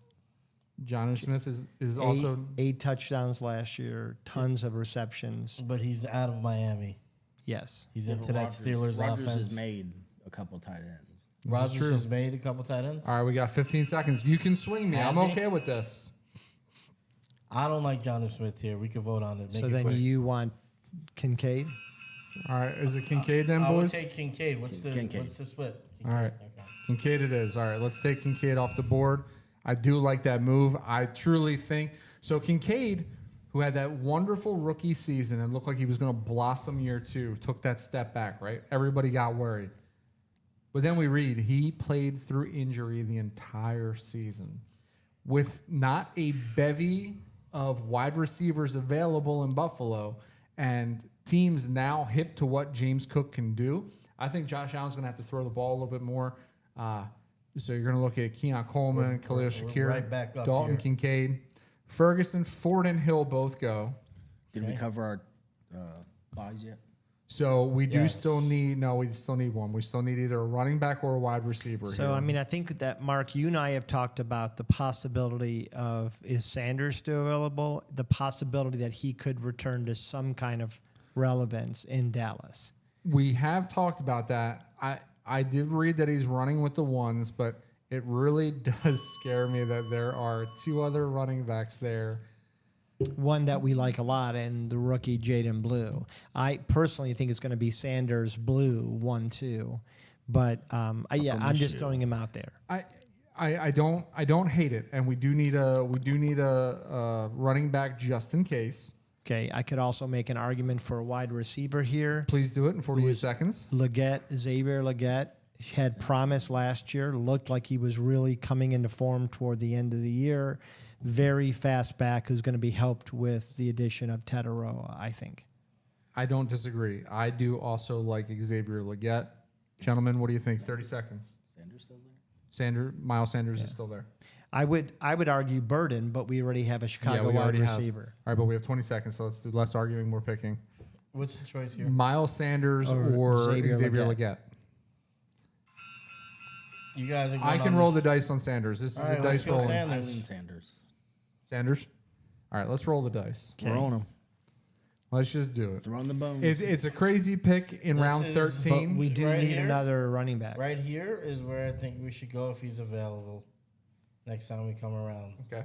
Johnny Smith is also. Eight touchdowns last year, tons of receptions. But he's out of Miami. Yes. He's into that Steelers Rodgers offense. has made a couple tight ends. Rodgers true. has made a couple tight ends. All right, we got 15 seconds. You can swing me. Has I'm he? okay with this. I don't like Jonnu Smith here. We could vote on it. Make So it then quick. you want Kincaid? All right, is it Kincaid then, I would boys? take Kincaid. What's the Kincaid. split? All right. Okay. Kincaid it is. All right, let's take Kincaid off the board. I do like that move. I truly think so. Kincaid, who had that wonderful rookie season and looked like he was going to blossom year 2, took that step back, right? Everybody got worried. But then we read he played through injury the entire season with not a bevy of wide receivers available in Buffalo and teams now hip to what James Cook can do. I think Josh Allen's going to have to throw the ball a little bit more. So you're going to look at Keon Coleman, Khalil we're Shakir, right back up Dalton here. Kincaid, Ferguson, Ford, and Hill both go. Did we cover our buys yet? So we do Yes. still need we still need one. We still need either a running back or a wide receiver. So, here. I mean, I think that, Mark, you and I have talked about the possibility of, is Sanders still available? The possibility that he could return to some kind of relevance in Dallas. We have talked about that. I did read that he's running with the ones, but it really does scare me that there are two other running backs there. One that we like a lot, and the rookie Jaden Blue. I personally think it's going to be Sanders Blue 1-2, but I'm just throwing him out there. I don't hate it, and we do need a running back just in case. Okay, I could also make an argument for a wide receiver here. Please do it in 48 seconds. Xavier Legette had promise last year, looked like he was really coming into form toward the end of the year. Very fast back who's going to be helped with the addition of Tataroa, I think. I don't disagree. I do also like Xavier Legette. Gentlemen, what do you think? 30 seconds. Sanders still there? Miles Sanders is still there. I would argue Burden, but we already have a Chicago we wide already have. receiver. All right, but we have 20 seconds, so let's do less arguing, more picking. What's the choice here? Miles Sanders Or or Xavier Xavier Legette. Legette. You guys are going I can on roll the this- dice on Sanders. This is All a right, let's dice go rolling. Sanders. Eileen Sanders. Sanders? All right, let's roll the dice. We're on him. Let's just do it. Throwing the bones. It's a crazy pick in This round is- But 13. we do Right need here? another running back. Right here is where I think we should go if he's available next time we come around. Okay.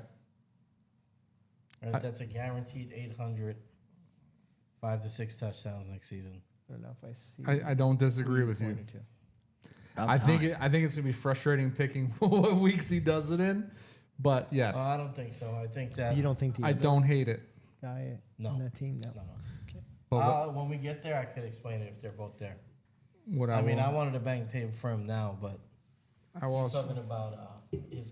All right, that's a guaranteed 800, 5 to 6 touchdowns next season. I don't know if I see. I don't disagree with you. pointed to. About I think time. I think it's gonna be frustrating picking what weeks he does it in, but yes, I don't think so. I think that You don't think the I other don't hate it. guy No. on that team? No. No, no. But what, When we get there, I could explain it if they're both there. what I mean, will- I wanted to bang the table for him now, but I will he's also, talking about his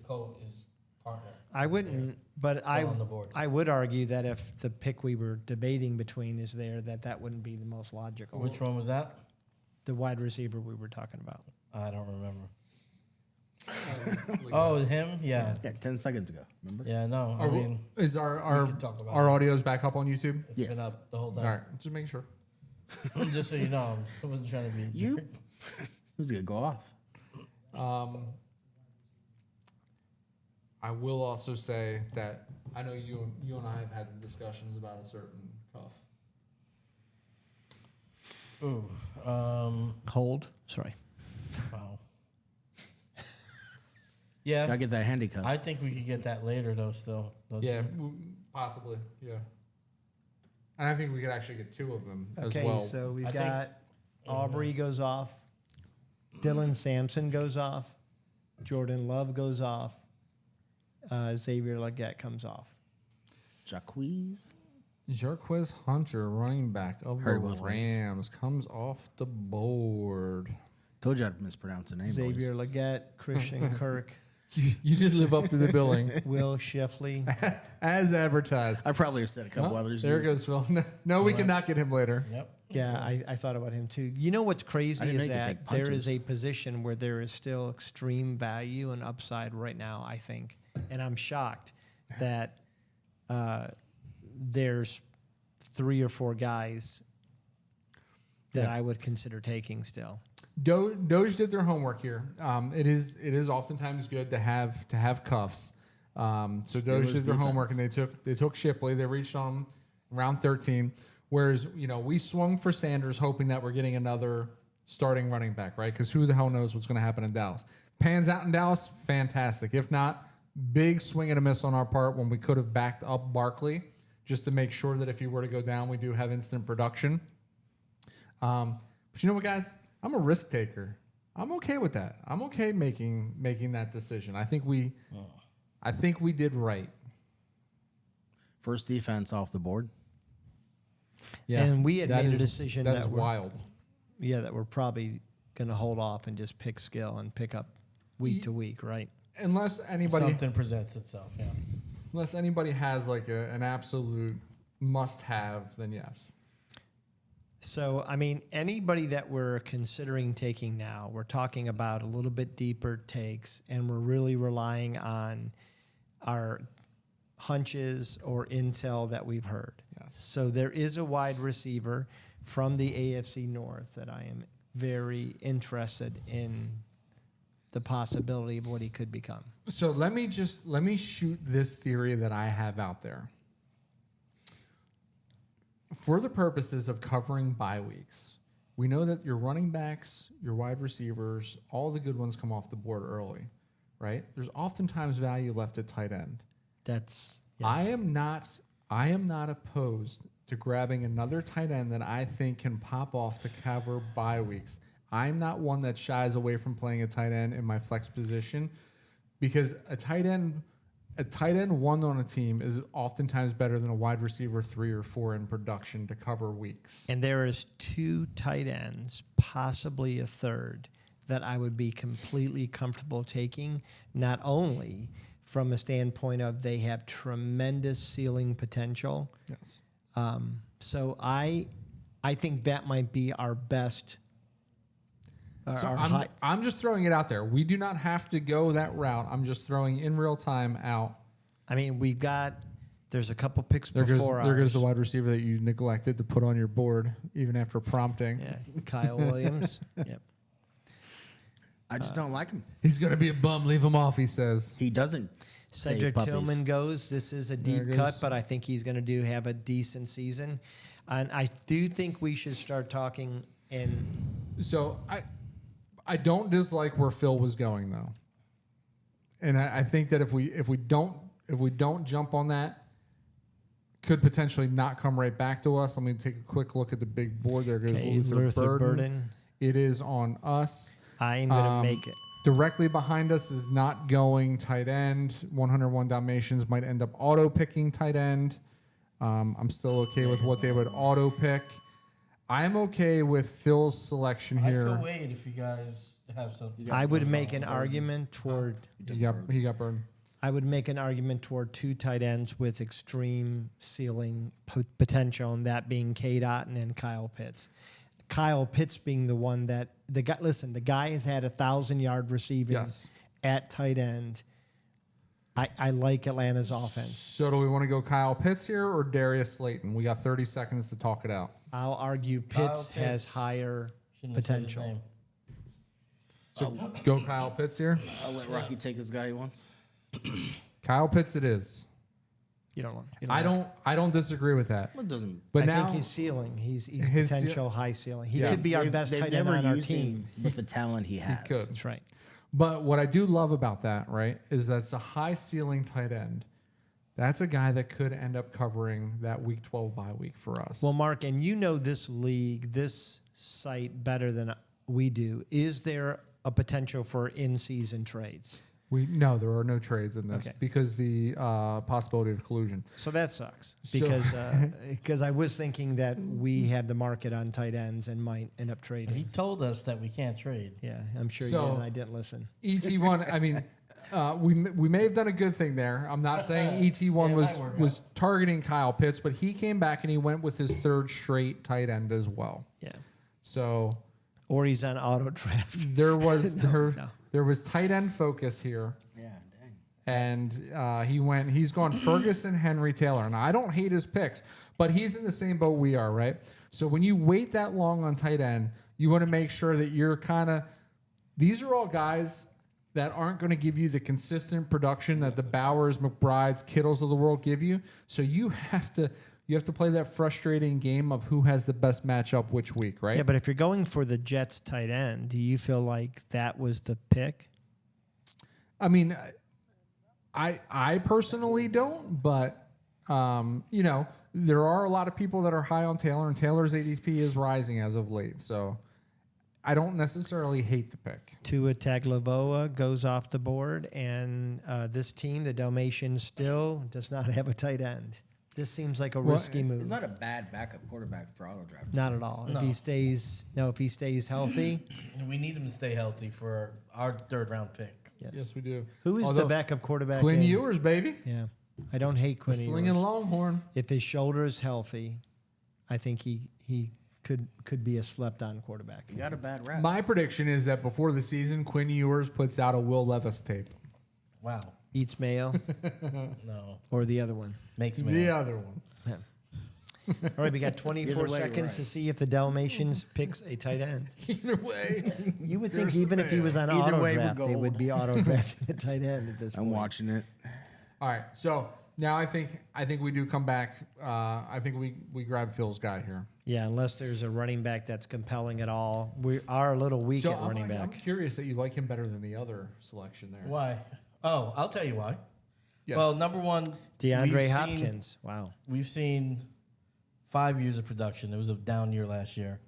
partner. I wouldn't, but I Still on the board. would argue that if the pick we were debating between is there, that wouldn't be the most logical. Which one was that? The wide receiver we were talking about. I don't remember. Oh, him? Yeah. Yeah, 10 seconds ago. Remember? Yeah, no. I Are we- mean, is our could talk about our it. audio's back up on YouTube? it's Yes. been up the whole All time. right, just making sure. Just so you know, I wasn't trying to be. You? Who's going to go off? I will also say that I know you and I have had discussions about a certain cuff. Ooh. Hold. Sorry. Wow. Gotta Yeah. get that handicap. I think we could get that later, though, still. don't Yeah, you? possibly. Yeah, and I think we could actually get two of them Okay, as well. so we've I think- got Aubrey goes off, Dylan Sampson goes off, Jordan Love goes off, Xavier Legette comes off. Jacquees. Jarquez Hunter, running back of Heard it the both ways. Rams, comes off the board. Told you I'd mispronounce the name, Xavier boys. Legette, Christian Kirk, You did live up to the billing Will Shifley. as advertised. I probably have said a couple Oh, others. there goes Phil. No, we cannot get him later. Yep. Yeah, I thought about him too. You know what's crazy didn't is know you could that take there is punches. a position where there is still extreme value and upside right now, I think. And I'm shocked that there's 3 or 4 guys that Yeah. I would consider taking still. Doge did their homework here. It is oftentimes good to have cuffs. So Doge Steelers did their homework and defense. they took Shipley. They reached on him round 13. Whereas we swung for Sanders, hoping that we're getting another starting running back, right? Because who the hell knows what's going to happen in Dallas? Pans out in Dallas, fantastic. If not, big swing and a miss on our part when we could have backed up Barkley just to make sure that if he were to go down, we do have instant production. But you know what, guys? I'm a risk taker. I'm okay with that. I'm okay making that decision. I think we did right. First defense off the board. Yeah, And we had that made a is- decision that that is we're- wild. Yeah, that we're probably going to hold off and just pick skill and pick up week to week, right? Unless anybody Something presents itself, yeah. has like an absolute must-have, then yes. So, I mean, anybody that we're considering taking now, we're talking about a little bit deeper takes, and we're really relying on our hunches or intel that we've heard. Yes. So, there is a wide receiver from the AFC North that I am very interested in the possibility of what he could become. So let me shoot this theory that I have out there. for the purposes of covering bye weeks, we know that your running backs, your wide receivers, all the good ones come off the board early, right? There's oftentimes value left at tight end. That's yes. I am not opposed to grabbing another tight end that I think can pop off to cover bye weeks. I'm not one that shies away from playing a tight end in my flex position because a tight end one on a team is oftentimes better than a wide receiver 3 or 4 in production to cover weeks. And there is 2 tight ends, possibly a third, that I would be completely comfortable taking, not only from a standpoint of they have tremendous ceiling potential. Yes. So I think that might be our best. So our I'm just throwing it out there. We do not have to go that route. I'm just throwing in real time out. I mean, there's a couple picks There before goes ours. the wide receiver that you neglected to put on your board even after prompting. Yeah, Kyle Williams. Yep. I just don't like him. He's going to be a bum. Leave him off, he says. He doesn't. Cedric save puppies. Tillman goes. This is a There deep it cut, goes. but I think he's going to have a decent season. And I do think we should start talking in. So I don't dislike where Phil was going though, and I think that if we don't jump on that, could potentially not come right back to us. Let me take a quick look at the big board. There goes Okay, Luther Luther Burden. Burden. It is on us. I'm going to make it. Directly behind us is not going tight end. 101 Dalmatians might end up auto picking tight end. I'm still okay with what they would auto pick. I'm okay with Phil's selection I here. could wait if you guys have something. I would make an argument toward. He got burned. I would make an argument toward 2 tight ends with extreme ceiling potential, and that being Cade Otton and Kyle Pitts. Kyle Pitts being the one that the guy. Listen, the guy has had 1,000-yard receiving Yes. at tight end. I like Atlanta's offense. So do we want to go Kyle Pitts here or Darius Slayton? We got 30 seconds to talk it out. I'll argue Kyle Pitts has Pitts. higher Shouldn't have said his potential. name. So go Kyle Pitts here. I'll let Rocky take his guy he wants. Kyle Pitts it is. You don't want. I don't disagree with that. What doesn't? But I now think he's ceiling. He's His potential high ceiling. He Yes. could be our best They've tight end never on our used team. him with the talent he has. could. That's right. But what I do love about that, right, is that's a high ceiling tight end. That's a guy that could end up covering that week 12 bye week for us. Well, Mark, and you know this league, this site better than we do. Is there a potential for in-season trades? No, there are no trades in this Okay. because the possibility of collusion. So that sucks So- because I was thinking that we had the market on tight ends and might end up He trading. told us that we can't trade. Yeah, I'm sure So- you did, and I didn't listen. ET1, I mean, we may have done a good thing there. I'm not saying ET1 Yeah, it was might work was targeting Kyle Pitts, but he came back and he went with his 3rd straight tight end as well. Yeah, So or he's on auto draft. there was No. there was tight end focus here, Yeah, dang. and he's gone Ferguson, Henry, Taylor. And I don't hate his picks, but he's in the same boat we are, right? So when you wait that long on tight end, you want to make sure that you're these are all guys that aren't going to give you the consistent production that the Bowers, McBrides, Kittles of the world give you. So you have to play that frustrating game of who has the best matchup which week, right? Yeah, but if you're going for the Jets tight end, do you feel like that was the pick? I mean, I personally don't, but there are a lot of people that are high on Taylor, and Taylor's ADP is rising as of late. So I don't necessarily hate the pick. Tua Tagovailoa goes off the board, and this team, the Dalmatians, still does not have a tight end. This seems like a risky move. He's not a bad backup quarterback for auto draft. Not at all. No. If he stays healthy, And we need him to stay healthy for our 3rd round pick. yes. we do. Who is Although, the backup quarterback? Quinn in- Ewers, baby. Yeah, I don't hate The Quinn slinging Ewers. Longhorn. If his shoulder is healthy, I think he could be a slept-on quarterback. He got a bad rap. My prediction is that before the season, Quinn Ewers puts out a Will Levis tape. Wow. Eats mayo No. or the other one. Makes me. The other one. Yeah. All right, we got 24 Either way, seconds right. to see if the Dalmatians picks a tight end. Either way. You would You're think even if he was on Either auto way, we're draft, they gold. would be auto drafting a tight end at this point. I'm watching it. All right. So Now I think we do come back. I think we grab Phil's guy here. Yeah, unless there's a running back that's compelling at all. We are a little weak at running I'm back. curious that you like him better than the other selection there. Why? Oh, I'll tell you why. Yes. Well, number one, DeAndre Hopkins. Wow. We've seen 5 years of production. It was a down year last year.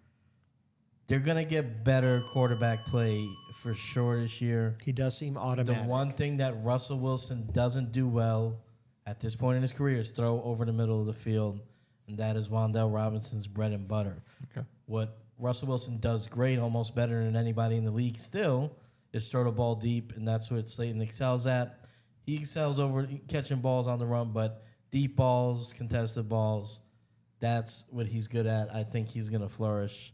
They're going to get better quarterback play for sure this year. He does seem The automatic. one thing that Russell Wilson doesn't do well at this point in his career is throw over the middle of the field, and that is Wan'Dale Robinson's bread and butter. Okay. What Russell Wilson does great, almost better than anybody in the league still, is throw the ball deep, and that's what Slayton excels at. He excels over catching balls on the run, but deep balls, contested balls, that's what he's good at. I think he's going to flourish.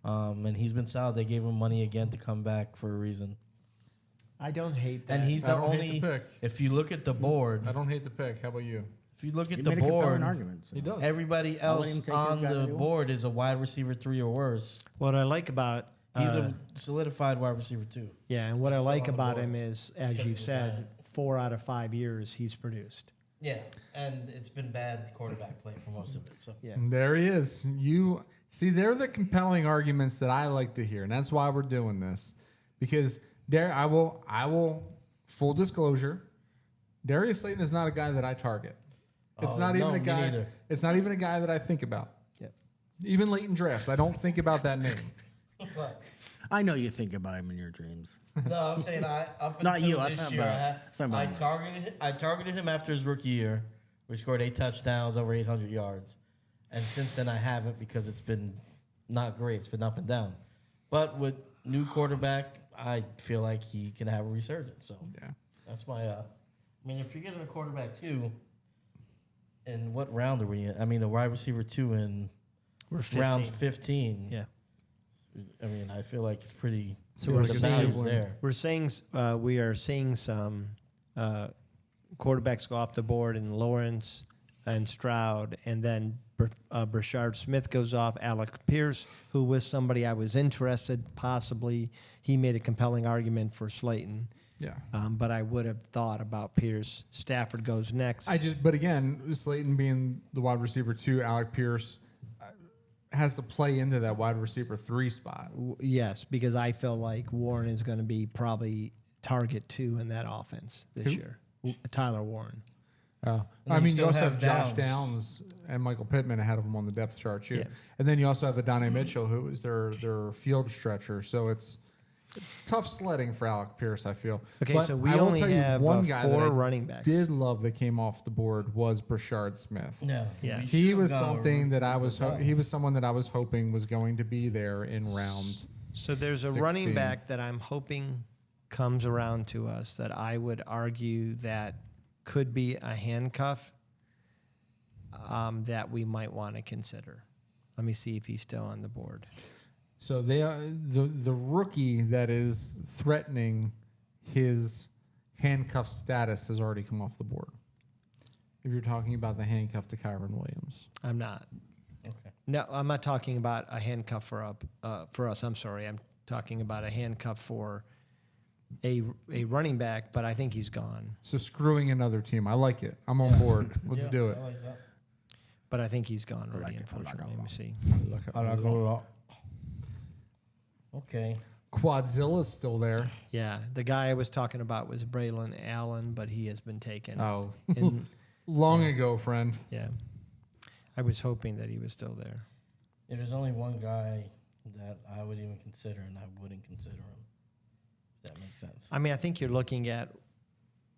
And he's been solid. They gave him money again to come back for a reason. I don't hate that. And he's I the don't hate only. the pick. If you look at the board, I don't hate the pick. How about you? if you look at He the made a compelling board, argument. So. He does. everybody I'll let else him take his on guy the that he board is a wide receiver 3 or worse. what I like about He's a solidified wide receiver 2. yeah, and what I still like on the about board him is, as because you of the said, talent. 4 out of 5 years he's produced. Yeah, and it's been bad quarterback play for most of it. So Yeah. And there he is. You see, they're the compelling arguments that I like to hear, and that's why we're doing this. Because there, I will. Full disclosure, Darius Slayton is not a guy that I target. It's Oh, not even no, a me guy. neither. It's not even a guy that I think about. Yep. Even late in drafts, I don't think about that name. I know you think about him in your dreams. no, I'm saying up Not until you, that's this not year, bad. That's not bad. I targeted him after his rookie year. We scored 8 touchdowns, over 800 yards, and since then I haven't because it's been not great. It's been up and down. But with new quarterback, I feel like he can have a resurgence. So Yeah. that's my. I mean, if you're getting a quarterback too, in what round are we in? I mean, a wide receiver 2 in We're 15. round 15. Yeah. I mean, I feel like it's pretty. So the we're value's saying, there. we're saying we are seeing some quarterbacks go off the board in Lawrence and Stroud, and then Brashard Smith goes off. Alec Pierce, who was somebody I was interested, possibly he made a compelling argument for Slayton, Yeah. but I would have thought about Pierce. Stafford goes next. But again, Slayton being the wide receiver 2, Alec Pierce has to play into that wide receiver 3 spot. Yes, because I feel like Warren is going to be probably target 2 in that offense this Who? year. Tyler Warren. And I then mean, you you still also have have Josh Downs. Downs and Michael Pittman ahead of him on the depth chart too. Yeah. And then you also have Adonai Mitchell, who is their field stretcher. So it's tough sledding for Alec Pierce, I feel. Okay, But so we I will only tell you have one guy that 4 I running backs. did love that came off the board was Brashard Smith. No. Yeah. we He should've was gone something that I was Ridley. he was someone that I was hoping was going to be there in round. So there's a 16. running back that I'm hoping comes around to us that I would argue that could be a handcuff that we might want to consider. Let me see if he's still on the board. So they are the rookie that is threatening his handcuff status has already come off the board. If you're talking about the handcuff to Kyron Williams. I'm not. Okay. No, I'm not talking about a handcuff for us. I'm sorry. I'm talking about a handcuff for a running back, but I think he's gone. So screwing another team. I like it. I'm on board. Let's Yeah, do it. I like that. But I think he's gone already, like it. unfortunately. Let me see. Okay. Quadzilla's still there. Yeah, the guy I was talking about was Braylon Allen, but he has been taken. Oh, And, long ago, friend. yeah. I was hoping that he was still there. Yeah, there's only one guy that I would even consider, and I wouldn't consider him. If that makes sense. I mean, I think you're looking at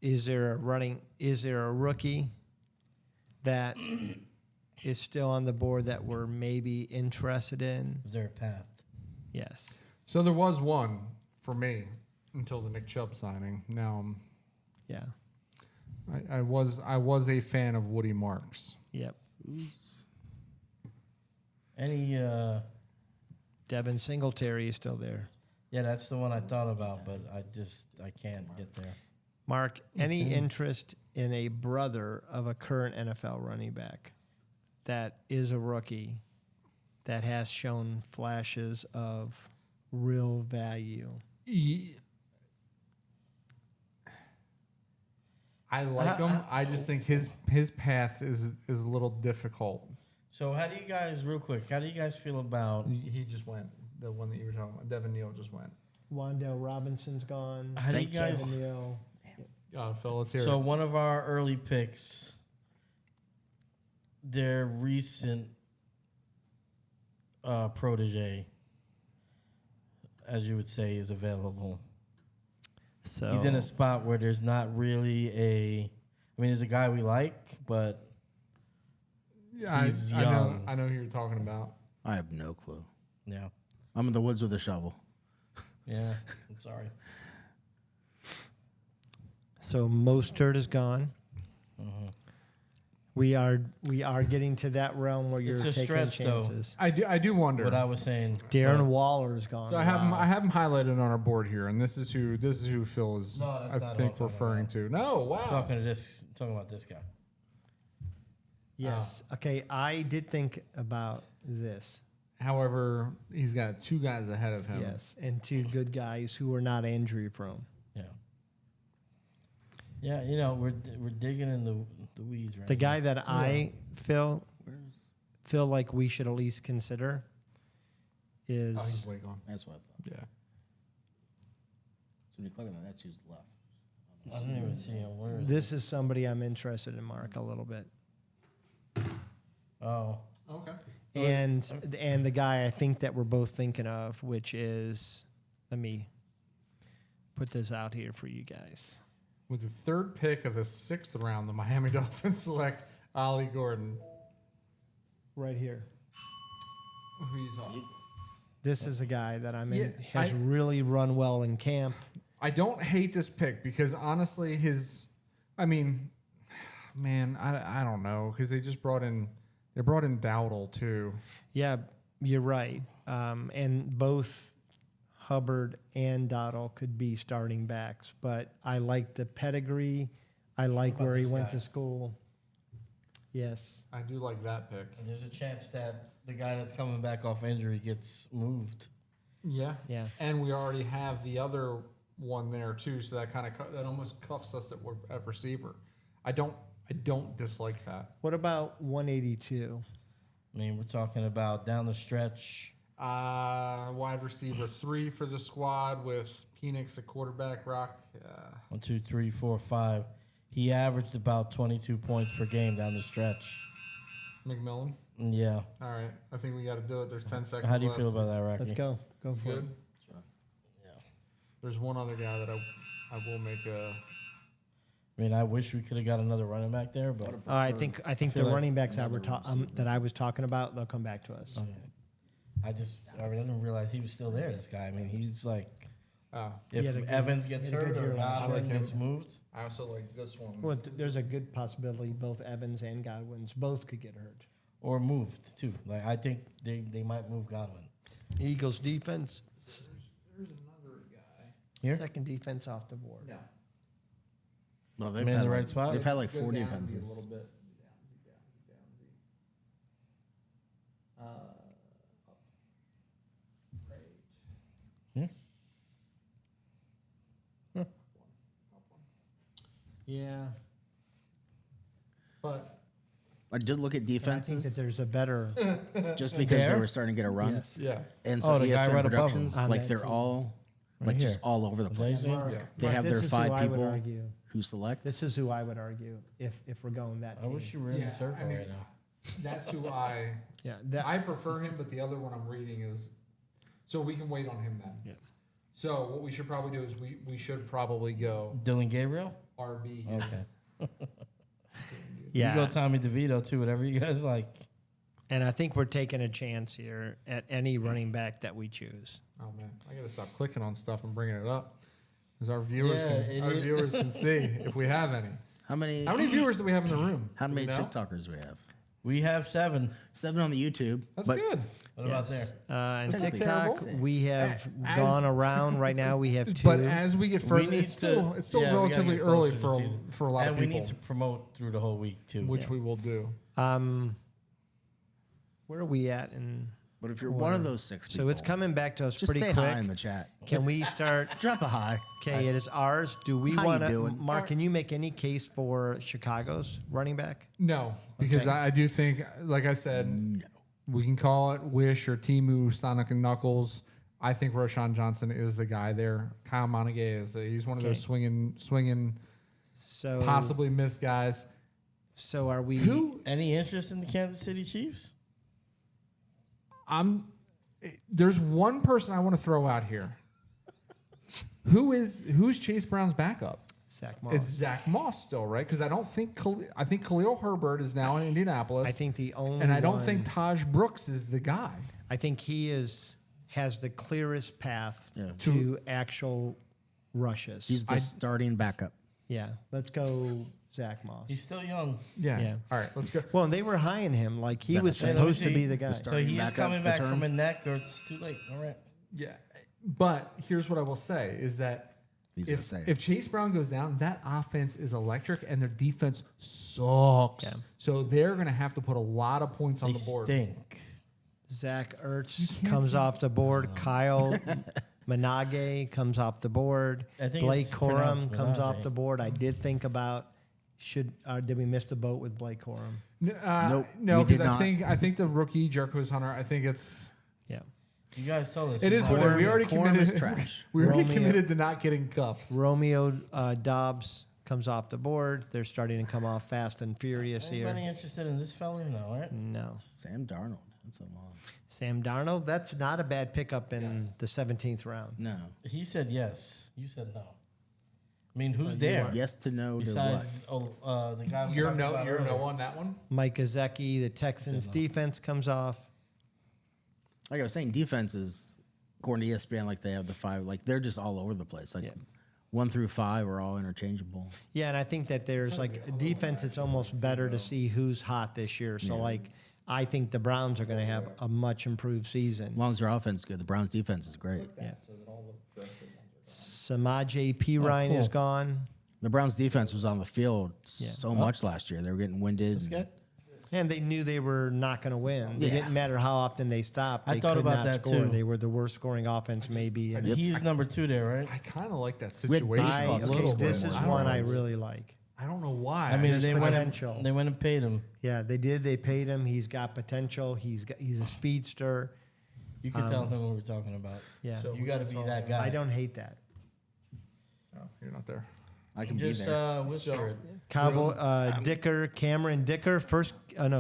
is there a rookie that is still on the board that we're maybe interested in? Is there a path? Yes. So there was one for me until the Nick Chubb signing. Now Yeah. I was a fan of Woody Marks. Yep. Any? Devin Singletary is still there. Yeah, that's the one I thought about, but I can't get there. Mark, any interest in a brother of a current NFL running back that is a rookie that has shown flashes of real value? I like him. I just think his path is a little difficult. So how do you guys, real quick, how do you guys feel about? He just went. The one that you were talking about, Devin Neal just went. Wandale Robinson's gone. How do you Thank you. guys? Devin Neal. Phil, let's hear So it. one of our early picks, their recent protege, as you would say, is available. So He's in a spot where there's not really a. I mean, there's a guy we like, but Yeah, he's I know. young. I know who you're talking about. I have no clue. yeah, I'm in the woods with a shovel. yeah. I'm sorry. So Mostert is gone. Uh-huh. We are getting to that realm where you're It's a taking stretch, though. chances. I do wonder. What I was saying. Darren Waller is gone. So I have him highlighted on our board here, and this is who Phil is. No, that's I not think what I'm talking referring about. to. No, wow. Talking about this guy. Yes. Okay. I did think about this. However, he's got two guys ahead of him. Yes, and two good guys who are not injury prone. Yeah. Yeah, you know we're digging in the weeds right. The now. guy that I feel like we should at least consider is Oh, he's way gone. That's what I thought. Yeah. So when you click on that, that's who's left. I don't even see him. Where is this is somebody I'm interested in, Mark, a little bit. he? Oh, Okay. And the guy I think that we're both thinking of, which is, let me put this out here for you guys. With the third pick of the 6th round, the Miami Dolphins select Ollie Gordon. Right here. Who you talking? This is a guy that Yeah, has really run well in camp. I don't hate this pick because honestly, I don't know because they brought in Dowdle too. Yeah, you're right. And both Hubbard and Dottle could be starting backs, but I like the pedigree. I like about where he this went guy? to school. Yes. I do like that pick. and there's a chance that the guy that's coming back off injury gets moved. Yeah. Yeah. And we already have the other one there too, so that kind of that almost cuffs us at receiver. I don't dislike that. What about 182? I mean, we're talking about down the stretch. Wide receiver 3 for the squad with Penix at quarterback. Rock. 1, 2, 3, 4, 5. He averaged about 22 points per game down the stretch. McMillan. Yeah. All right. I think we got to do it. There's 10 seconds. How do you left. feel about that, Rocky? Let's go. Go for Good. it. Yeah. There's one other guy that I will make a. I mean, I wish we could have got another running back there, but I think feel the like running backs another that I was talking about, they'll come back to us. okay. I didn't realize he was still there. This guy. I mean, he's like, if He had a good- Evans gets he had a good hurt year or last Godwin year. gets moved, I also like this one. Well, there's a good possibility both Evans and Godwin's both could get hurt. or moved too. Like I think they might move Godwin. Eagles defense, There's another guy. Here? second defense off the board. Yeah. Well, Am I in the right spot? They've had like Go 4 Downsy defenses. A little bit. Downsy. Great. Hmm? Yeah, But I did look at I think defenses that there's a better. just because they There? were starting to get a run. Yes. yeah. And so Oh, the guy ESPN right above Productions, him. On like that they're team. all Right just here. all over the place. Amazing. Mark, Yeah. They Mark, have this their is who 5 I would people argue. who select. This is who I would argue if we're going that I team. wish you were in Yeah, the circle I mean, right now. That's who I Yeah, I prefer him, but the other one I'm reading is so we can wait on him then. Yeah. So what we should probably do is we should probably go Dylan Gabriel. RB. Okay. yeah. You go Tommy DeVito too. Whatever you guys like. And I think we're taking a chance here at any running back that we choose. Oh man, I gotta stop clicking on stuff and bringing it up because our viewers Yeah, our viewers can see if we have any. How many viewers do we have in the room? how Do many we know? TikTokers we have? We have 7. 7 on the YouTube. That's but good. What about there? And Technically, TikTok, terrible. we have As- gone around. Right now, we have 2. But as we get further, it's still yeah, we gotta relatively get early closer to the season. for a lot and of we people, need to promote through the whole week too. which we will do. Where are we at? And But if you're one of those 6 people, So it's coming back to us just pretty say quick. hi in the chat. Can we start? Drop a hi. Okay, it is ours. Do we How you want to, doing? Mark? Can you make any case for Chicago's running back? No, because Okay. I do think, like I said, we can call it Wish or Timu, Sonic and Knuckles. I think Roshan Johnson is the guy there. Kyle Monaghay is he's one of those swinging, So possibly missed guys. So are we? Any interest in the Kansas City Chiefs? There's one person I want to throw out here. Who's Chase Brown's backup? Zach Moss. It's Zach Moss still, right? Because I don't think I think Khalil Herbert is now in Indianapolis. I think the only and I don't one- think Taj Brooks is the guy. I think he has the clearest path Yeah. to actual rushes. He's the starting backup. Yeah, let's go Zach Moss. He's still young. Yeah. All right, let's go. Well, and they were high in him, like he that was the same? supposed to be the guy. So he is backup, coming the back term? from a neck, or it's too late. All right. Yeah, but here's what I will say is that He's gonna say. if Chase Brown goes down, that offense is electric and their defense sucks. Yeah. So they're going to have to put a lot of points on They the board. stink. Zach Ertz can't comes say- off the board. Kyle Manage comes off the board. I think Blake it's pronounced Corum comes off Menage. the board. I did think about did we miss the boat with Blake Corum? Nope, No, we because did I think the rookie Jerkos Hunter. I think it's Yeah. You guys told us. it is what Corum- we already Corum committed. is trash. We already Romeo- committed to not getting cuffs. Romeo Dobbs comes off the board. They're starting to come off fast and furious Anybody here. interested in this fella? No, right? No. Sam Darnold. That's a long. Sam Darnold, that's not a bad pickup in the 17th round. No. He said yes. You said no. I mean, who's there Yes to no to besides the guy? we You're talked no, about you're no earlier? on that one. Mike Gesicki, the Texans defense comes off. what? Like I was saying, defenses, according to ESPN, like they have the 5. Like they're just all over the place. Like 1 through 5 are all interchangeable. Yeah, and I think that there's like a defense, it's almost better to see who's hot this year. So, like, I think the Browns are going to have a much improved season. As long as their offense is good, the Browns defense is great. Samaje Perine is cool. gone. The Browns defense was on the field so much last year. They were getting winded. and- Good. And they knew they were not going to win. It Yeah. didn't matter how often they stopped. I They thought could about not that score. too. They were the worst scoring offense maybe. And He's number 2 there, right? I kind of like that We had situation baseball a teams little going this bit. is more. one I really like. I don't know why. I mean, Just they went, potential. and, they went and paid him. Yeah, they did. They paid him. He's got potential. He's a speedster. You can tell him what we're talking about. Yeah, You got to be that guy. I don't hate that. oh, you're not there. I can Just be there. whisper it. Cowboy Dicker, Cameron Dicker.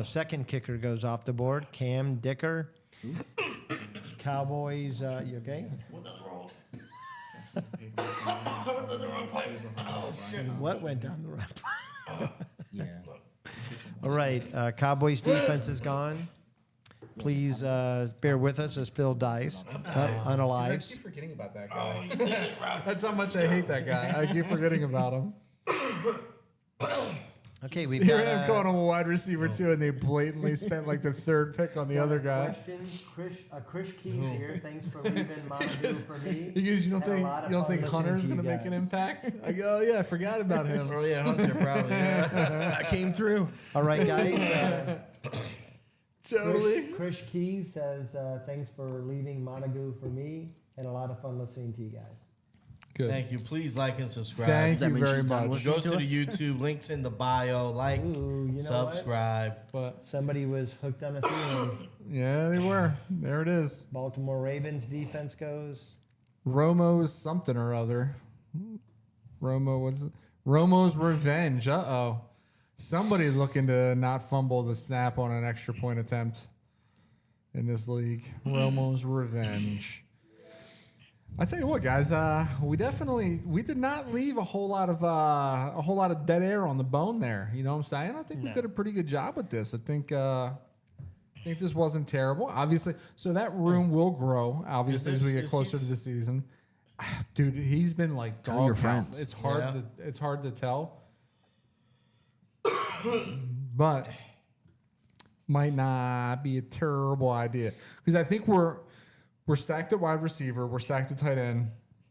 Second kicker goes off the board. Cam Dicker. Cowboys. You okay? What went down the ramp? Yeah. All right, Cowboys defense is gone. Please bear with us as Phil dies I unalive. keep forgetting about that guy. That's how much I hate that guy. I keep forgetting about him. Okay, we've Here got I am calling him a wide receiver too, and they blatantly spent like the 3rd pick on the other guy. Chris Keys here. Thanks for leaving Montague for me. Because you don't Had a think lot of you don't fun think listening Hunter's to you gonna make an guys. impact? I go, oh, yeah, I forgot about him. Oh yeah, Hunter probably. Yeah. I came through. All right, guys. Totally. Chris Keys says, thanks for leaving Montague for me. Had a lot of fun listening to you guys. Good. Thank you. Please like and subscribe. Thank Does that you mean very she's done much. listening? Go to to the us? YouTube. Links in the bio. Like, Ooh, you know what? subscribe. But Somebody was hooked on a feeling. yeah, they were. There it is. Baltimore Ravens defense goes. Romo's something or other. Romo, what's it? Romo's revenge. Uh-oh. Somebody looking to not fumble the snap on an extra point attempt in this league. Romo's revenge. I tell you what, guys, we did not leave a whole lot of dead air on the bone there. You know what I'm saying? I think we did a pretty good job with this. I think this wasn't terrible. Obviously, so that room will grow. Obviously, as we get is closer to he- the season. Dude, he's been like Tell your dog friends. house. It's hard Yeah. it's hard to tell. But might not be a terrible idea. Because I think we're stacked at wide receiver, we're stacked at tight end.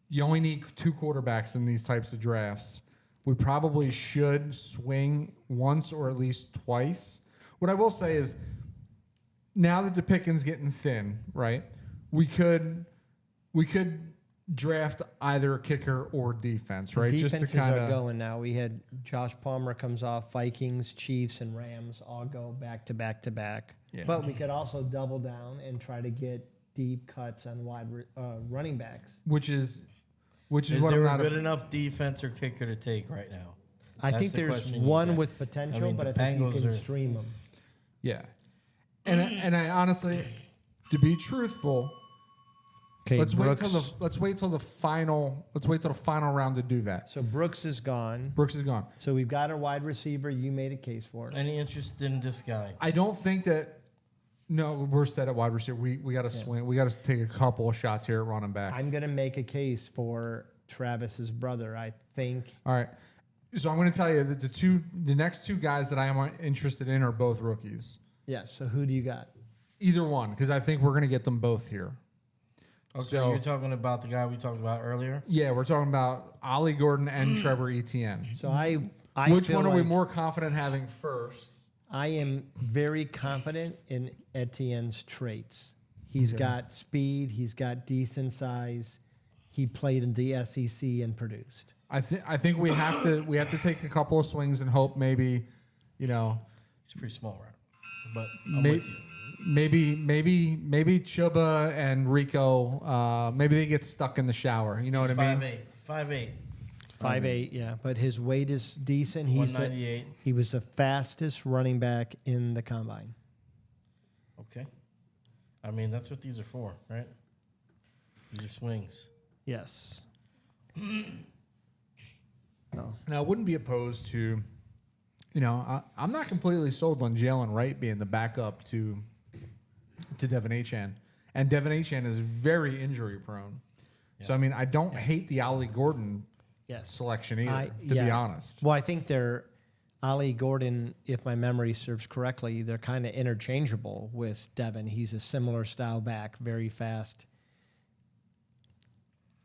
You only need 2 quarterbacks in these types of drafts. We probably should swing once or at least twice. What I will say is now that the picking's getting thin, right? We could draft either kicker or defense, right? Defenses Just to kind are of going now. We had Josh Palmer comes off. Vikings, Chiefs, and Rams all go back to back to back. Yeah. But we could also double down and try to get deep cuts on running backs. which is Is what I'm there a not good enough defense or kicker to take right now? I That's think the there's question you one got. with potential, I mean, but the I think you Bengals can are- stream them. Yeah. And I honestly, to be truthful, Okay, let's wait till the final round to do that. So Brooks is gone. Brooks is gone. So we've got a wide receiver. You made a case for it. Any interest in this guy? I don't think that. No, we're set at wide receiver. We got to swing. We got to take a couple of shots here at running back. I'm going to make a case for Travis's brother. I think All right. So I'm going to tell you that the next two guys that I am interested in are both rookies. yes. So who do you got? Either one, because I think we're going to get them both here. Okay, So- you're talking about the guy we talked about earlier. Yeah, we're talking about Ollie Gordon and Trevor Etienne. So I Which feel one are we like more confident having first? I am very confident in Etienne's traits. He's got speed. He's got decent size. He played in the SEC and produced. I think we have to take a couple of swings and hope maybe, He's pretty small, right? But I'm May- with you. maybe Chuba and Rico maybe they get stuck in the shower. You know He's what I mean? 5'8". 5'8", yeah, but his weight is decent. He's 198. he was the fastest running back in the combine. Okay. I mean, that's what these are for, right? These are swings. Yes. Now I wouldn't be opposed to, I'm not completely sold on Jalen Wright being the backup to Devin Achane, and Devin Achane is very injury prone. So I mean, I don't hate the Ollie Gordon Yes. selection either, to be yeah. honest. Well, I think they're Ollie Gordon, if my memory serves correctly, they're kind of interchangeable with Devin. He's a similar style back, very fast.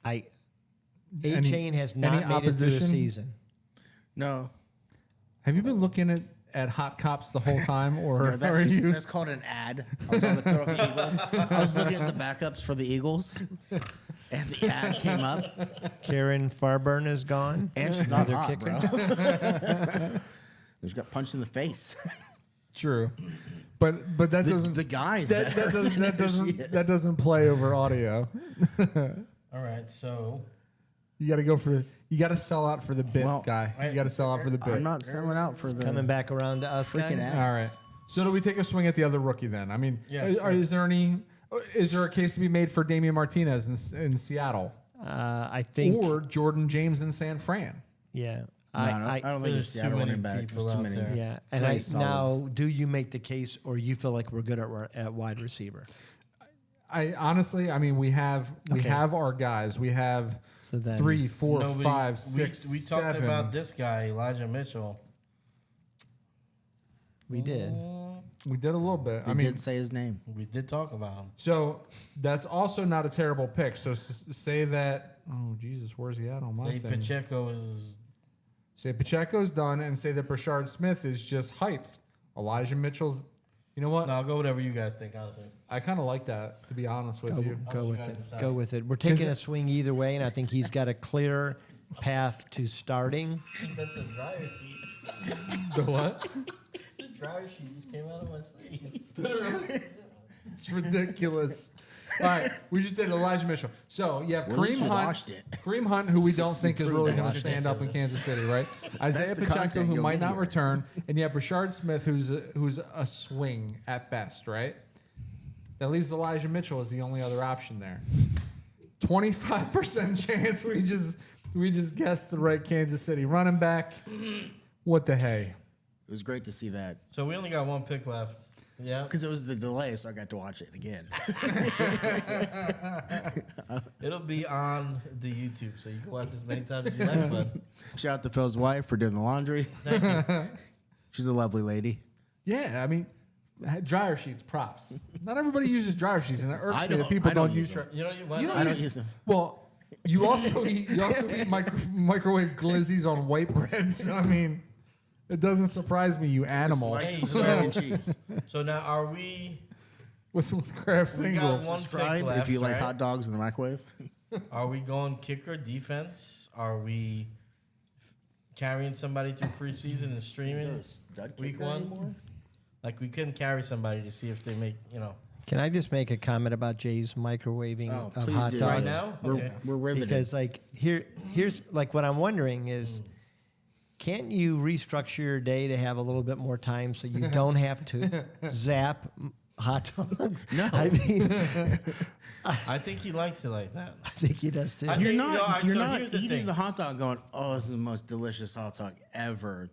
A-Chain has not any made it through a opposition? season. No, Have you been looking at Hot Cops the whole time, or no that's, are just, you? that's called an ad. I was on the Philadelphia Eagles. I was looking at the backups for the Eagles, and the ad came up, Karen Farburn is gone. and she's not Another hot, kicker. bro. Just got punched in the face. True, but that doesn't The guys. that doesn't play over audio. All right, so You got to sell out for the bit, Well, guy. You got to sell out for the bit. I'm not selling out for the Coming back around to us, Freaking guys. ad. All right. So do we take a swing at the other rookie then? I mean, Yeah, is there a case to be made for Damian Martinez in Seattle I think, or Jordan James in San Fran? yeah. No, I don't think there's there's too Seattle many running back. people There's too out many. there. Yeah, Too and many now, solids. do you make the case, or you feel like we're good at wide receiver? I honestly, I mean, we have our guys. We have So then, 3, 4, nobody- 5, 6, we talked 7. about this guy, Elijah Mitchell. we did. We did a little bit. They I mean, did say his name. We did talk about him. so that's also not a terrible pick. So say that. Oh Jesus, where's he at on my Say thing? Pacheco is. Say Pacheco's done, and say that Brashard Smith is just hyped. Elijah Mitchell's. You know what? No, I'll go whatever you guys think, honestly. I kind of like that, to be honest with you. Go I'll with let you guys it. decide. Go with it. We're taking a swing either way, and I think he's got a clear path to starting. That's a dryer sheet. The what? The dryer sheet just came out of my sleeve. It's ridiculous. All right, we just did Elijah Mitchell. So you have Well, at least Kareem you Hunt. watched it. Kareem Hunt, who we don't think is really going to watched it. stand up in Kansas City, right? Isaiah the Pacheco, content who you'll might get not here. return, and you have Brashard Smith, who's a swing at best, right? That leaves Elijah Mitchell as the only other option there. 25% chance we just guessed the right Kansas City running back. What the hey? It was great to see that So we only got one pick left. Yeah. because it was the delay, so I got to watch it again. It'll be on the YouTube, so you can watch as many times as you like, bud. Shout out to Phil's wife for doing the laundry. She's a lovely lady. Yeah, I mean, dryer sheets, props. Not everybody uses dryer sheets, and it irks I me that don't- people I don't don't use use. them. You know, you, why You not? don't I don't use them. Well, you also eat microwave glizzies on white bread. So, I mean, it doesn't surprise me, you animal. Slice Hey, of so- mac and cheese. So now, are we with Kraft We got singles. one Subscribe pick left, if you like right? hot dogs in the microwave. Are we going kicker defense? Are we carrying somebody through preseason and streaming week one? Like we couldn't carry somebody to see if they make, Can I just make a comment about Jay's microwaving Oh, of please hot do. dogs? right now. Okay. We're riveted. Because like here's like what I'm wondering is, can't you restructure your day to have a little bit more time so you don't have to zap hot dogs? No. I mean, I think he likes it like that. I think he does too. I You're think, not. so You're not here's the eating thing. the hot dog going, "Oh, this is the most delicious hot dog ever."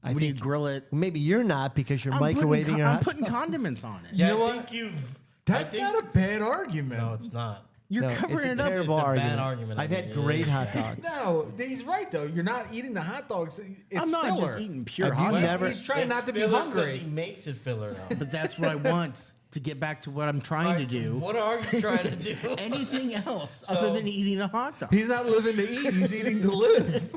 I When you think- grill it, Maybe you're not because you're I'm microwaving putting, your I'm hot putting dogs. condiments on it. Yeah, You know I what? think you've. That's I think, not a bad argument. No, it's not. You're No, covering it's it a up. terrible It's a bad argument. argument, I've I had mean, it great is. hot dogs. No, he's right though. You're not eating the hot dogs. It's I'm not filler. just eating pure Have hot you dogs. never- He's trying not to be It's filler 'cause hungry. He makes it filler though. But that's what I want to get back to what I'm trying to do. What are you trying to do? Anything else other than eating a hot dog? He's not living to eat. He's eating to live.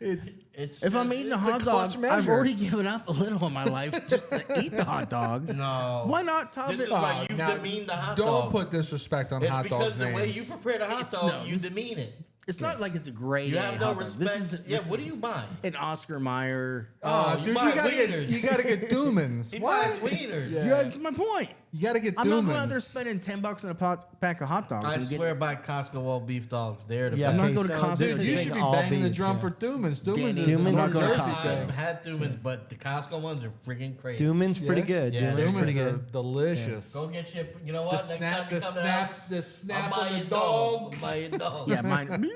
It's It's If I'm just- eating a it's a hot clutch dog, measure. I've already given up a little in my life just to eat the hot dog. No. Why not top This it? is why you've now, demeaned the hot don't dog. put disrespect on It's hot because dogs. the way names. you prepare the hot dog, you demean it. It's not like it's a great You have no hot dog. respect. This What do is you buy? an Oscar Mayer. Oh, you dude, buy you gotta wieners. get Dumans. He What? buys wieners. Yeah. Yeah, that's my point. You gotta get I'm Dumans. not going out there spending $10 on a pack of hot dogs. I and get- swear by Costco all beef dogs. They're the Yeah, I'm not best. going to Costco. Dude, this you is should be all banging the beef, drum yeah. for Dumans. Dumans Danny, is Dumans a are New good. Jersey I've thing. had Dumans, but the Costco ones are freaking crazy. Duman's pretty Yeah? good. Yeah, Duman's Dumans pretty are good. delicious. Go get your. You know The what? snap, the Next time you come to the snap, house, the snap I'll buy of you the dog. I'll buy you a dog. Yeah, mine.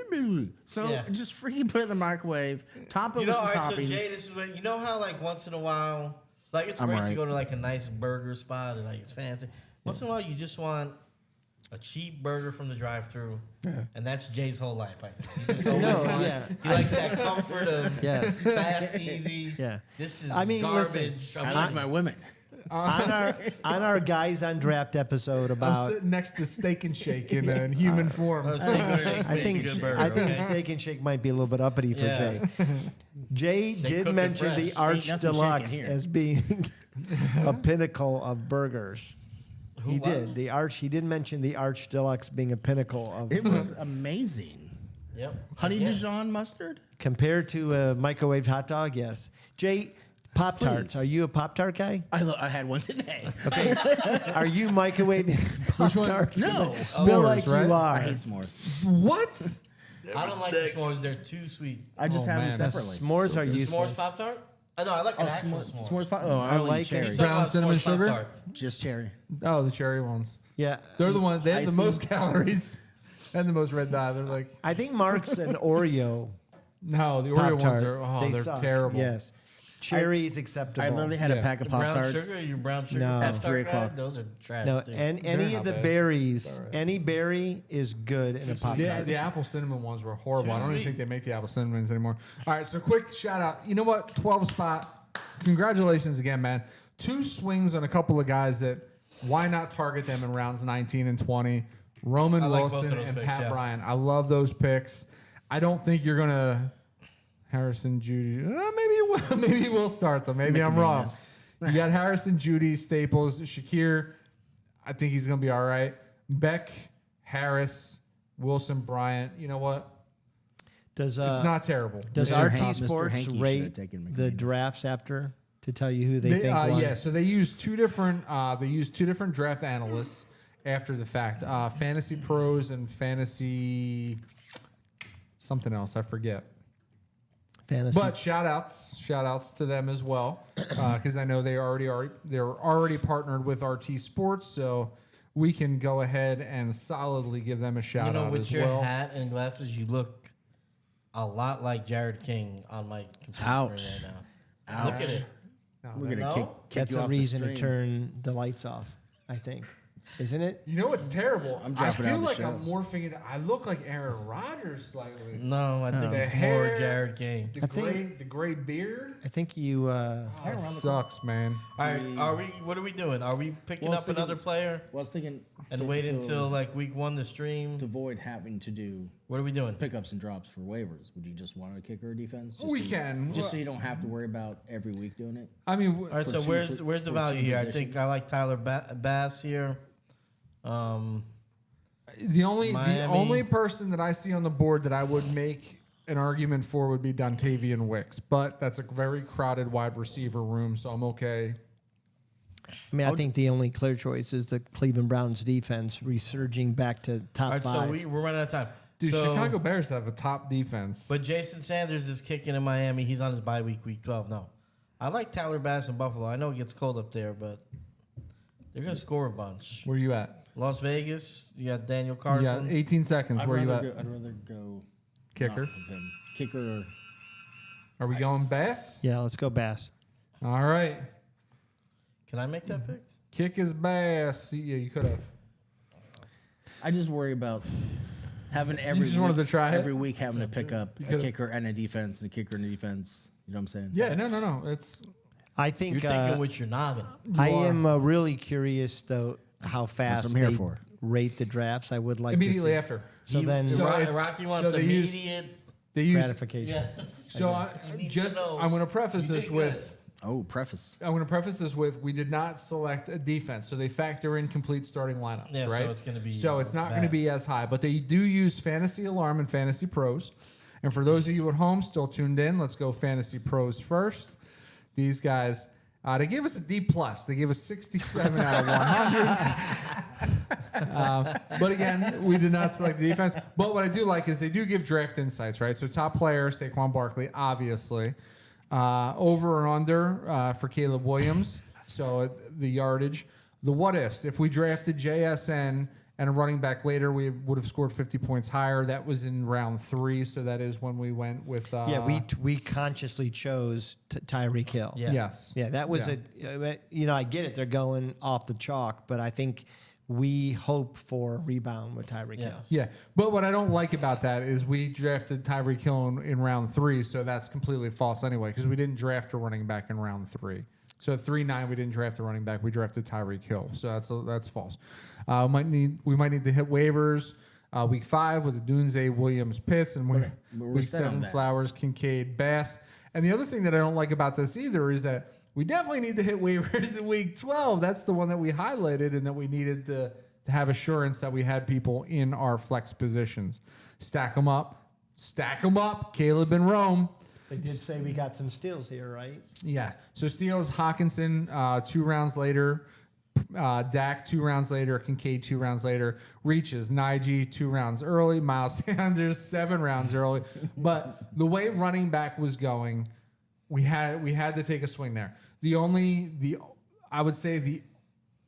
So Yeah. just freaking put it in the microwave. Top it You with know, some all right, so toppings. Jay, this is what you know how like once in a while, like it's I'm great right. to go to like a nice burger spot and like it's fancy. Once in a while, you just want a cheap burger from the drive-through, and that's Jay's whole life. I think. He just always No, wants- yeah. he likes that comfort of Yes. fast, easy. Yeah. This is I mean, listen, garbage. I like my women. on our guys on draft episode I'm about sitting next to Steak and Shake in human form. Steak and Shake I makes think a good burger, I think okay? Steak and Shake might be a little bit uppity for Yeah. Jay. Jay cook did it mention fresh. the Ain't Arch nothing Deluxe shaking here. as being a pinnacle of burgers. He what? did the Arch. He did mention the Arch Deluxe being a pinnacle of It was amazing. Yep. Honey Yeah. Dijon mustard? compared to a microwaved hot dog. Yes, Jay. Pop Tarts. Please. Are you a Pop Tart guy? I had one today. Are you microwaving Pop one? Tarts? No. Feel like S'mores, right? you I are. hate s'mores. What? I don't like the s'mores. They're too sweet. I just Oh, have man. them separately. S'mores are The useless. s'mores Pop Tart? I know. I like an actual s'mores, s'more. s'mores pop. Oh, I only like like cherry. it. Talk Brown about cinnamon s'mores sugar? Pop-Tart. Just cherry. Oh, the cherry ones. Yeah, They're the ones. They have the Icing. most calories and the most red dye. They're like, I think Mark's an Oreo no, the Oreo Pop ones Tart. are. Oh, they're suck. terrible. Yes, cherry's acceptable. I literally had Yeah. a pack of The Pop brown Tarts. sugar? You brown sugar? No. Pop At Tart 3 guy? o'clock. Those are trash. No, too. and They're any not of the bad. berries, It's all right. any berry is good in a Pop The, Tart. the apple cinnamon ones were horrible. Too I don't even sweet. think they make the apple cinnamons anymore. All right, so quick shout out. You know what? 12 spot. Congratulations again, man. 2 swings on a couple of guys that why not target them in rounds 19 and 20? Roman I like both of Wilson those and picks, Pat yeah. Bryant. I love those picks. I don't think you're going to Harrison Judy. Maybe you will. Maybe you will start them. Maybe I'm wrong. McManus. You got Harrison, Judy, Staples, Shakir. I think he's going to be all right. Beck, Harris, Wilson, Bryant. You know what? Does It's not terrible. does Mr. RT Hank- Mr. Sports Hanky should have rate taken the McManus. drafts after to tell you who they think won? Yeah, so they use 2 different. They use 2 different draft analysts after the fact. Fantasy Pros and Fantasy something else. I forget. Fantasy. But shout outs to them as well, because I know they're already partnered with RT Sports, so we can go ahead and solidly give them a shout You know, out with as your well. hat and glasses, you look a lot like Jared King on my computer Ouch. right now. Look at it. We're going to No? kick That's you a off reason the to stream. turn the lights off, I think. Isn't it? You know what's terrible? I'm I dropping out feel of the like show. I'm morphing into. I look like Aaron Rodgers slightly. No, I think The it's hair, more Jared King. The I think- gray beard. I think you. Oh, sucks, man. All right, what are we doing? Are we picking Well, up thinking- another player Well, I was thinking and to- wait to- until like week 1 to stream? to avoid having to do What are we doing? pickups and drops for waivers, would you just want a kicker or defense? Just We so you- can. Just so you don't have to worry about every week doing it. I mean, All right, For so two- where's for- the for value two here? I positions. think I like Tyler Bass here. the only Miami. person that I see on the board that I would make an argument for would be Dontavian Wicks, but that's a very crowded wide receiver room, so I'm okay. I mean, I think the only clear choice is the Cleveland Browns defense resurging back to top All right, so five. we're running out of time. Dude, So- Chicago Bears have a top defense. But Jason Sanders is kicking in Miami. He's on his bye week, week 12. No. I like Tyler Bass in Buffalo. I know it gets cold up there, but they're going to score a bunch. Where you at? Las Vegas, you got Daniel You Carson. got 18 seconds. Where you at? I'd rather go Kicker. not with him. Kicker. Are we going Bass? Yeah, let's go Bass. All right. Can I make that pick? Kick is Bass. Yeah, you could have. I just worry about having every. just wanted week, to try it? every week having to pick up a could've- kicker and a defense and a kicker and a defense. You know what I'm saying? Yeah, no. It's I think You're thinking with your noggin. I are. am really curious though how fast I'm here they for. rate the drafts. I would like immediately to see. after. So then So Rocky, it's- Rocky wants so they use- immediate. They use. gratification. Yes. So He needs to know. I'm going to preface You this did with. Oh, preface. I'm going to preface this with we did not select a defense, so they factor in complete starting lineups, Yeah, so right? it's gonna be so it's not going to bad. be as high, but they do use Fantasy Alarm and Fantasy Pros. And for those of you at home still tuned in, let's go Fantasy Pros first. These guys, they gave us a D plus. They gave us 67 out of 100. But again, we did not select the defense. But what I do like is they do give draft insights, right? So top player, Saquon Barkley, obviously. Over or under for Caleb Williams. So the yardage. The what ifs. If we drafted JSN and a running back later, we would have scored 50 points higher. That was in round 3. So that is when we went with. Yeah, we consciously chose Tyreek Hill. Yeah. Yes. Yeah, that was Yeah. I get it. They're going off the chalk, but I think we hope for a rebound with Tyreek Hill. Yeah, but what I don't like about that is we drafted Tyreek Hill in round 3, so that's completely false anyway because we didn't draft a running back in round 3. So at 3-9, we didn't draft a running back; we drafted Tyreek Hill. So that's false. We might need to hit waivers week 5 with the Dunze, Williams, Pitts, and we're week set on 7 that. Flowers, Kincaid, Bass. And the other thing that I don't like about this either is that we definitely need to hit waivers in week 12. That's the one that we highlighted and that we needed to have assurance that we had people in our flex positions. Stack them up. Caleb and Rome. They did say we got some steals here, right? Yeah. So Steele's Hawkinson 2 rounds later. Dak 2 rounds later. Kincaid 2 rounds later. Reaches Najee 2 rounds early. Miles Sanders 7 rounds early. But the way running back was going, we had to take a swing there. I would say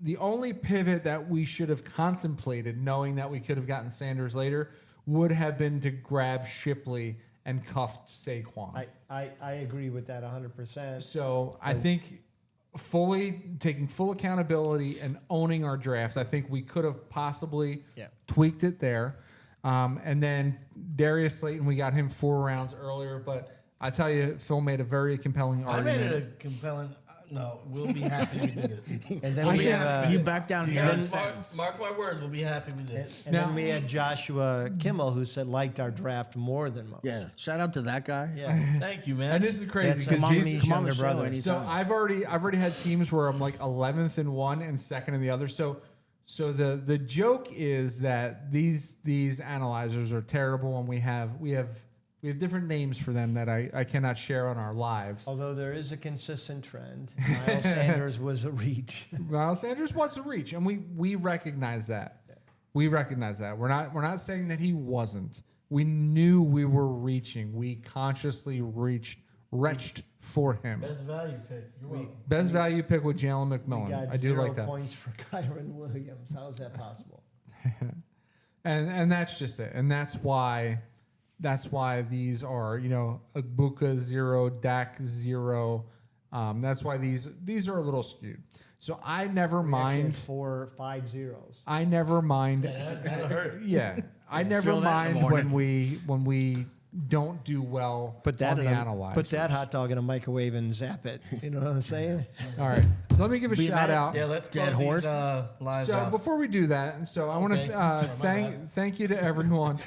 the only pivot that we should have contemplated, knowing that we could have gotten Sanders later, would have been to grab Shipley and cuffed Saquon. I agree with that 100%. So I think taking full accountability and owning our draft, I think we could have possibly tweaked it there. And then Darius Slayton, we got him 4 rounds earlier, but I tell you, Phil made a very compelling I argument. made it a compelling. No, we'll be happy we did it. And then We'll we be have happy. You back down here. Mark, mark my words. We'll be happy we did it. and then Now- we had Joshua Kimmel who said liked our draft more than most. Yeah. Shout out to that guy. Yeah. Thank you, man. And this is crazy That's because Come on, Disney's come on the younger show brother. anytime. so I've already had teams where I'm like 11th in one and 2nd in the other. So the joke is that these analyzers are terrible, and we have different names for them that I cannot share on our lives. Although there is a consistent trend. Miles Sanders was a reach. Miles Sanders wants to reach, and we recognize that. We recognize that. We're not saying that he wasn't. We knew we were reaching. We consciously retched for him. Best value pick. You're welcome. Best value pick with Jalen We McMillan. got I do 0 like that. points for Kyron Williams. How is that possible? And that's just it. And that's why these are, Agbuka 0, Dak 0. That's why these are a little skewed. So I never We actually had mind. 4 or 5 zeros. I never mind. That'll hurt. Yeah, I never Feel that in the mind when we don't do well Put that on the in analyzers. put that hot dog in a microwave and zap it. You know what I'm saying? All right. So let me give a shout out. Yeah, let's Dead close horse. these lives So out. before we do that, so I want Okay. to Sorry, my bad. thank you to everyone.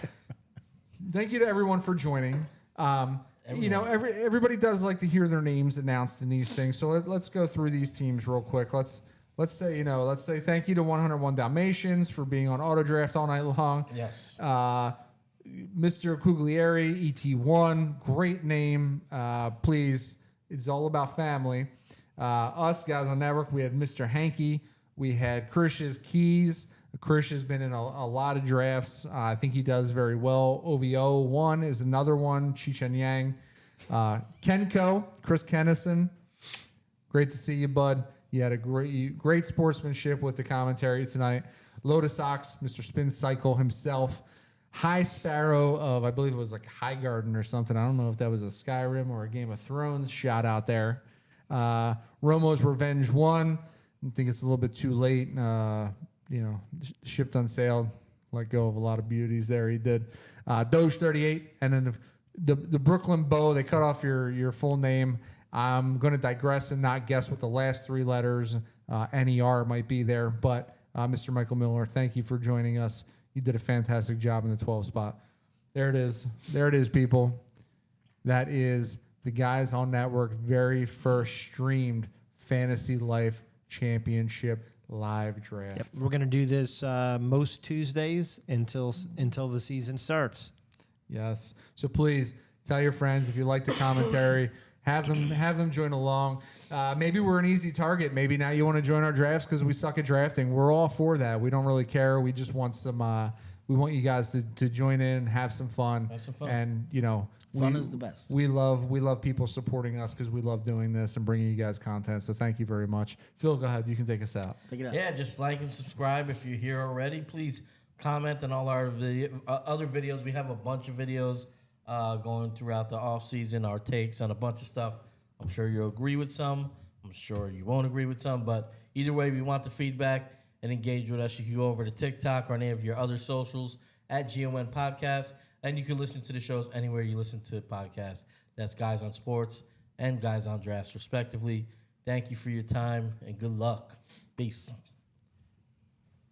thank you to everyone for joining. You know, everybody does like to hear their names announced in these things. So let's go through these teams real quick. Let's say thank you to 101 Dalmatians for being on auto draft all night long. Yes. Mr. Cuglieri, ET1, great name. Please, it's all about family. Us guys on network, we had Mr. Hanky. We had Krish's Keys. Krish has been in a lot of drafts. I think he does very well. OVO 1 is another one. Chi-Chen Yang. Kenko, Chris Kennison. Great to see you, bud. You had a great sportsmanship with the commentary tonight. Lotus Ox, Mr. Spin Cycle himself. High Sparrow of, I believe it was like High Garden or something. I don't know if that was a Skyrim or a Game of Thrones shot out there. Romo's Revenge 1. I think it's a little bit too late. Shipped unsailed. Let go of a lot of beauties there. He did. Doge 38. And then the Brooklyn Bow, they cut off your full name. I'm going to digress and not guess what the last three letters, NER, might be there. But Mr. Michael Miller, thank you for joining us. You did a fantastic job in the 12 spot. There it is. There it is, people. That is the Guys on Network very first streamed Fantasy Life Championship live draft. Yep. We're going to do this most Tuesdays until the season starts. Yes. So please tell your friends if you like the commentary. Have them join along. Maybe we're an easy target. Maybe now you want to join our drafts because we suck at drafting. We're all for that. We don't really care. We just want some. We want you guys to join in, have some fun. Have some fun. And Fun is the best. We love people supporting us because we love doing this and bringing you guys content. So thank you very much. Phil, go ahead. You can take us out. Take it out. Yeah, just like and subscribe if you're here already. Please comment on all our other videos. We have a bunch of videos going throughout the off season, our takes on a bunch of stuff. I'm sure you'll agree with some. I'm sure you won't agree with some. But either way, we want the feedback and engage with us. You can go over to TikTok or any of your other socials at GON Podcast. And you can listen to the shows anywhere you listen to podcasts. That's Guys on Sports and Guys on Drafts, respectively. Thank you for your time and good luck. Peace.